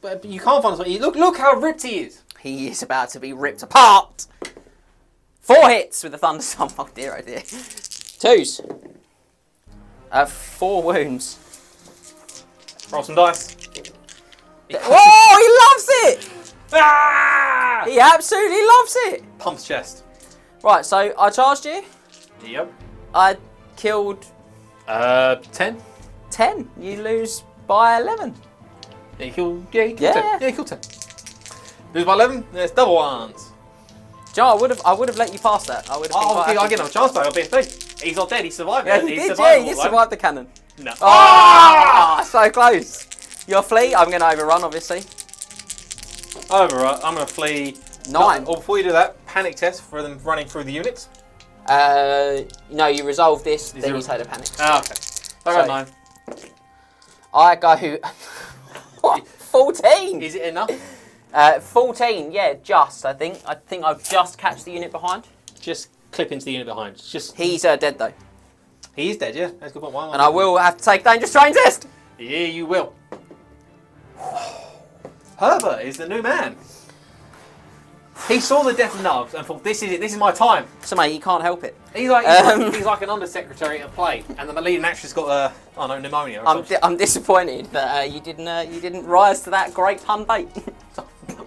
But you can't find something. Look how ripped he is. He is about to be ripped apart. 4 hits with the thunder stomp. Oh dear, oh dear. 2s. 4 wounds. Roll some dice. Oh, he loves it! Ah! He absolutely loves it. Pumps chest. Right, so I charged you. Yep. I killed 10. 10. You lose by 11. Yeah, you killed 10. Yeah. Yeah, you killed 10. Lose by 11. There's double ones. Joe, I would have let you pass that. I would have. Oh, I get him a chance back. I'll be a thing. He's not dead. He survived. Yeah, it. he He's did. survivable, Yeah, you though. survived the cannon. No. Oh, so close. Your flee. I'm going to overrun, obviously. Overrun. I'm going to flee. 9. Or before you do that, panic test for them running through the units. No, you resolve this, then zero. you take the panic. Ah, okay. I got 9. I go. What? 14. Is it enough? 14. Yeah, just. I think I'll just catch the unit behind. Just clip into the unit behind. Just. He's dead though, He is dead. Yeah. That's a good point. and I will have to take dangerous terrain test. Yeah, you will. Herbert is the new man. He saw the death of Nubs and thought, "This is it. This is my time." So mate, he can't help it. He's like an undersecretary at a play, and the leading actress got pneumonia. Or something. I'm disappointed that you didn't rise to that great pun bait.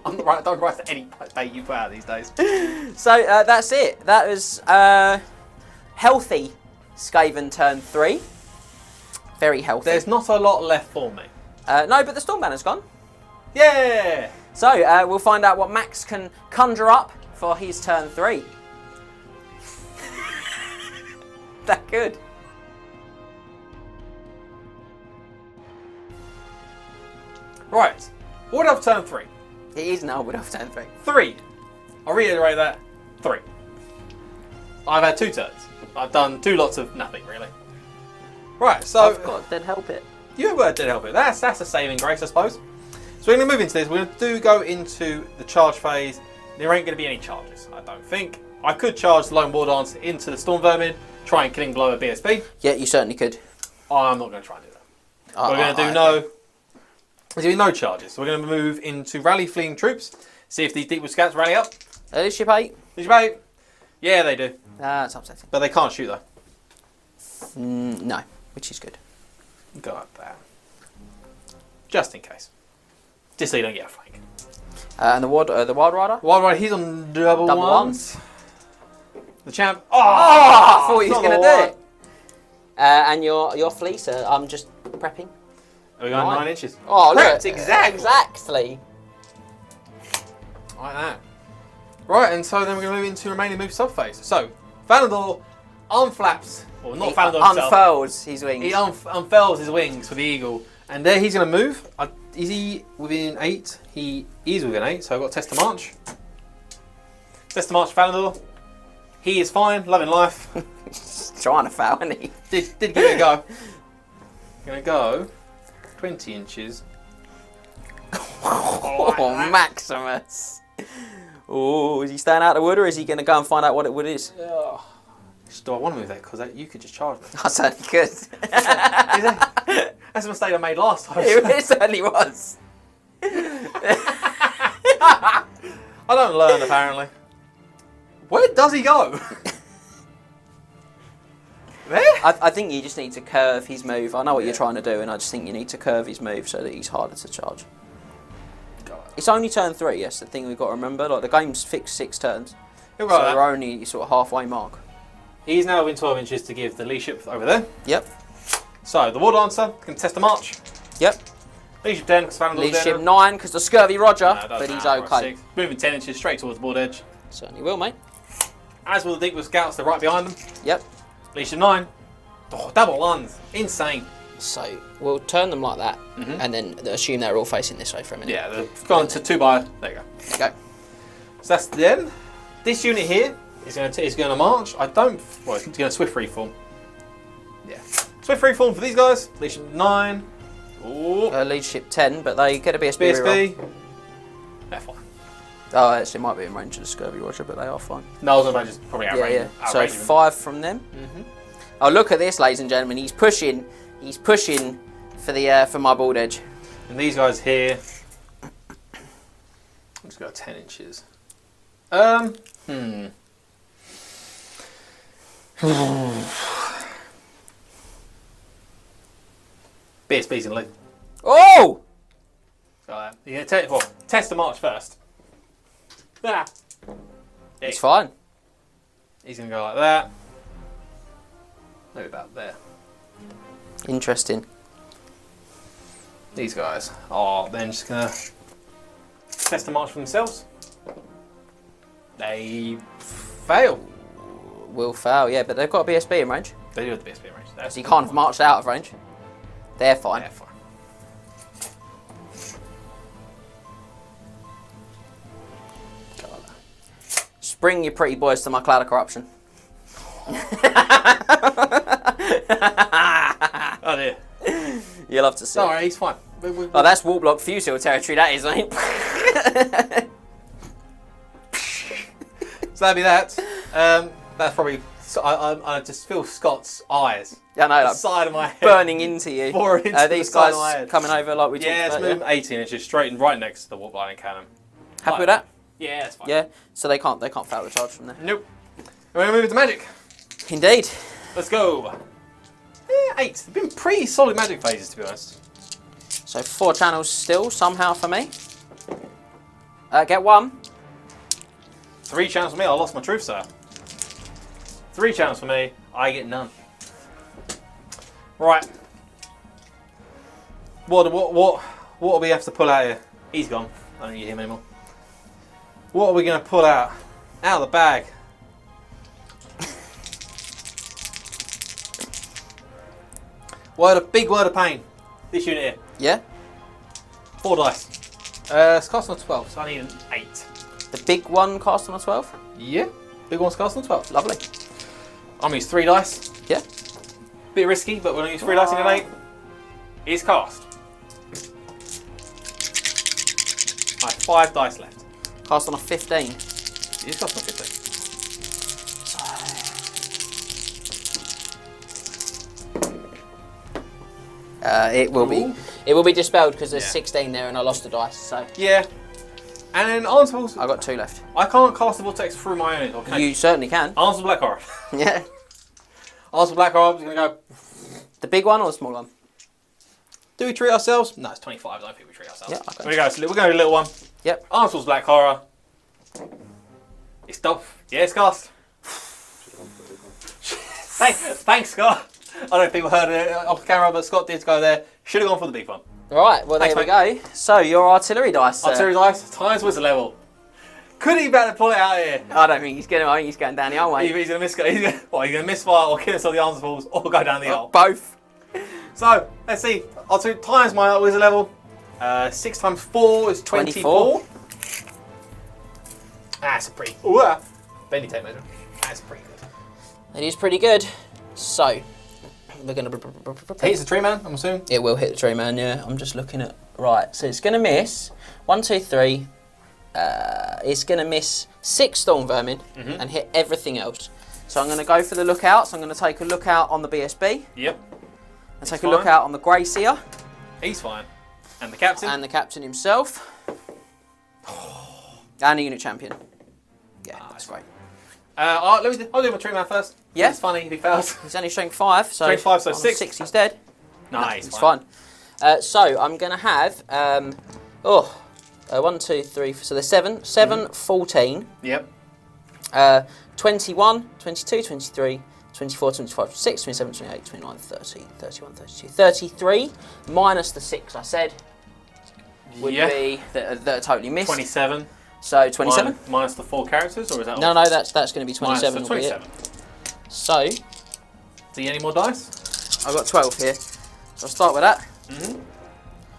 I'm not right. Don't rise to any bait you put out these days. So that's it. That was healthy Skaven turn 3. Very healthy. There's not a lot left for me. No, but the Storm Banner's gone. Yeah. So we'll find out what Max can conjure up for his turn 3. That good. Right. What of turn 3? It is now Wood of turn 3. 3. I'll reiterate that. 3. I've had 2 turns. I've done 2 lots of nothing really. Right. So I've got Dead Help It. you have word did help it. That's a saving grace, I suppose. So we're going to move into this. We're going to go into the charge phase. There ain't going to be any charges, I don't think. I could charge the Lone War Dancer into the Storm Vermin, try and killing blow a BSB. Yeah, you certainly could. I'm not going to try and do that. We're going to do there's going to be no charges. So we're going to move into rally fleeing troops. See if these Deepwood Scouts rally up. Ship 8. Did you bait? Yeah, they do. That's upsetting. But they can't shoot though. No, which is good. Go up there. Just in case. Just so you don't get a flank. And the Wild Rider? Wild Rider, he's on double ones. The champ. Oh, I thought he was going to do it. And your fleece, I'm just prepping. Are we going 9 inches? Oh, Prepped, look. exactly. Like that. Right, and so then we're going to move into remaining move subphase. So, Thalandor unflaps, well, not Thalandor himself. Unfurls his wings. He unfurls his wings for the eagle, and there he's going to move. Is he within 8? He is within 8, so I've got Test to March. Test to March, Thalandor. He is fine, loving life. Trying to foul, isn't he? Did give it a go. Going to go 20 inches. Oh, Maximus. Oh, is he staying out of the wood, or is he going to go and find out what the wood is? Do I want to move that? Because you could just charge me. I certainly could. That's a mistake I made last time. It certainly was. I don't learn, apparently. Where does he go? There? I think you just need to curve his move. I know what you're trying to do, and I just think you need to curve his move so that he's harder to charge. It's only turn 3, yes, the thing we've got to remember. Like, the game's fixed 6 turns. You're So right. we're only sort of halfway mark. He's now within 12 inches to give the leadership over there. Yep. So, the War Dancer can test the march. Yep. Leadership 10, because Thalandor's Leadership there. 9, because the Scurvy Roger, No, it doesn't but he's matter, okay. right, 6. Moving 10 inches straight towards the board edge. Certainly will, mate. As will the Deepwood Scouts, they're right behind them. Yep. Leadership 9. Oh, double ones. Insane. So we'll turn them like that, and then assume they're all facing this way for a minute. Yeah, they've gone to 2 by. There you go. There you go. So that's them. This unit here is going to march. Well, it's going to swift reform. Yeah. Swift freeform for these guys. Leadership 9. Ooh. Leadership 10, but they get a BSB. BSB. They're fine. Oh, actually, it might be in range of the Scurvy Roger, but they are fine. No, I was going to just probably outrage Yeah. So 5 from them. Oh, look at this, ladies and gentlemen. He's pushing. He's pushing for the for my board edge. And these guys here. I'm just going to go 10 inches. BSB's in lead. Oh! You're going to test the march first. Ah. It's fine. He's going to go like that. Maybe about there. Interesting. These guys are then just going to test the march for themselves. They fail. Will fail, yeah, but they've got a BSB in range. They do have the BSB range. So you can't have marched out of range. They're fine. They're fine. Go like that. Bring your pretty boys to my cloud of corruption. Oh dear. You'll love to see. Sorry, he's fine. Oh, that's wall block Fusil territory, that is, mate. So that'd be that. That's probably. I just feel Scott's eyes. Yeah, I know, The like side of my head. burning into you. Boring into These the side of my guys head. coming over like we Yeah, talked it's about. moving 18 inches straight and right next to the warp lining cannon. Happy with that? Yeah, that's fine. Yeah. So they can't fail the charge from there. Nope. We're going to move into magic. Indeed. Let's go. Yeah, 8. They've been pretty solid magic phases, to be honest. So 4 channels still somehow for me. Get 1. 3 channels for me. I lost my truth, sir. 3 channels for me. I get none. Right. What do we have to pull out here? He's gone. I don't need him anymore. What are we going to pull out? Out of the bag. Big word of pain. This unit here. Yeah. 4 dice. It's cast on 12, so I need an 8. The big one cast on a 12. Yeah. Big one's cast on 12. Lovely. I'm going to use 3 dice. Yeah. Bit risky, but when I use 3 dice in an 8, it's cast. I have 5 dice left. Cast on a 15. It's cast on 15. It will be. It will be dispelled because there's 16 there, and I lost a dice. So Yeah. And then Arms of I got 2 left. I can't cast the Vortex through my unit. Okay. You certainly can. Arms of Black Horror. Yeah. Arms of Black Horror is going to go. The big one or the small one? Do we treat ourselves? No, it's 25. I don't think we treat ourselves. Yeah, okay. We're going to do a little one. Yep. Armswell's Black Horror. It's done. Yeah, it's cast. Thanks, Scott. I don't know if people heard it off camera, but Scott did go there. Should have gone for the big one. Right, well, Thanks, there we go. So, your artillery dice. Artillery dice, times wizard level. Could he better pull it out here? I don't think he's going to. I think he's going down the old way. He's going to misfire or kill us all the arms balls or go down the hole. Both. So, let's see. I'll do times my wizard level. 6 times 4 is 24. That's a pretty... Bendy tape measure. That's pretty good. It is pretty good. So, we're going to... Hits the tree man, I'm assuming? It will hit the tree man, yeah. I'm just looking at... Right, so it's going to miss 1, 2, 3. It's going to miss 6 storm vermin and hit everything else. So I'm going to go for the lookout. So I'm going to take a lookout on the BSB. Yep. And take a lookout on the Grey Seer. He's fine. And the captain? And the captain himself. And the unit champion. Yeah, that's great. I'll do my tree man first. Yeah. It's funny if he fails. He's only strength 5. So Strength 5, so on 6. 6, he's dead. Nice. It's fine. So I'm going to have... 1, 2, 3... So there's 7. 7, 14. Yep. 21, 22, 23... 24, 25, 26, 27, 28, 29, 30, 31, 32, 33, minus the 6 I said would be that are totally missed. 27. So 27? Minus the 4 characters, or is that No, that's going to be 27. Minus, so 27. So, Do you need any more dice? I've got 12 here. So I'll start with that.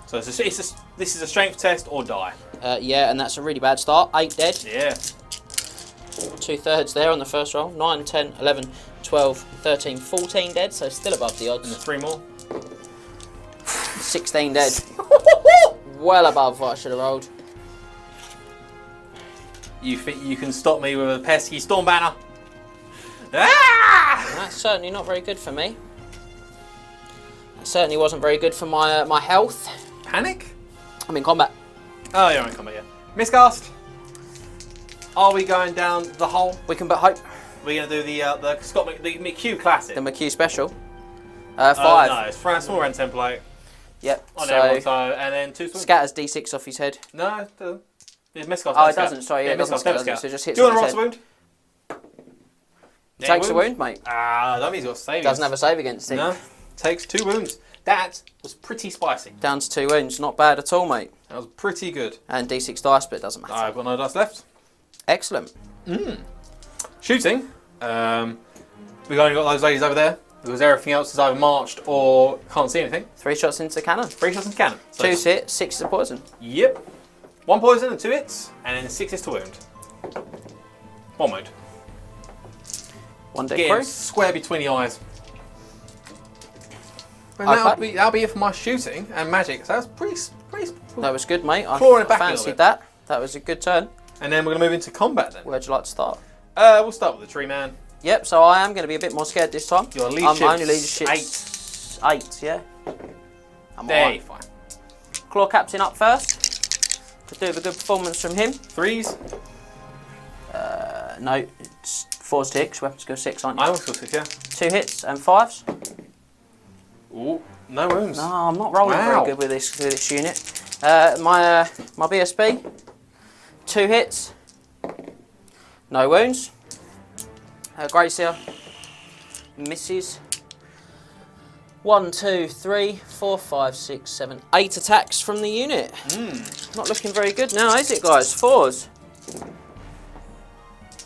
So this is a strength test or die. Yeah, and that's a really bad start. 8 dead. Yeah. 2/3 there on the first roll. 9, 10, 11, 12, 13, 14 dead, so still above the And odds. 3 more. 16 dead. Well above what I should have rolled. You think you can stop me with a pesky storm banner? Ah! That's certainly not very good for me. That certainly wasn't very good for my my health. Panic? I'm in combat. Oh, you're in combat, yeah. Miscast. Are we going down the hole? We can but hope. We're going to do the Scott the McHugh classic. The McHugh special. 5. No, it's from a small rand template. Yep. On So everyone, so, and then 2 swings. scatters D6 off his head. No, it doesn't. It's miscast. Oh, never it doesn't. scat. Sorry, yeah, it doesn't miscast, scatter, never does it? scat. So it just hits Do you on want his to roll to wound? Yeah, Takes a wound, mate. Ah, that means he's got save. Doesn't have a save against it. No, takes 2 wounds. That was pretty spicy. Down to 2 wounds. Not bad at all, mate. That was pretty good. And D6 dice, but it doesn't matter. I've got no dice left. Excellent. Shooting. We've only got those ladies over there because everything else is either marched or can't see anything. 3 shots into the cannon. 3 shots in cannon. So 2 hit, 6 to poison. Yep. 1 poison and 2 hits, and then 6 hits to wound. 1 wound. 1 dead Get crew. him square between the eyes. And Okay. that'll be it for my shooting and magic. So that's pretty. That was good, mate. I Clawing it back a little fancied bit. that. That was a good turn. And then we're going to move into combat then. Where'd you like to start? We'll start with the tree man. Yep, so I am going to be a bit more scared this time. Your I'm leadership's only leadership 8, yeah. I'm There, alright. fine. Claw captain up first. Could do with a good performance from him. 3s. No, it's 4's to hit, 'cause weapons go 6, aren't you? I also 6, yeah. 2 hits and 5s. Ooh, no wounds. No, I'm not rolling Wow. very good with this unit. My BSB, 2 hits, no wounds. Gracia misses. 1, 2, 3, 4, 5, 6, 7, 8 attacks from the unit. Not looking very good now, is it, guys? 4s.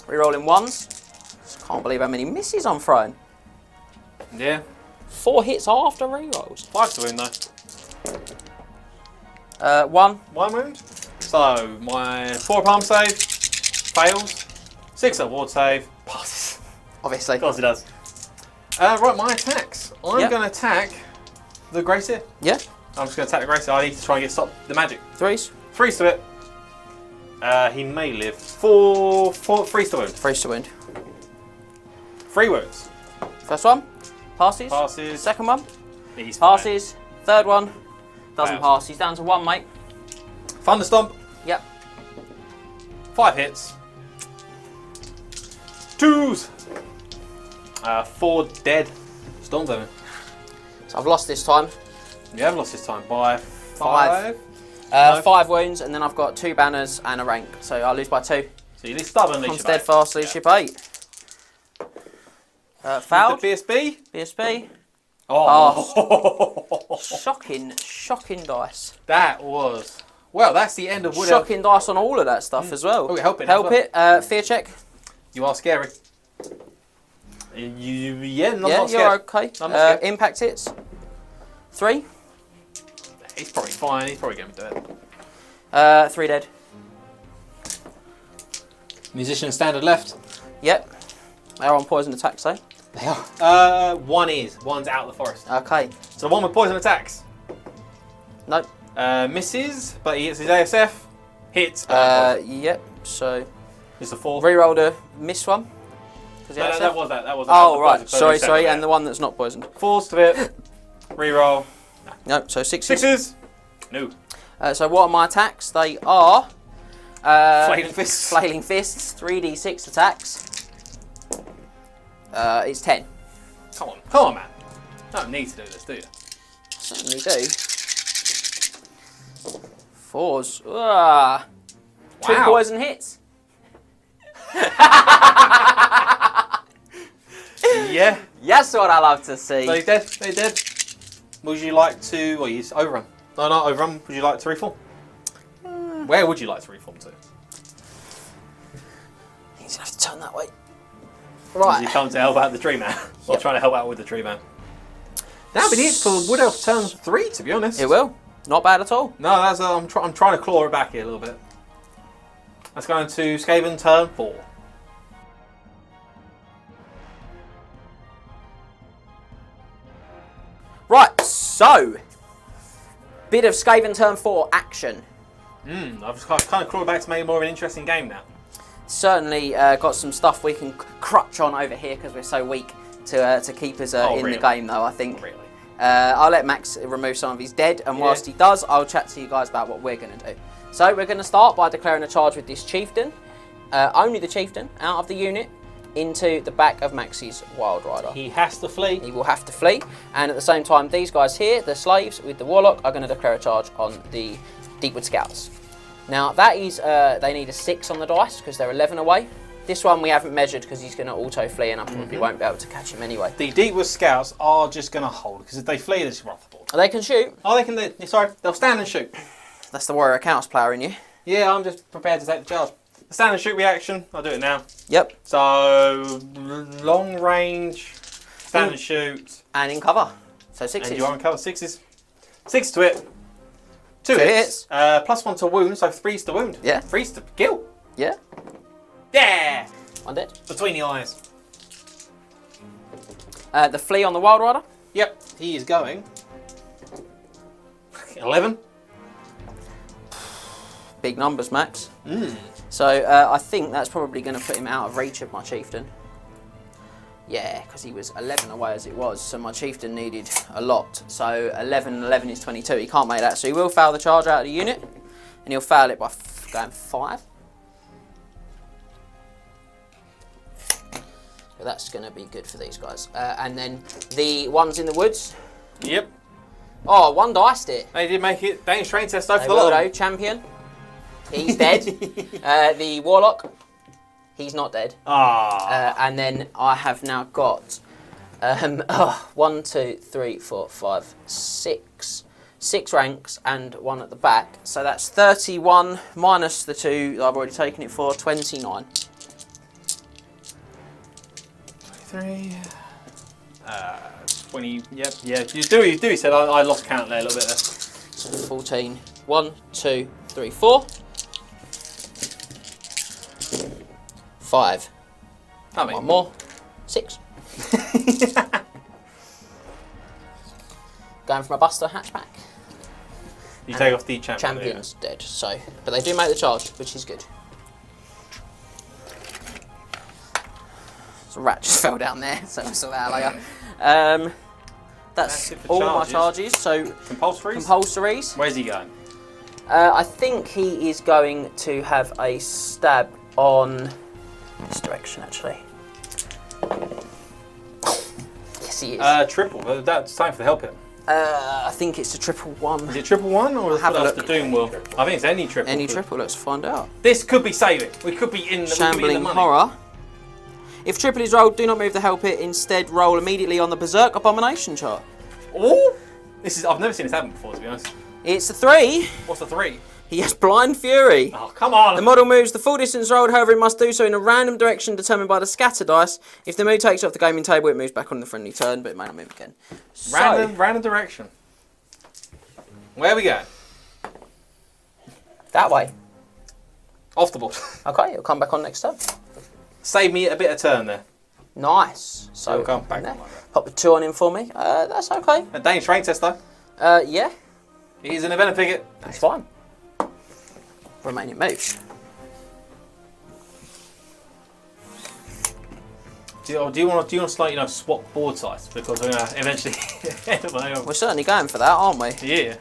Rerolling 1s. Just can't believe how many misses I'm throwing. Yeah. 4 hits after rerolls. 5 to wound though. 1. 1 wound. So my 4 palm save fails. 6 at ward save passes. Obviously. Of course it does. Right, my attacks. I'm Yep. going to attack the Gracie. Yeah. I'm just going to attack the Gracie. I need to try and stop the magic. 3s. 3s to it. He may live. 4 3s to wound. 3s to wound. 3 wounds. First one. Passes. Passes. Second one. He's fine. Passes. Third one. Doesn't Fails. pass. He's down to 1, mate. Thunderstomp. Yep. 5 hits. 2s. 4 dead. Storm damage. So I've lost this time. You have lost this time by 5. 5 wounds, and then I've got 2 banners and a rank. So I lose by 2. So you leave stubborn I'm leadership. steadfast, leadership 8. Fouled. The BSB. BSB. Oh. Shocking dice. That was. Well, that's the end of Wood Elf. Shocking dice on all of that stuff as well. Oh, help it. Help it. Fear check. You are scary. Yeah, not Yeah, scared. you're okay. I'm not scared. Impact hits. 3. He's probably fine. He's probably going to be dead. 3 dead. Musician standard left. Yep. They're on poison attacks, though. They are. One is. One's out of the forest. Okay. So the one with poison attacks. Nope. Misses, but he hits his ASF. Hits. But Yep. So it's a 4. rerolled a miss one. No, that was that. That was. Oh, that was right. the poison, so Sorry. yeah. And the one that's not poisoned. 4s to it. Reroll. Nope. So 6s. 6s. No. So what are my attacks? They are Flailing fists. Flailing fists. 3d6 attacks. It's 10. Come on, man. Don't need to do this, do you? Certainly do. 4s. Ah. 2 Wow. poison hits. Yeah. That's what I love to see. So he's dead. He's dead. Would you like to? Well, he's overrun. No, not overrun. Would you like to reform? Where would you like to reform to? He's gonna have to turn that way. Does he Right. come to help out the tree man? Or Yep. trying to help out with the tree man? That'll be it for Wood Elf turn 3, to be honest. It will. Not bad at all. No, that's I'm trying to claw it back here a little bit. Let's go into Skaven turn 4. Right, so bit of Skaven turn 4 action. I've kind of crawled back to make it more of an interesting game now. Certainly got some stuff we can crutch on over here because we're so weak to keep us in really? the game, though, I think. Really? I'll let Max remove some of his dead, and whilst he does, I'll chat to you guys about what we're going to do. So we're going to start by declaring a charge with this chieftain, only the chieftain, out of the unit, into the back of Max's Wild Rider. He has to flee. He will have to flee, and at the same time, these guys here, the slaves with the warlock, are going to declare a charge on the Deepwood Scouts. Now that is, they need a 6 on the dice because they're 11 away. This one we haven't measured because he's going to auto flee, and I probably won't be able to catch him anyway. The Deepwood Scouts are just going to hold because if they flee, they just run off the board. They can shoot. Oh, they can. Sorry, they'll stand and shoot. That's the Warrior Accounts player in you. Yeah, I'm just prepared to take the charge. The stand and shoot reaction. I'll do it now. Yep. So long range, stand and shoot, And in cover. So 6s. and you are in cover 6s. 6 to hit. 2 Two hits. +1 to wound, so 3's to wound. Yeah. 3's to kill. Yeah. Yeah. One dead. Between the eyes. The flea on the Wild Rider. Yep. He is going. 11. Big numbers, Max. So I think that's probably going to put him out of reach of my chieftain. Yeah, because he was 11 away as it was, so my chieftain needed a lot. So 11 is 22. He can't make that, so he will foul the charge out of the unit, and he'll foul it by going 5. But that's going to be good for these guys. And then the ones in the woods. Yep. Oh, one diced it. They did make it. Danish train test though They for the will lot. though. Champion. He's dead. The warlock. He's not dead. And then I have now got 1, 2, 3, 4, 5, 6. 6 ranks and 1 at the back. So that's 31 minus the 2 that I've already taken it for, 29. 3. 20. Yep. Yeah. You do. You said I lost count there a little bit there. So 14. 1, 2, 3, 4. 5. I mean, One more. 6. Going for my Buster hatchback. you take off the champion. Champion's dead. So, but they do make the charge, which is good. So rat just fell down there, so I saw that later. That's it for all my charges. charges. So Compulsories. compulsories. Where's he going? I think he is going to have a stab on this direction, actually. Yes, he is. Triple. That's time for the help hit. I think it's a triple 1. Is it triple 1 or Have a that's the look. Doom will? I think it's any triple. Any triple, let's find out. This could be saving. We could be in the Shambling money. Horror. If triple is rolled, do not move the help hit. Instead, roll immediately on the Berserk Abomination chart. Oh, I've never seen this happen before, to be honest. It's a 3. What's the 3? He has Blind Fury. Oh, come on. The model moves the full distance rolled, however, it must do so in a random direction determined by the scatter dice. If the move takes off the gaming table, it moves back on the friendly turn, but it may not move again. Random direction. Where we go? That way. Off the board. Okay, it'll come back on next turn. Save me a bit of turn there. Nice. So It'll come back there. on like that. Pop the 2 on him for me. That's okay. A Danish train test though. Yeah, He's an event ticket. that's fine. Remaining moves. Do you want to like swap board size because we're gonna eventually end up on We're certainly going for that, aren't we? Yeah.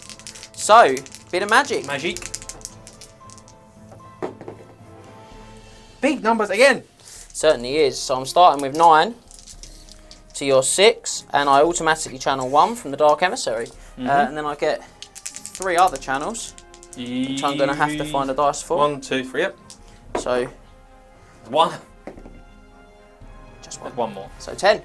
So, bit of magic. Magic. Big numbers again. Certainly is. So I'm starting with 9 to your 6, and I automatically channel 1 from the Dark Emissary. And then I get 3 other channels, which I'm going to have to find a dice for. 1, 2, 3. Yep. So, 1. just 1. One more. So 10.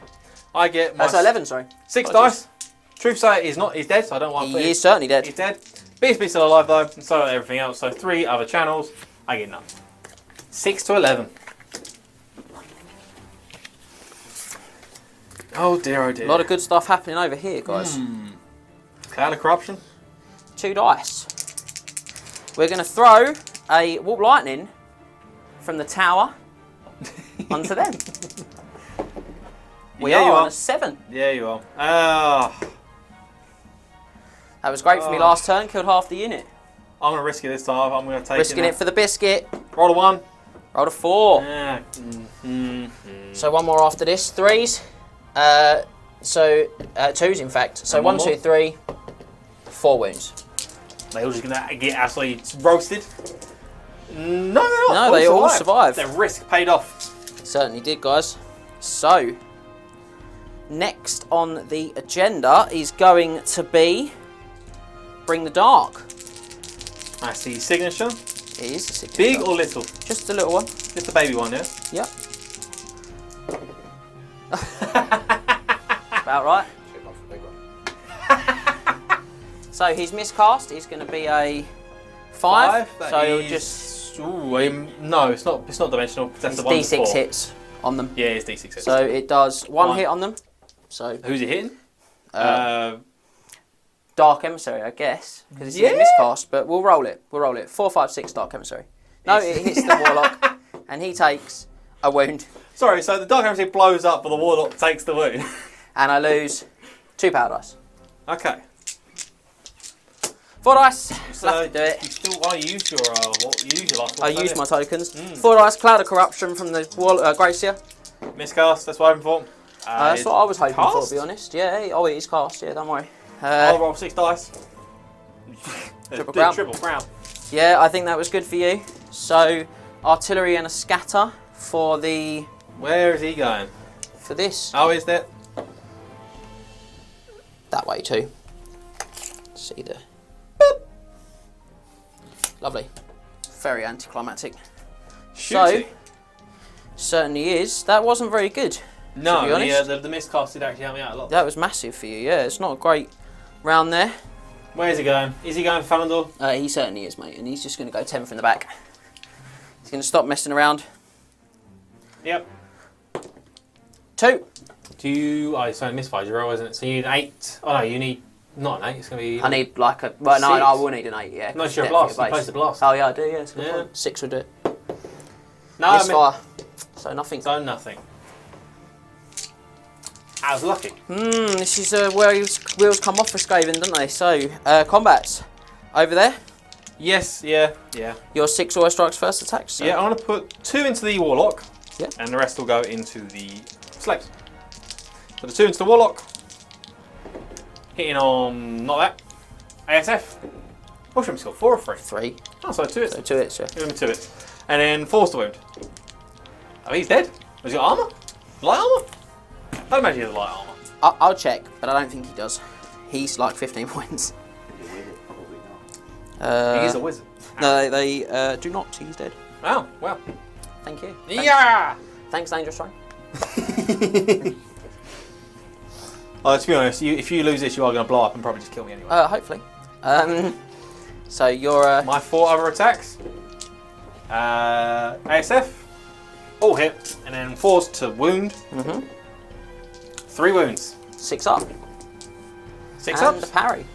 I get my So 11, sorry. 6 Apologies. dice. Truth say he's dead, so I don't want to. He is certainly dead. He's dead. Beast's still alive though, and so are everything else. So 3 other channels. I get none. 6 to 11. Oh dear, oh dear. A lot of good stuff happening over here, guys. Cloud of corruption. 2 dice. We're going to throw a Warp Lightning from the tower onto them. We Yeah, you are on are. a 7. Yeah, you are. That was great for me last turn. Killed half the unit. I'm going to risk it this time. I'm going to take Risking it for the biscuit. Roll a 1. Rolled a 4. Yeah. So one more after this. 3s. So 2s in fact. So And 1, one 2, more. 3. 4 wounds. They're all just going to get absolutely roasted. No, they're not. No, they all survived. Their risk paid off. Certainly did, guys. So next on the agenda is going to be Bring the Dark. That's the signature. It is a signature. Big or little? Just a little one. Just the baby one, yeah? Yep. About right. So his miscast is going to be a 5. That So is- he'll just Ooh, no, it's not dimensional. That's it's the one D6 before. hits on them. Yeah, it's D6 hits. So it does one One. hit on them. So Who's he hitting? Dark Emissary, I guess, because it's a Yeah. miscast. But we'll roll it. 4, 5, 6 Dark Emissary. No, it hits the Warlock, and he takes a wound, Sorry, so the Dark Emissary blows up, but the Warlock takes the wound. and I lose 2 power dice. Okay. 4 dice. So Have to do it. you still want to use your last one. I use my tokens. 4 dice, Cloud of Corruption from the Gracia. Miscast, that's what I'm hoping for. That's what I was hoping for, cast? to be honest. Yeah, oh, it is cast, yeah, don't worry. I'll roll 6 dice. Triple crown. Triple crown. Yeah, I think that was good for you. So, Artillery and a Scatter for the Where is he going? for this. Oh, is that? That way too. See the... Lovely. Very anticlimactic. Shooting. Certainly is. That wasn't very good. No, to be honest. the miscast did actually help me out a lot. That was massive for you, yeah. It's not a great round there. Where is he going? Is he going for Thalandor? He certainly is, mate. And he's just going to go 10 from the back. He's going to stop messing around. Yep. 2. Do you... Oh, it's only misfire, you roll, isn't it? So you need 8. Oh, no, you need... Not an 8, it's going to be... I need like a... Well, no, 6. I will need an 8, yeah. No, it's your Definitely blast. a You base. place the blast. Oh, yeah, I do, yeah. It's a good Yeah. point. 6 would do it. No, I mean... Misfire. So nothing. So nothing. I was lucky. This is where wheels come off for Skaven, don't they? So, combats. Over there. Yes, yeah. Your 6 Aura Strikes first attacks. So. Yeah, I'm going to put 2 into the Warlock. Yeah. And the rest will go into the Slaves. So the 2 into the Warlock. Hitting on... Not that. ASF. Oh, should have scored 4 or 3. 3. Oh, so 2 hits. So 2 hits, yeah. Give him 2 hits. And then force the wound. Oh, he's dead. Has he got armour? Light armour? I'd imagine he has light armour. I'll check, but I don't think he does. He's like 15 points. He is a wizard. No, they do not. He's dead. Oh, well. Thank you. Yeah! Thanks, Dangerous Train. To be honest, if you lose this, you are going to blow up and probably just kill me anyway. Hopefully. So you're... My 4 other attacks. ASF. All hit. And then force to wound. 3 wounds. 6 up. 6 and ups. a parry.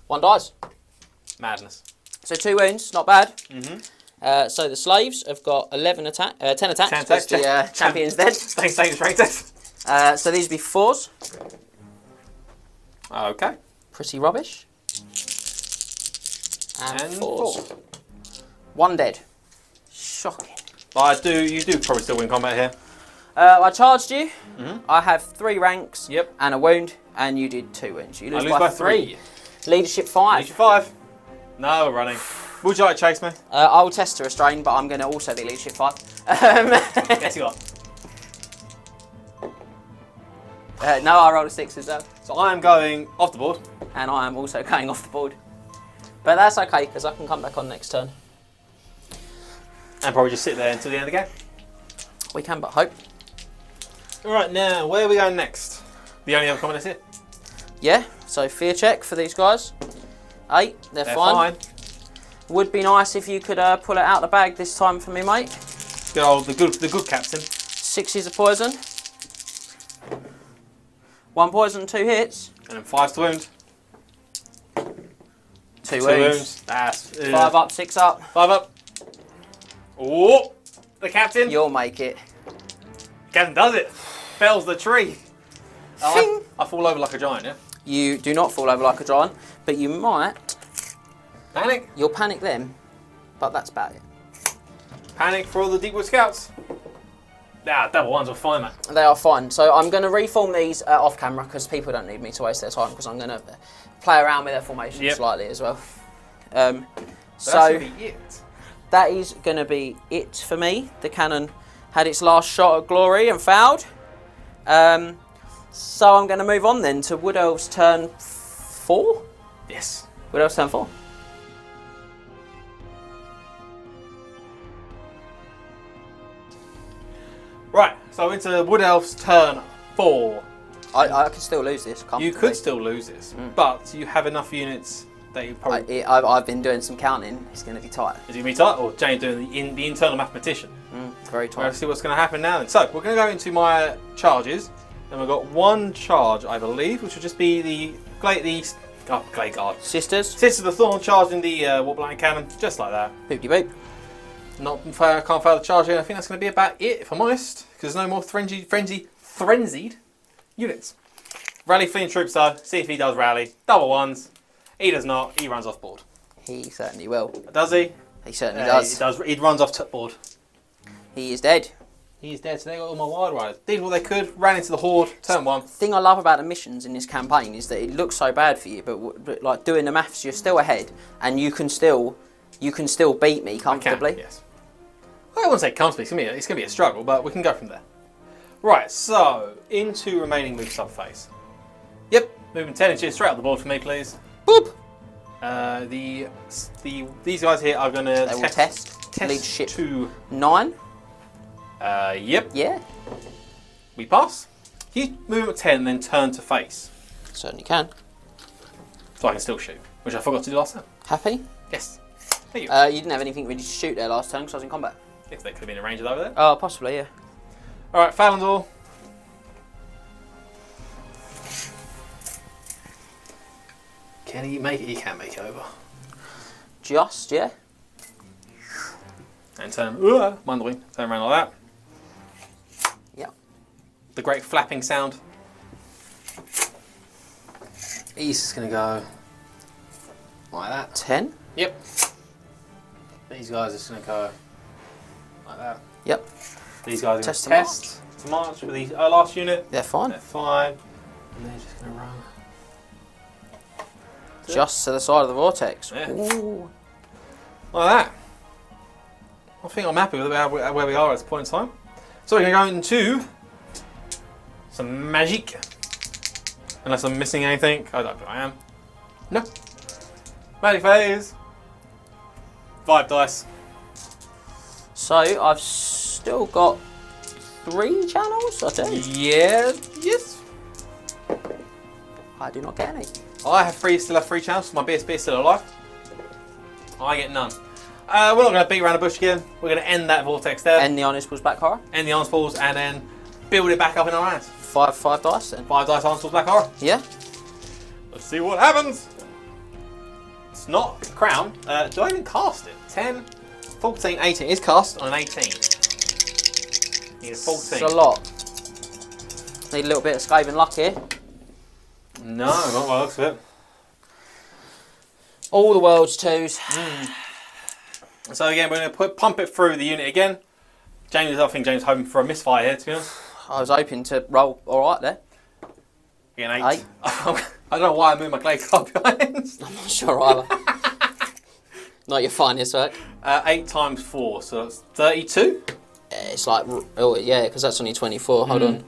1 dies. Madness. So 2 wounds, not bad. So the slaves have got 10 attacks. 10 attacks. because the champion's dead. Thanks, Dangerous Train test. So these would be 4s. Okay. Pretty rubbish. And And 4s. 4. 1 dead. Shocking. You do probably still win combat here. I charged you. I have 3 ranks Yep. and a wound, and you did 2 wounds. You I lose, lose by 3. Leadership 5. Leadership 5. No, we're running. Would you like to chase me? I will test to restrain, but I'm going to also be leadership 5. Yes, you are. No, I rolled a 6 as well, So I am going off the board. and I am also going off the board. But that's okay, because I can come back on next turn. And probably just sit there until the end of the game. We can but hope. Alright, now, where are we going next? The only other comment is here. Yeah, so fear check for these guys. 8, they're They're fine. fine. Would be nice if you could pull it out the bag this time for me, mate. Good old, the good captain. 6 is a poison. 1 poison, 2 hits. And then 5 to wound. 2 2 wounds. wounds. That's 5 up, 6 up. 5 up. Oh, the captain. You'll make it. Captain does it. Fells the tree. Fing. I fall over like a giant, yeah? You do not fall over like a giant, but you might. Panic. You'll panic them, but that's about it. Panic for all the Deepwood Scouts. Double ones are fine, mate. They are fine. So I'm going to reform these off camera because people don't need me to waste their time because I'm going to play around with their formation slightly as well. So that's going to be it. That is going to be it for me. The cannon had its last shot at glory and fouled. So I'm going to move on then to Wood Elves turn 4? Yes. Wood Elves turn 4. Right, so into Wood Elves turn 4. I could still lose this. You could still lose this, but you have enough units that you probably... I've been doing some counting. It's going to be tight. Is it going to be tight, or Jane doing the internal mathematician? Very tight. Let's see what's going to happen now then. So, we're going to go into my charges, and we've got one charge, I believe, which will just be the Glade Guard. Sisters. Sisters of the Thorn charging the Warblind Cannon, just like that. Boopty boop. Can't fail the charge here. I think that's going to be about it, if I'm honest, because there's no more frenzied units. Rally fleeing troops though, see if he does rally. Double ones. He does not, he runs off board. He certainly will. Does he? He certainly does. He does. He runs off board. He is dead. He is dead, so they got all my wild riders. Did what they could, ran into the horde, turn 1. The thing I love about the missions in this campaign is that it looks so bad for you, but like doing the maths, you're still ahead, and you can still beat me comfortably. I can, yes. I wouldn't say comfortably, it's going to be a struggle, but we can go from there. Right, so, into remaining move subphase. Yep, moving 10 inches straight up the board for me, please. Boop! These guys here are going to test leadership to 9. Yep. Yeah. We pass. You move at 10, then turn to face. Certainly can. So I can still shoot, which I forgot to do last time. Happy? Yes. There you go. You didn't have anything really to shoot there last time because I was in combat. If they could have been arranged over there. Oh, possibly, yeah. Alright, Thalandor. Can he make it? He can make it over. Just, yeah. And turn, mind the wing, turn around like that. Yeah. The great flapping sound. He's just going to go like that. 10? Yep. These guys are just going to go like that. Yep. These guys are test going to test to march with the last unit. They're fine. They're fine. And they're just going to run. Just to the side of the vortex. Yeah. Ooh. Like that. I think I'm happy with where we are at this point in time. So we're going to go into some magic. Unless I'm missing anything. I don't think I am. No. Magic phase. 5 dice. So I've still got 3 channels, I think. Yeah. Yes. I do not get any. I have still have 3 channels. My BSB is still alive. I get none. We're not going to beat around the bush again. We're going to end that vortex there. End the honest pulls back horror. End the honest pulls and then build it back up in our hands. 5 dice then. 5 dice honest pulls back horror. Yeah. Let's see what happens. It's not crowned. Do I even cast it? 10, 14, 18. It's cast on an 18. Need a 14. It's a lot. Need a little bit of Skaven luck here. No, not what looks of it. All the world's 2s. So again, we're going to pump it through the unit again. I think James is hoping for a misfire here, to be honest. I was hoping to roll alright there. Again, 8. I don't know why I moved my Glade card behind. I'm not sure either. Not your finest work. 8 times 4, so that's 32. It's like, oh yeah, because that's only 24. Hold on.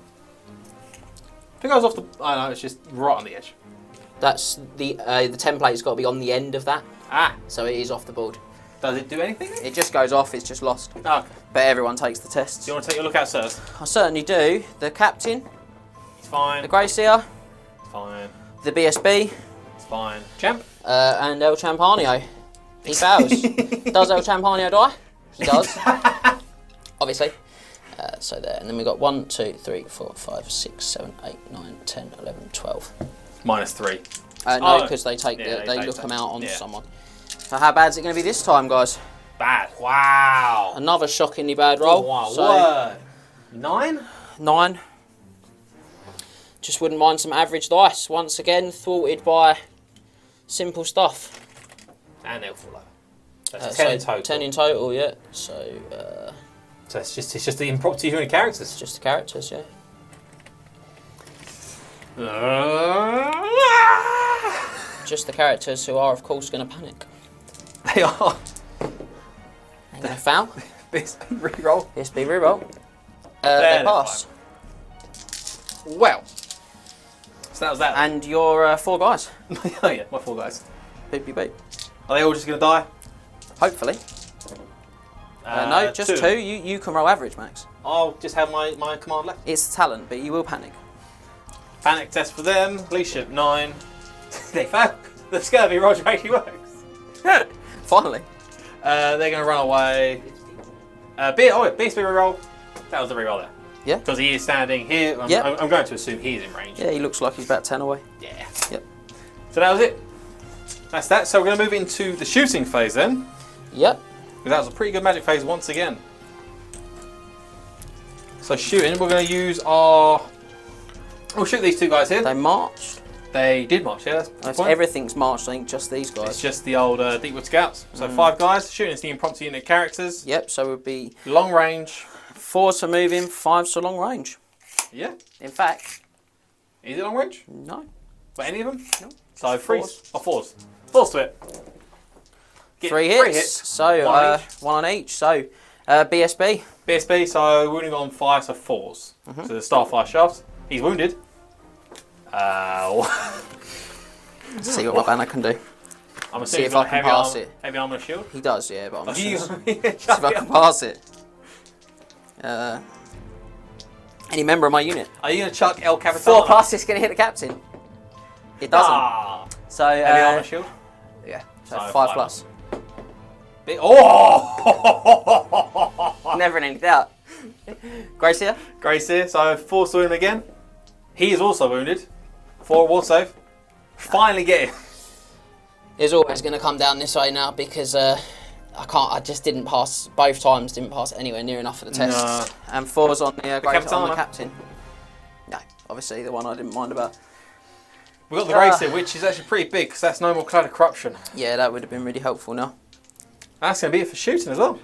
I think I was off the. I know, it's just right on the edge. That's the template's got to be on the end of that. Ah. So it is off the board. Does it do anything? It just goes off. It's just lost. Oh, okay. But everyone takes the tests. Do you want to take a look at first? I certainly do. The captain. It's fine. The Grey Seer. It's fine. The BSB. It's fine. Champ. And El Champanio. He fails. Does El Champanio die? He does. Obviously. So there. And then we've got 1, 2, 3, 4, 5, 6, 7, 8, 9, 10, 11, 12. -3. No, because they take they look them out onto someone. So how bad is it going to be this time, guys? Bad. Wow. Another shockingly bad roll. Oh, wow. So word. 9? 9. just wouldn't mind some average dice. Once again, thwarted by simple stuff. And they'll fall over. That's 10 in total. 10 in total, yeah. So it's just the impromptu unit characters. It's just the characters, yeah. Just the characters who are, of course, going to panic. They are. They're going to foul. BSB reroll. BSB reroll. They pass. Well. So that was that. And your 4 guys. Oh yeah, my 4 guys. Boop, boop, boop. Are they all just going to die? Hopefully. No, just 2. You can roll average, Max. I'll just have my command left. It's a talent, but you will panic. Panic test for them. Leadership 9. They fail. The scurvy Roger actually works. Finally. They're going to run away. BSB reroll. That was the reroll there. Yeah. Because he is standing here. I'm going to assume he's in range. Yeah, he looks like he's about 10 away. Yeah. Yep. So that was it. That's that. So we're going to move into the shooting phase then. Yep. Because that was a pretty good magic phase once again. So shooting, we're going to use our... We'll shoot these 2 guys here. They marched. They did march, yeah. That's the point. Everything's marched, I think, just these guys. It's just the old Deepwood Scouts. So 5 guys. Shooting is the impromptu unit characters. Yep, so it would be... Long range. 4 to move in, 5 to long range. Yeah. In fact... Is it long range? No. For any of them? No. So 3s. Or 4s. 4s to it. Get 3 hits. So, one on each. So, BSB. BSB, so wounding on 5, so 4s. So the Starfire Shaft. He's wounded. See what my banner can do. I'm assuming See if he's got I can pass it. Heavy armor and shield. He does, yeah, but I'm just You- see if I can pass it. Any member of my unit. Are you going to chuck El Capitan? 4 passes going to hit the captain. It doesn't. Ah. So, Heavy armor and shield. yeah, so So 5 5. plus. Oh! Never in any doubt. Gracia? Grace here, so 4 to him again. He is also wounded. 4 ward save. Finally get him. Is always going to come down this way now because I just didn't pass, both times didn't pass anywhere near enough for the test. No. And 4's on the, on the Capitana. captain. No, obviously the one I didn't mind about. We've got the Grace here, which is actually pretty big because that's no more Cloud of Corruption. Yeah, that would have been really helpful now. That's going to be it for shooting as well.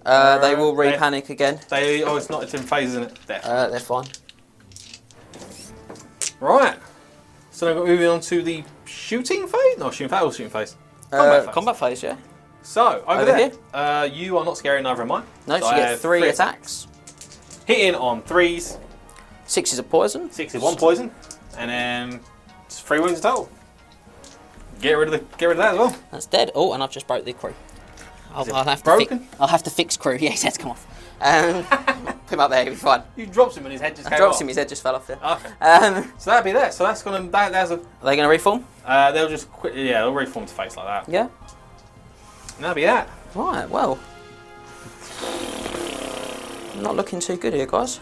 They will re-panic again. It's not, it's in phases, isn't it? There. They're fine. Right. So now we're moving on to the shooting phase? No, shooting phase or shooting phase? Combat phase. Combat phase, yeah. So, over Over there, you are not scary, neither am I. No, so I you get have 3 attacks. Hitting on 3s, 6 is a poison. 6 is 1 poison, and then it's 3 wounds in total. Get rid of that as well. That's dead. Oh, and I've just broke the crew. I'll have broken? I'll have to fix crew. Yeah, his head's come off. Put him up there, he'll be fine. You dropped him and his head just I came dropped off. him, his head just fell off there. Okay. So that'd be that. So that's gonna that's a. Are they going to reform? They'll just quit. Yeah, they'll reform to face like that. Yeah. And that'll be that. Right. Well, not looking too good here, guys.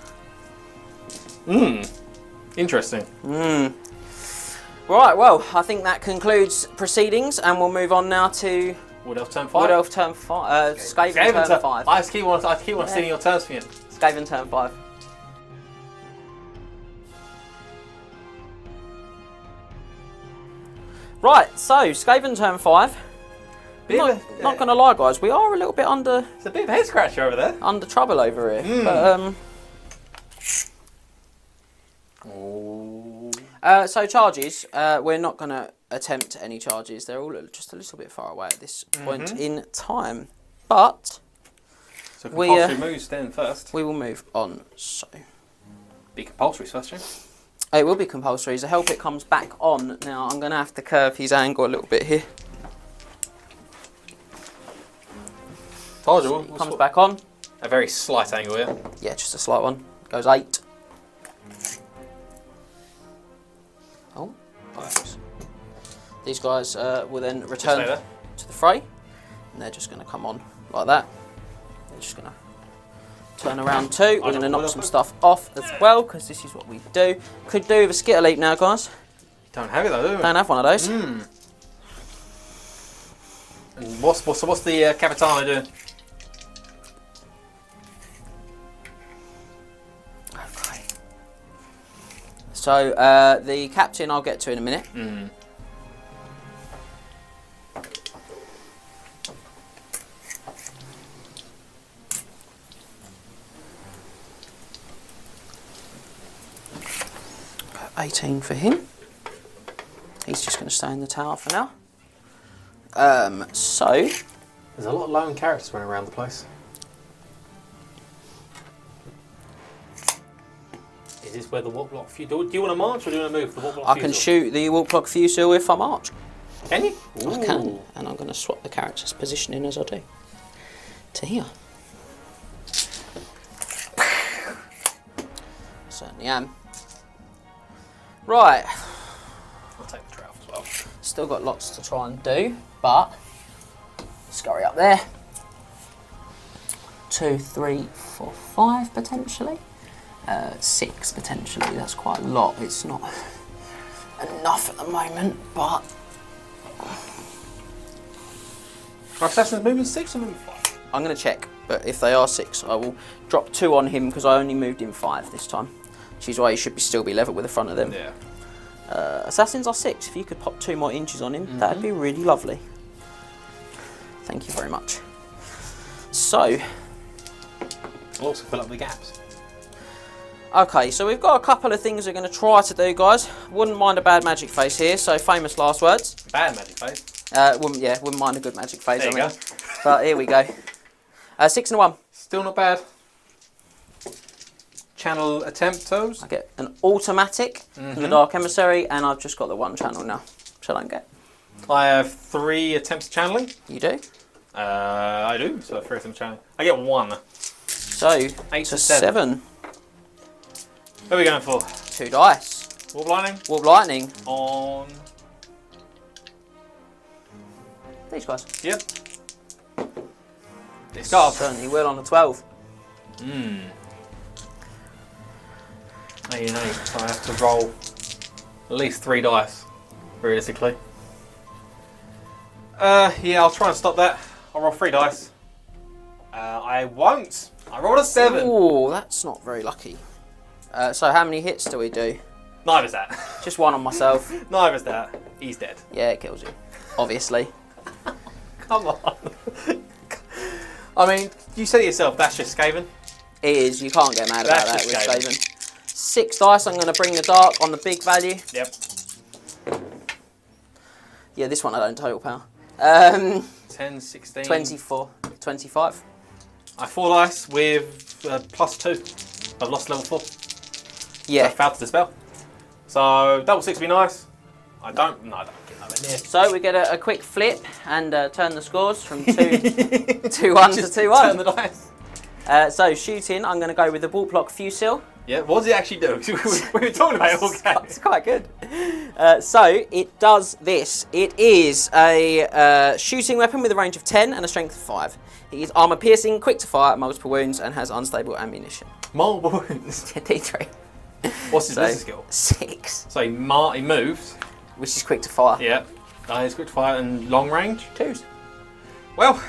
Interesting. Right. Well, I think that concludes proceedings, and we'll move on now to Wood Elf turn 5. Wood Elf turn 5. Skaven turn 5. I just keep on seeing your turns for you. Skaven turn 5. Right, so Skaven turn 5. Not going to lie, guys, we are a little bit under It's a bit of a head scratcher over there. trouble over here. But, so charges, we're not going to attempt any charges. They're all just a little bit far away at this point in time. But So compulsory moves then first. we will move on. So Be compulsory first, Jim. it will be compulsory. As a help, it comes back on. Now I'm going to have to curve his angle a little bit here. Told you. Comes back on. A very slight angle here. Yeah, just a slight one. Goes 8. Oh, nice. These guys will then Stay return there. to the fray, and they're just going to come on like that. They're just going to turn around too. We're going to knock some stuff off as well, because this is what we do. Could do with a skitter leap now, guys. Don't have it though, do we? Don't have one of those. And what's the Capitano doing? Okay. Let's So the captain I'll get to in a minute. 18 for him. He's just going to stay in the tower for now. So there's a lot of lone characters running around the place. Is this where the warp block fusel? Do you want to march or do you want to move the warp block I can shoot the warp block fusel if I march. Can you? I can, and I'm going to swap the character's positioning as I do to here. Certainly am. Right. I'll take the trowel as well. Still got lots to try and do, but scurry up there. 2, 3, 4, 5 potentially. 6 potentially. That's quite a lot. It's not enough at the moment, but Are assassins moving 6 or moving 5? I'm going to check. But if they are 6, I will drop 2 on him because I only moved in 5 this time. Which is why he should still be level with the front of them. Yeah. Assassins are 6. If you could pop 2 more inches on him, that'd be really lovely. Thank you very much. So, I'll also fill up the gaps. okay, so we've got a couple of things we're going to try to do, guys. Wouldn't mind a bad magic face here, so famous last words. Bad magic face. Wouldn't mind a good magic face. There you go. But here we go. 6 and 1. Still not bad. Channel attempt toes. I get an automatic from the Dark Emissary, and I've just got the 1 channel now. Shall I get? I have 3 attempts channeling. You do? I do. So 3 attempts channeling. I get 1. So 8 to to 7. What are we going for? 2 dice. Warp lightning Warp lightning. on. These guys. Yep. Discard. Certainly will on the 12. So I have to roll at least 3 dice, realistically. Yeah, I'll try and stop that. I'll roll 3 dice. I won't. I rolled a 7. Ooh, that's not very lucky. So how many hits do we do? Neither's that. Just 1 on myself. Neither's that. He's dead. Yeah, it kills you. Obviously. Come on. I mean, you said it yourself, that's just Skaven. It is. You can't get mad about That's that with just Skaven. 6 dice. I'm going to bring the dark on the big value. Yep. Yeah, this one I don't total power. 10, 16. 24. 25. I 4 dice with +2. I've lost level 4. Yeah. I failed to dispel. So double 6 would be nice. I don't get nowhere near. So we get a quick flip and turn the scores from 2 2-1 to 2-1. Turn the dice. So shooting, I'm going to go with the warp block fusil. Yeah, what does it actually do? We were talking about it all game. It's quite good. So it does this. It is a shooting weapon with a range of 10 and a strength of 5. It is armor piercing, quick to fire, multiple wounds, and has unstable ammunition. Multiple wounds. D3. What's his business skill? 6. So he moves. Which is quick to fire. Yeah. He's quick to fire and long range. 2s. Well,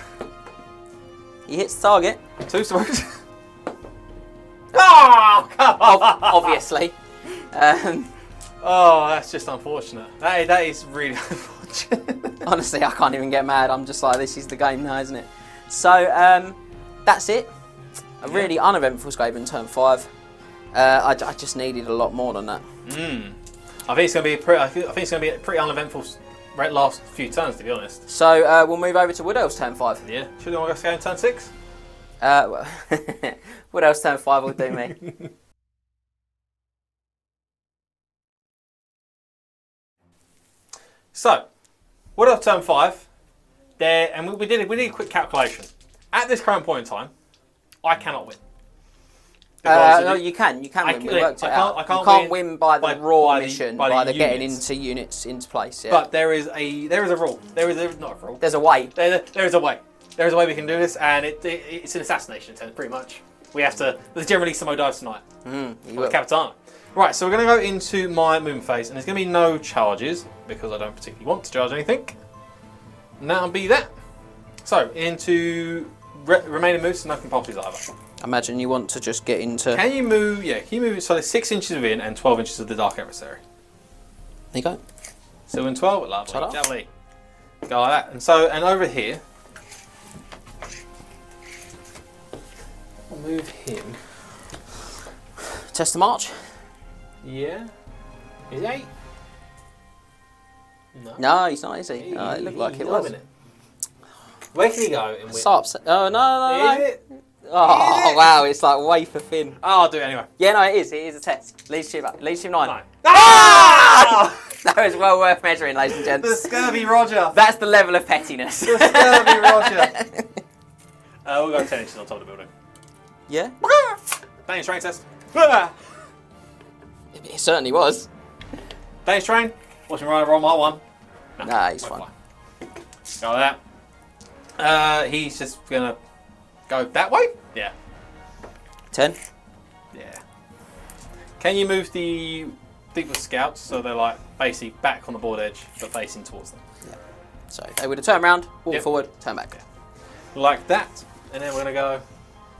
He hits the target. 2 strokes. Oh, come on. Obviously. Oh, that's just unfortunate. That is really unfortunate. Honestly, I can't even get mad. I'm just like, this is the game now, isn't it? So, that's it. A really uneventful Skaven turn 5. I just needed a lot more than that. I think it's going to be a pretty uneventful last few turns, to be honest. So, we'll move over to Wood Elves turn 5. Yeah. Should we want to go turn 6? Wood Elves turn 5 will do me. So, Wood Elves turn 5. There, and we did a quick calculation. At this current point in time, I cannot win. No, you can win. We worked it out. I You can't win win by the raw mission, by the getting units. into units into place. Yeah. But there is a rule. There is not a rule. There's a way. There is a way. There is a way we can do this, and it's an assassination attempt, pretty much. We have to. There's generally some dice tonight. will. Capitana. Right, so we're going to go into my movement phase, and there's going to be no charges because I don't particularly want to charge anything. And that'll be that. So into remaining moves, no compulsories either. I imagine you want to just get into... Can you move, yeah, can you move it so there's 6 inches within and 12 inches of the dark adversary? There you go. So in 12, lovely, Ta-da. lovely. Go like that. And so, and over here, I'll move him. Test the march. Yeah. Is he? No. No, he's not, is he? Oh, it looked like He's it was. loving it. Where can he go? In So upset. Oh, no. Is it? Oh, wow, it's like wafer thin. Oh, I'll do it anyway. Yeah, no, it is. It is a test. Leadership 9. No. That was well worth measuring, ladies and The gents. scurvy Roger. That's the level of pettiness. The scurvy Roger. We'll go 10 inches on top of the building. Yeah, Danish train test. it certainly was. Danish train. Watch him ride on my one. Nah, he's fine. Go like that. He's just gonna go that way. Yeah. 10. Yeah. Can you move the deeper scouts so they're like basically back on the board edge but facing towards them? So they would have turned around, walk Yep. forward, turn back. Like that. And then we're gonna go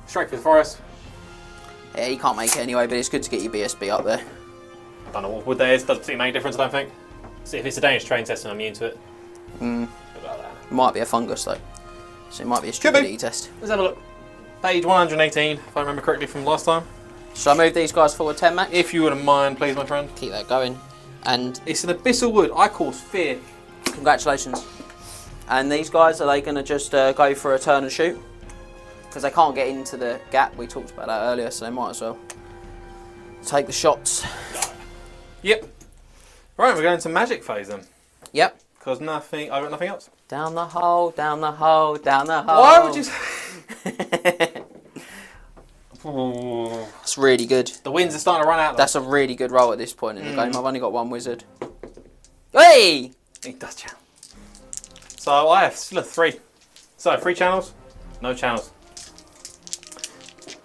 straight for the forest. Yeah, you can't make it anyway, but it's good to get your BSB up there. I don't know what wood there is. Doesn't seem to make a difference, I don't think. See if it's a Danish train test and I'm immune to it. About that. It might be a fungus though, so it might be a Could be. stupidity test. Let's have a look. Page 118, if I remember correctly from last time. Shall I move these guys forward 10, Max? If you wouldn't mind, please, my friend. Keep that going. And It's an abyssal wood. I cause fear. congratulations. And these guys, are they going to just go for a turn and shoot? Because they can't get into the gap. We talked about that earlier, so they might as well take the shots. Yep. Right, we're going to magic phase then. Yep. Because nothing, I've got nothing else. Down the hole, down the hole, down the hole. Why would you say? It's really good. The winds are starting to run out. That's a really good roll at this point in the game. I've only got one wizard. Hey! It does, yeah. So I have still 3. So 3 channels, no channels.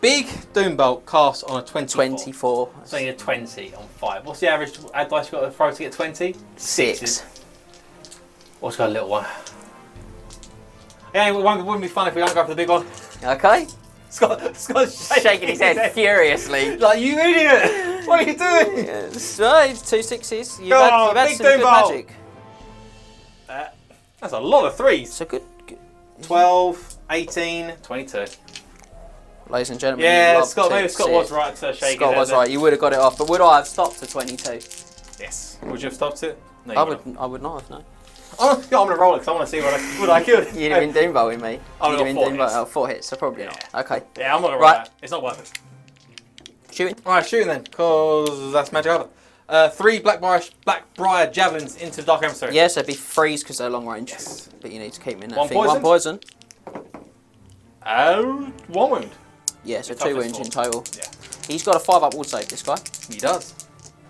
Big Doombolt cast on a 24. 24. So you need a 20 on 5. What's the average dice you got to throw to get 20? 6. What's got a little one? Yeah, it wouldn't be fun if we don't go for the big one. Okay. Scott's Shaking his head furiously. Like, you idiot! What are you doing? So, it's 2 6s. You've Oh, had big some good Doombolt. magic. That's a lot of 3s. So good. 12, 18, 22. Ladies and gentlemen, Yeah, you love Scott, to maybe Scott see was it. right to shake Scott his head was there. right. You would have got it off, but would I have stopped to 22? Yes. Would you have stopped it? No, you I wouldn't. would. I would not have. No. Oh, yeah, I'm going to roll it because I want to see what I could. You'd have been doombolting me. I You'd would've have got been 4 hits. doombolting. 4 hits, so probably not. Okay. Yeah, I'm not going to roll Right. that. It's not worth it. Shooting. Alright, shooting then, because that's magic over. 3 Blackbriar javelins into the Dark Emissary. Yeah, so it'd be freeze because they're long range. Yes. But you need to keep them in that One thing. poison? 1 poison. 1 wound. Yeah, so 2 Toughness wounds in 4. total. Yeah. He's got a 5-up ward save, this guy. He does.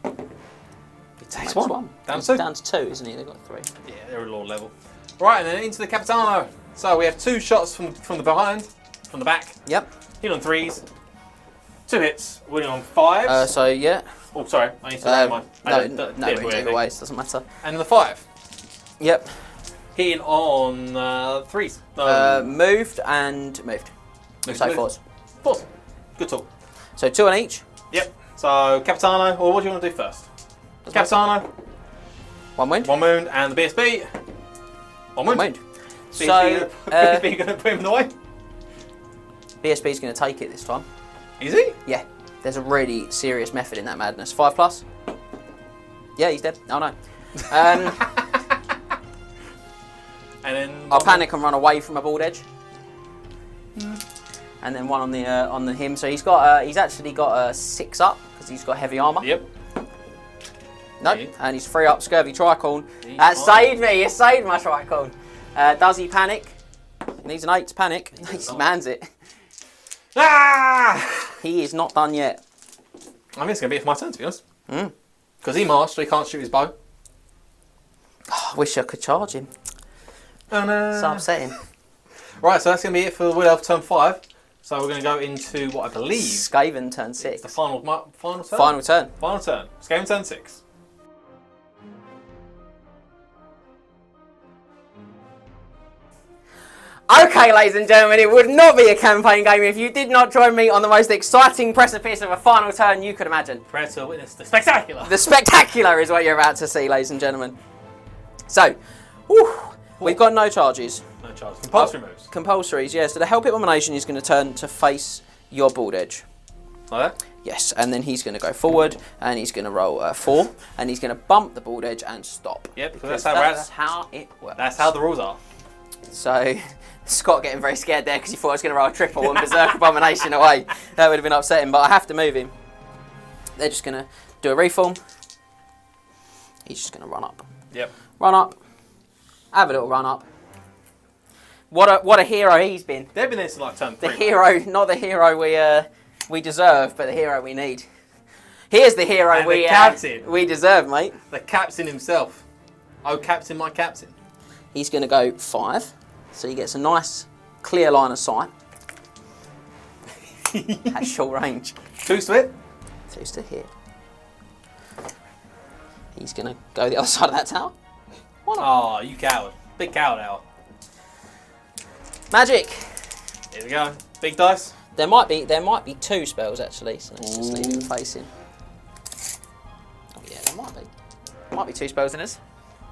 He takes Max 1. Down He's to 2. down to 2, isn't he? They've got 3. Yeah, they're a low level. Right, and then into the Capitano. So we have 2 shots from the behind, from the back. Yep. Hit on 3s. 2 hits, winning on 5s. So, yeah. Oh, sorry, I need to round mine. No, Yeah, either way, it doesn't matter. And the 5. Yep. Hitting on 3s. Moved and moved. Moved, So moved. 4s. 4s. Good talk. So 2 on each. Yep. So Capitano, or what do you want to do first? Capitano, 1 wound. 1 wound, and the BSB. 1 wound. Wound. BSB, So, BSB going to put him in the way. BSB's going to take it this time. Is he? Yeah. There's a really serious method in that madness. 5+. Yeah, he's dead. Oh no. And then I'll panic and run away from a board edge. And then 1 on the him. So he's actually got a 6 up because he's got heavy armour. Yep. No, Yeah. and he's 3 up. Scurvy tricorn. He's That fine. saved me. It saved my tricorn. Does he panic? He needs an 8 to panic. He mans it. Ah! He is not done yet. I think it's going to be it for my turn, to be honest. Because he marched, so he can't shoot his bow. Oh, I wish I could charge him. And, It's upsetting. right, so that's going to be it for Wood Elf turn 5. So we're going to go into what I believe Skaven turn 6. the final turn. Final turn. Final turn. Skaven turn 6. Okay, ladies and gentlemen, it would not be a campaign game if you did not join me on the most exciting precipice of a final turn you could imagine. Prepare to witness the spectacular. The spectacular is what you're about to see, ladies and gentlemen. So, whew, we've got no charges. No charge. Compulsory moves. Compulsories, yeah. So the Help Abomination is going to turn to face your board edge. Like that? Yes, and then he's going to go forward, and he's going to roll 4, and he's going to bump the board edge and stop. Yep, because that's how it works. That's how the rules are. So, Scott getting very scared there because he thought I was going to roll a triple and Berserk Abomination away. That would have been upsetting, but I have to move him. They're just going to do a reform. He's just going to run up. Yep. Run up. Have a little run up. What a hero he's been. They've been there since like turn 3. The hero, not the hero we deserve, but the hero we need. Here's the hero And the captain. we deserve, mate. The captain himself. Oh, captain, my captain. He's going to go 5, so he gets a nice clear line of sight. At short range. 2 to hit. 2's to hit. He's going to go the other side of that tower. Why not? Oh, you coward. Big coward, Al. Magic. Here we go. Big dice. There might be 2 spells actually, so let's just leave him facing. Oh yeah, there might be. Might be 2 spells in us.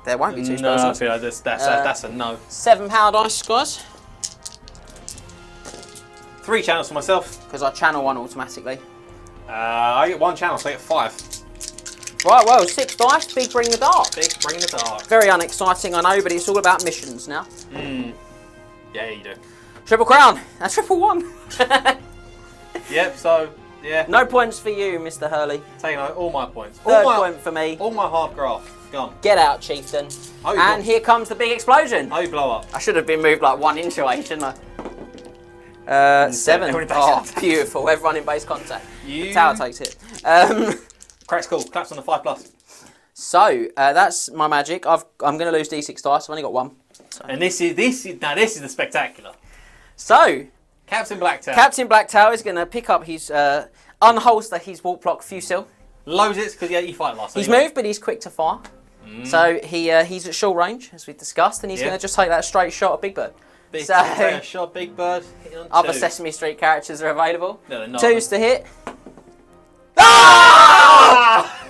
There won't be 2 spells in No, I us. feel like that's a no. 7 power dice, guys. 3 channels for myself. Because I channel 1 automatically. I get 1 channel, so I get 5. Right, well, 6 dice, big bring the dark. Big bring the dark. Very unexciting, I know, but it's all about missions now. Yeah, you do. Triple crown. That's triple 1. Yep, so, yeah. No points for you, Mr. Hurley. Taking all my points. Third point for me. All my hard graft. Gone. Get out, Chieftain. Oh, and here comes the big explosion. Oh, you blow up. I should have been moved like 1 inch away, shouldn't I? 7. Everyone in base Oh, contact. beautiful. Everyone in base contact. You... The tower takes it. Cracks cool. Claps on the 5+. So, that's my magic. I'm going to lose D6 dice. I've only got 1. So. And this is the spectacular. So, Captain Blacktail. Captain Blacktail is going to pick up his, unholster his Warp Block Fusil. Loads it because you fight last. He's moved, but he's quick to fire. So he's at short range, as we discussed, and he's going to just take that straight shot at Big Bird. Big So- shot, Big Bird. On Other 2. Sesame Street characters are available. No, they're not. 2's to hit. Ah!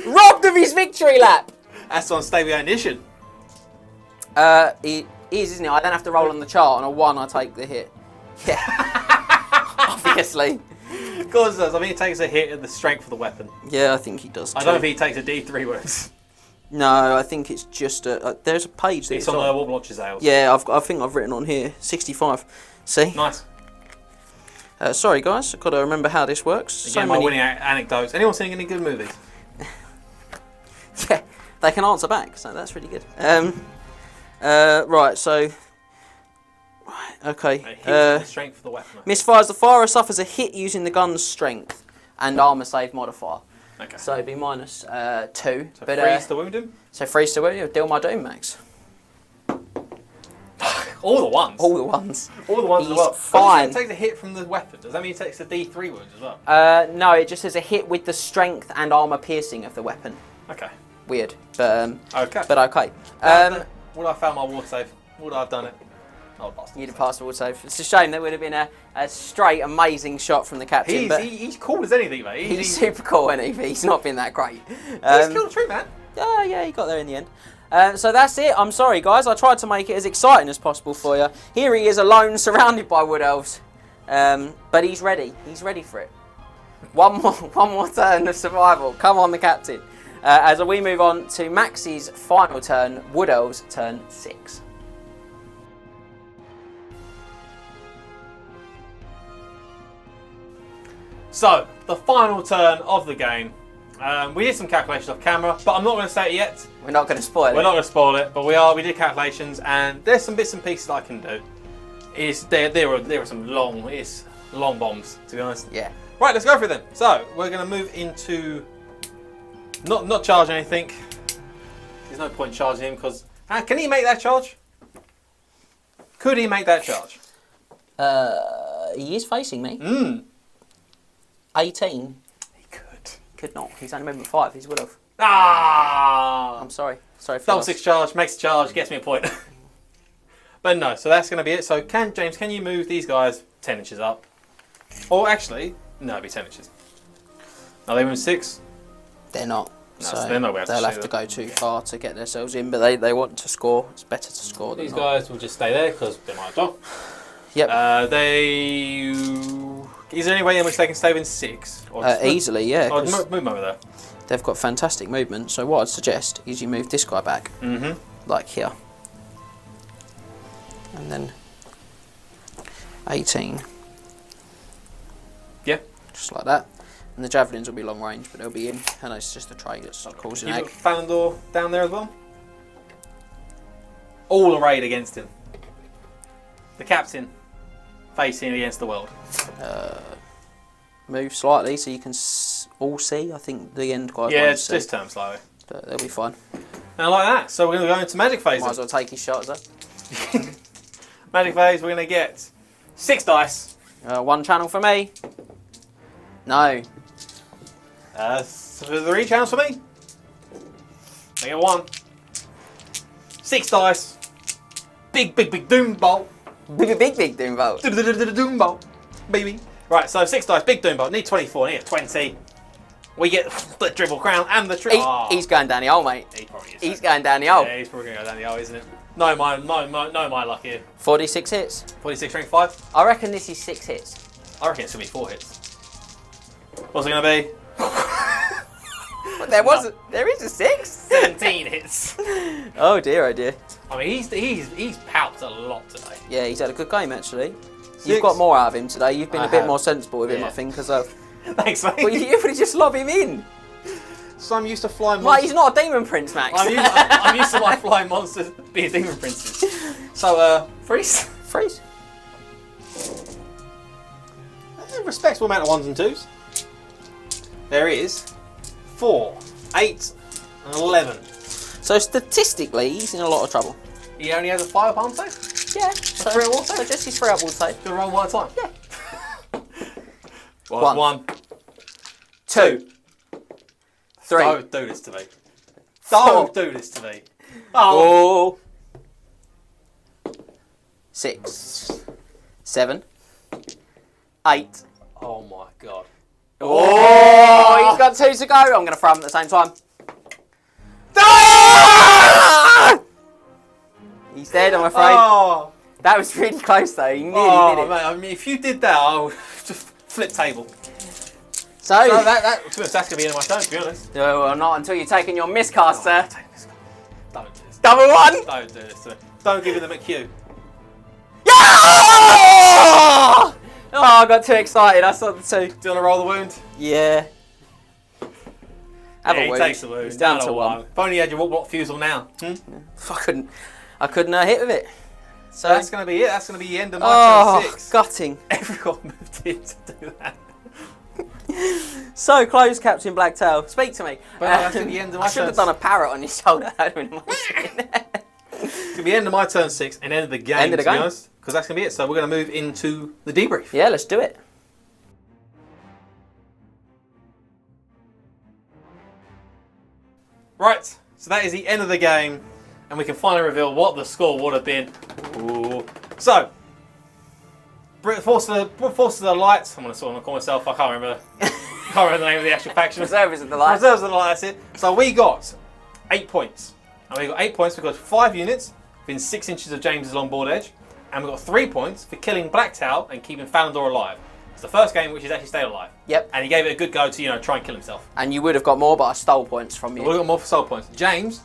Robbed of his victory lap. That's on Stay Behind Edition. It is, isn't it? I don't have to roll on the chart. On a 1, I take the hit. Yeah. Obviously. Of course it does. I mean, it takes a hit at the strength of the weapon. Yeah, I think he does. I too. don't think he takes a D3 wounds. No, I think it's just a. There's a page. It's on the Warp Launcher's Ales. Yeah, I think I've written on here 65. See? Nice. Sorry, guys. I've got to remember how this works. Again, my winning anecdotes. Anyone seeing any good movies? Yeah, they can answer back, so that's really good. Right, so. Right, okay. It hits the strength of the weapon. Misfires. The firer suffers a hit using the gun's strength and armor save modifier. Okay. So it'd be minus 2. So but, freeze to wound him? So freeze to wound him. Deal my doom, Max. All the ones. All the ones. All the ones as He's well. fine. It takes a hit from the weapon. Does that mean it takes a D3 wounds as well? No, it just says a hit with the strength and armor piercing of the weapon. Okay. Weird, but Okay. okay. Would I have found my war save? Would I have done it? Oh, bastard. You'd have passed the wood save. It's a shame. There would have been a straight, amazing shot from the captain. But He's cool as anything, mate. he's super cool, isn't he? But he's not been that great. He's killed a tree, man. Yeah, he got there in the end. So that's it. I'm sorry, guys. I tried to make it as exciting as possible for you. Here he is alone, surrounded by wood elves. But he's ready. He's ready for it. One more turn of survival. Come on, the captain. As we move on to Max's final turn, wood elves turn 6. So, the final turn of the game. We did some calculations off camera, but I'm not going to say it yet. We're not going to spoil We're it. not going to spoil it, but we did calculations, and there's some bits and pieces I can do. There are some long bombs, to be honest. Yeah. Right, let's go through them. So, we're going to move into not charge anything. There's no point charging him because can he make that charge? Could he make that charge? He is facing me. 18. He could. Could not. He's only movement 5. He's would have. Ah! I'm sorry. Sorry for Double loss. 6 charge, makes a charge, gets me a point. But no, so that's going to be it. So James, can you move these guys 10 inches up? Or actually, no, it'd be 10 inches. Are they moving 6? They're not. No, So they're not allowed to they'll have shoot to them. go too far to get themselves in, but they want to score. It's better to score than These not. guys will just stay there because they might as well. Yep. Is there any way in which they can stay within 6? Or just Easily, yeah. Oh, 'cause move them over there. they've got fantastic movement. So what I'd suggest is you move this guy back, like here, and then 18. Yeah. Just like that. And the javelins will be long range, but they'll be in, and it's just a tray that's causing You egg. got Thalandor down there as well? All arrayed against him. The captain facing against the world. Move slightly so you can all see. I think the end guys Yeah, won't see, just turn slowly. but they'll be fine. And like that. So we're going to go into magic phase. Might as well take his shots. Magic phase, we're going to get 6 dice. One channel for me. No. 3 channels for me. I get 1. 6 dice. Big doom bolt. Big doom vote. Doom bolt, baby. Right, so 6 dice, big doom bolt. Need 24, need 20. We get the dribble crown and the He's going down the hole, mate. He probably is. He's going down the hole. Yeah, he's probably going to go down the hole, isn't it? No, my luck here. 46 hits. 46 rank 5. I reckon this is 6 hits. I reckon it's going to be 4 hits. What's it going to be? But there is a 6. 17 hits. Oh dear, oh dear. I mean, he's palped a lot today. Yeah, he's had a good game actually. 6. You've got more out of him today. You've been I a bit have. more sensible with him, Yeah. I think, as well. Thanks, mate. Well, you would just lob him in. So I'm used to flying Mate, monsters. he's not a demon prince, Max. I'm used to my flying monsters being demon princes. So, freeze. Freeze. A respectable amount of 1s and 2s. There is 4, 8, and 11. So statistically, he's in a lot of trouble. He only has a 5 palm save? Yeah. So, 3 wall save? so just his 3 up wall save. Gonna roll 1 at a time? Yeah. Well, 1, 2, 3. Don't do this to me. Don't do this to me. Oh. 4, 6, 7, 8. Oh my god. Oh, he's got 2 to go. I'm going to throw them at the same time. He's dead, I'm afraid. Oh, That was really close, though. You nearly did it. mate, I mean, if you did that, I would just flip table. So, So that's going to be the end of my turn, to be honest. well, not until you've taken your miscast, sir. Take this. Don't do this. Double 1. Don't do this to me. Don't give him the McHugh. Yeah! Oh, I got too excited. I saw the 2. Do you want to roll the wound? Yeah. Have Yeah, a he wound. takes the wound. He's down Down to 1. If only you had your what fusel now. I couldn't hit with it. So That's going to be it. That's going to be the end of my turn 6. gutting. Everyone moved in to do that. So close, Captain Blacktail. Speak to me. But no, that's gonna be the end of my I should have turn. done a parrot on your shoulder. That would have been amazing. It's going to be the end of my turn 6 and end of the game, End of the to be game. honest. Because that's going to be it. So we're going to move into the debrief. Yeah, let's do it. Right. So that is the end of the game. And we can finally reveal what the score would have been. Ooh. So, Force of the Light. I'm going to call myself. I can't remember the name of the actual faction. Reservists of the light. Reserves of the Light, that's it. So we got 8 points. And we got 8 points because 5 units within 6 inches of James's longboard edge. And we got 3 points for killing Blacktail and keeping Thalandor alive. It's the first game which he's actually stayed alive. Yep. And he gave it a good go to, try and kill himself. And you would have got more, but I stole points from We you. would have got more for soul points. James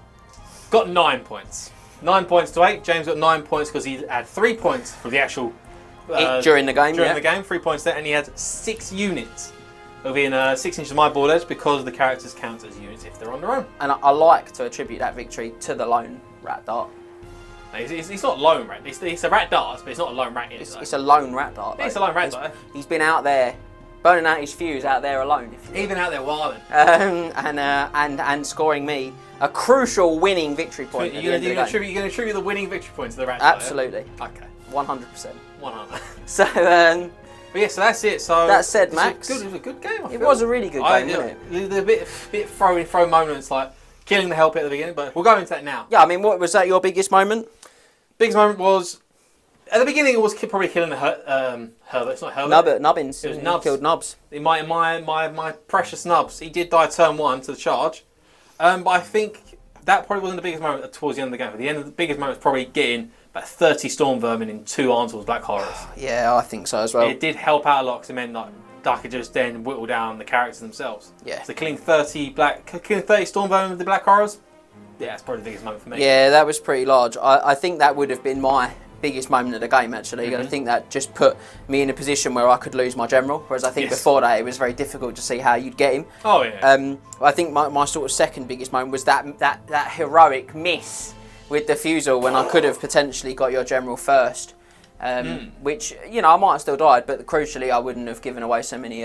got 9 points. 9 points to 8. James got 9 points because he had 3 points for the actual... During the game, During yeah. the game, 3 points there. And he had 6 units within 6 inches of my board edge because the characters count as units if they're on their own. And I like to attribute that victory to the lone rat dart. He's not lone rat. It's a rat dart, but it's not a lone rat. It's a lone rat dart. It's a lone rat dart. He's been out there, burning out his fuse out there alone. If you Even out there wilding. and scoring me a crucial winning victory point. You're going to attribute the winning victory points to the rat dart. Absolutely, Yeah? Okay. 100%. 100. So But yeah, so that's it. So that said, Max, it was a good game. it was a really good game, wasn't it? The bit throw moments like killing the help at the beginning, but we'll go into that now. Yeah, I mean, what was that? Your biggest moment? Biggest moment was At the beginning, it was probably killing the Herbert. It's not Herbert. Nubbins. It was Nubs. Killed Nubs. My precious Nubs. He did die turn 1 to the charge. But I think that probably wasn't the biggest moment towards the end of the game. At the end of the biggest moment was probably getting about 30 Storm Vermin in 2 Arntools Black Horrors. Yeah, I think so as well. It did help out a lot because it meant like I could just then whittle down the characters themselves. Yeah. So killing 30 Storm Vermin with the Black Horrors, yeah, that's probably the biggest moment for me. Yeah, that was pretty large. I think that would have been my biggest moment of the game, actually. I think that just put me in a position where I could lose my general, whereas I think before that it was very difficult to see how you'd get him. Oh, yeah. I think my sort of second biggest moment was that heroic miss with the Fusel when I could have potentially got your general first. Which, you know, I might have still died, but crucially I wouldn't have given away so many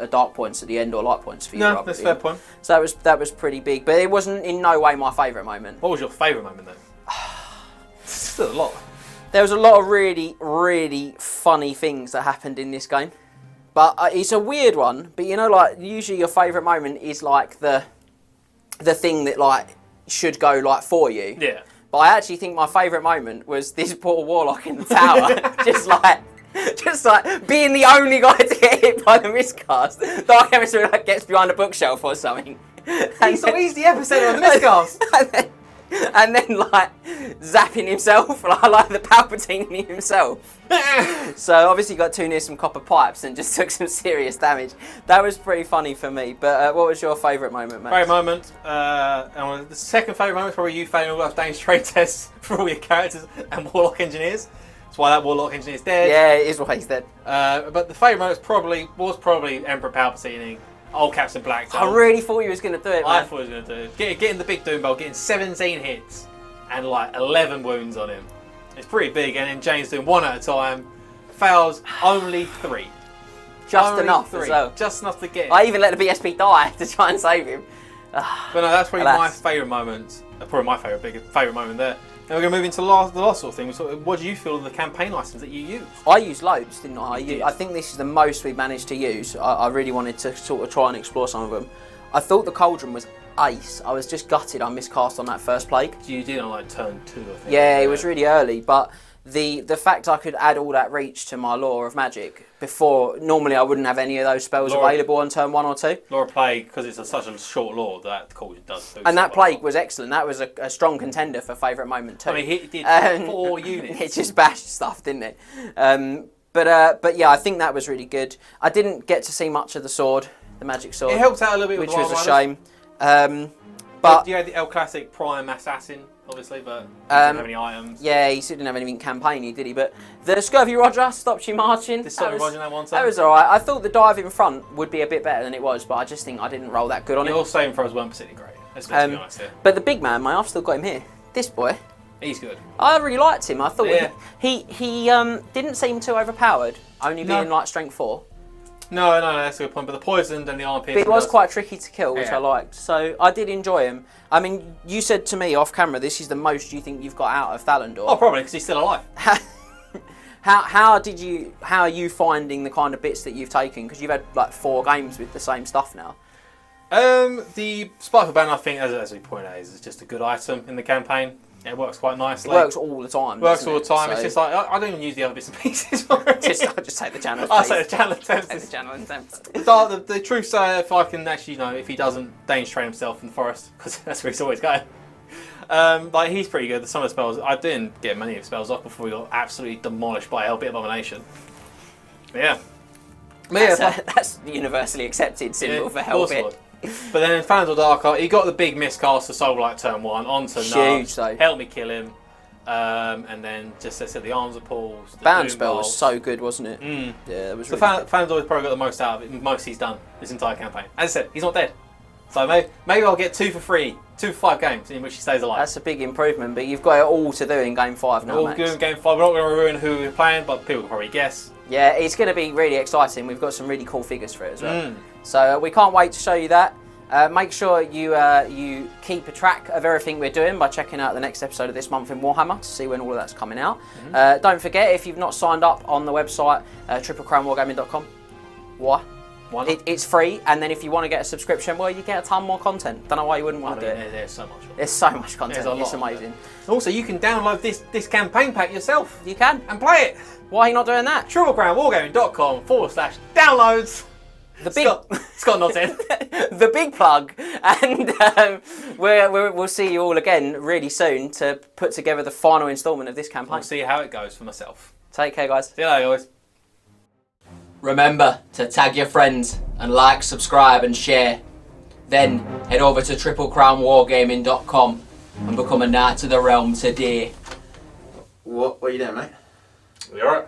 dark points at the end or light points for you. No, that's a fair point. So that was pretty big, but it wasn't in no way my favourite moment. What was your favourite moment then? Still a lot. There was a lot of really, really funny things that happened in this game. But it's a weird one, but you know, like, usually your favourite moment is like the thing that like should go like for you. Yeah. But I actually think my favourite moment was this poor warlock in the tower, just like being the only guy to get hit by the miscast. Dark Emissary like gets behind a bookshelf or something. He's the epicenter of the miscast. And then like zapping himself, like the Palpatine himself. So obviously got too near some copper pipes and just took some serious damage. That was pretty funny for me. But what was your favourite moment, Max? Favourite moment, and the second favourite moment is probably you failing all those Dane's trade tests for all your characters and Warlock Engineers. That's why that Warlock Engineer is dead. Yeah, it is why he's dead. But the favourite moment was probably Emperor Palpatine. Old Captain Blacktail. I really thought he was going to do it, man. I thought he was going to do it. Getting the big Doom Bowl, getting 17 hits and like 11 wounds on him. It's pretty big, and then James doing 1 at a time. Fails only 3. Just only enough 3. as well. Just enough to get him. I even let the BSP die to try and save him. But no, that's probably my favourite moment. Probably my favourite moment there. And we're going to move into the last sort of thing. So what do you feel of the campaign items that you use? I used loads, didn't I? You did. I think this is the most we've managed to use. I really wanted to sort of try and explore some of them. I thought the Cauldron was ace. I was just gutted I miscast on that first plague. You did on like turn 2, I think. Yeah, it was really early, but the fact I could add all that reach to my Law of Magic before, normally I wouldn't have any of those spells available on turn 1 or 2. Law of Plague, because it's such a short law, that Cauldron does. And that Plague was excellent. That was a strong contender for favourite moment too. I mean, it did 4 units. It just bashed stuff, didn't it? But yeah, I think that was really good. I didn't get to see much of the sword, the magic sword. It helped out a little bit, which with was a Wild shame. But you had the El Classic Prime Assassin, obviously, but he didn't have any items. Yeah, he didn't have anything campaigny, did he? But the Scurvy Roger stopped you marching. That was alright. I thought the dive in front would be a bit better than it was, but I just think I didn't roll that good on it. Your saving throws weren't particularly great. Let's be honest here. But the big man, I've still got him here. This boy. He's good. I really liked him. I thought he didn't seem too overpowered, only being like strength 4. No, that's a good point. But the poisoned and the arm piercing. But it was quite tricky to kill, which I liked. So I did enjoy him. I mean, you said to me off camera, this is the most you think you've got out of Thalandor. Oh, probably because he's still alive. How are you finding the kind of bits that you've taken? Because you've had like 4 games with the same stuff now. The Spiteful Banner, I think, as we pointed out, is just a good item in the campaign. It works quite nicely. It works all the time. Works all the time. So it's just like I don't even use the other bits and pieces for it. I just take the channel. I say the channel attempts. Take the channel attempts. The truth say, if I can actually, if he doesn't Danish train himself in the forest, because that's where he's always going. Like he's pretty good. Some of the spells I didn't get many of the spells off before we got absolutely demolished by Hellbit Abomination. Yeah. That's the universally accepted symbol for Hellbit. But then in Thalandor Darkheart, he got the big miscast for Soul Light turn 1 onto Huge though. Help me kill him. And then just as I said, the arms of Paul's. The Bound spell was so good, wasn't it? Yeah, it was really good. Thalandor's probably got the most out of it, most he's done this entire campaign. As I said, he's not dead. So maybe I'll get 2 for free, 2 for 5 games in which he stays alive. That's a big improvement, but you've got it all to do in game 5 now, all Max. good in game 5. We're not going to ruin who we're playing, but people can probably guess. Yeah, it's going to be really exciting. We've got some really cool figures for it as well. So we can't wait to show you that. Make sure you keep a track of everything we're doing by checking out the next episode of This Month in Warhammer to see when all of that's coming out. Don't forget, if you've not signed up on the website, triplecrownwargaming.com. Why? Why not? It's free, and then if you want to get a subscription, well, you get a ton more content. Don't know why you wouldn't want to do it. There's so much. There's so much content. There's a lot It's of amazing. Also, you can download this campaign pack yourself You can. and play it. Why are you not doing that? TripleCrownWargaming.com/downloads. The big, Scott nodded. the big plug, and we'll see you all again really soon to put together the final instalment of this campaign. I'll see how it goes for myself. Take care, guys. See you later, guys. Remember to tag your friends and like, subscribe and share. Then head over to TripleCrownWargaming.com and become a Knight of the Realm today. What are you doing, mate? You alright?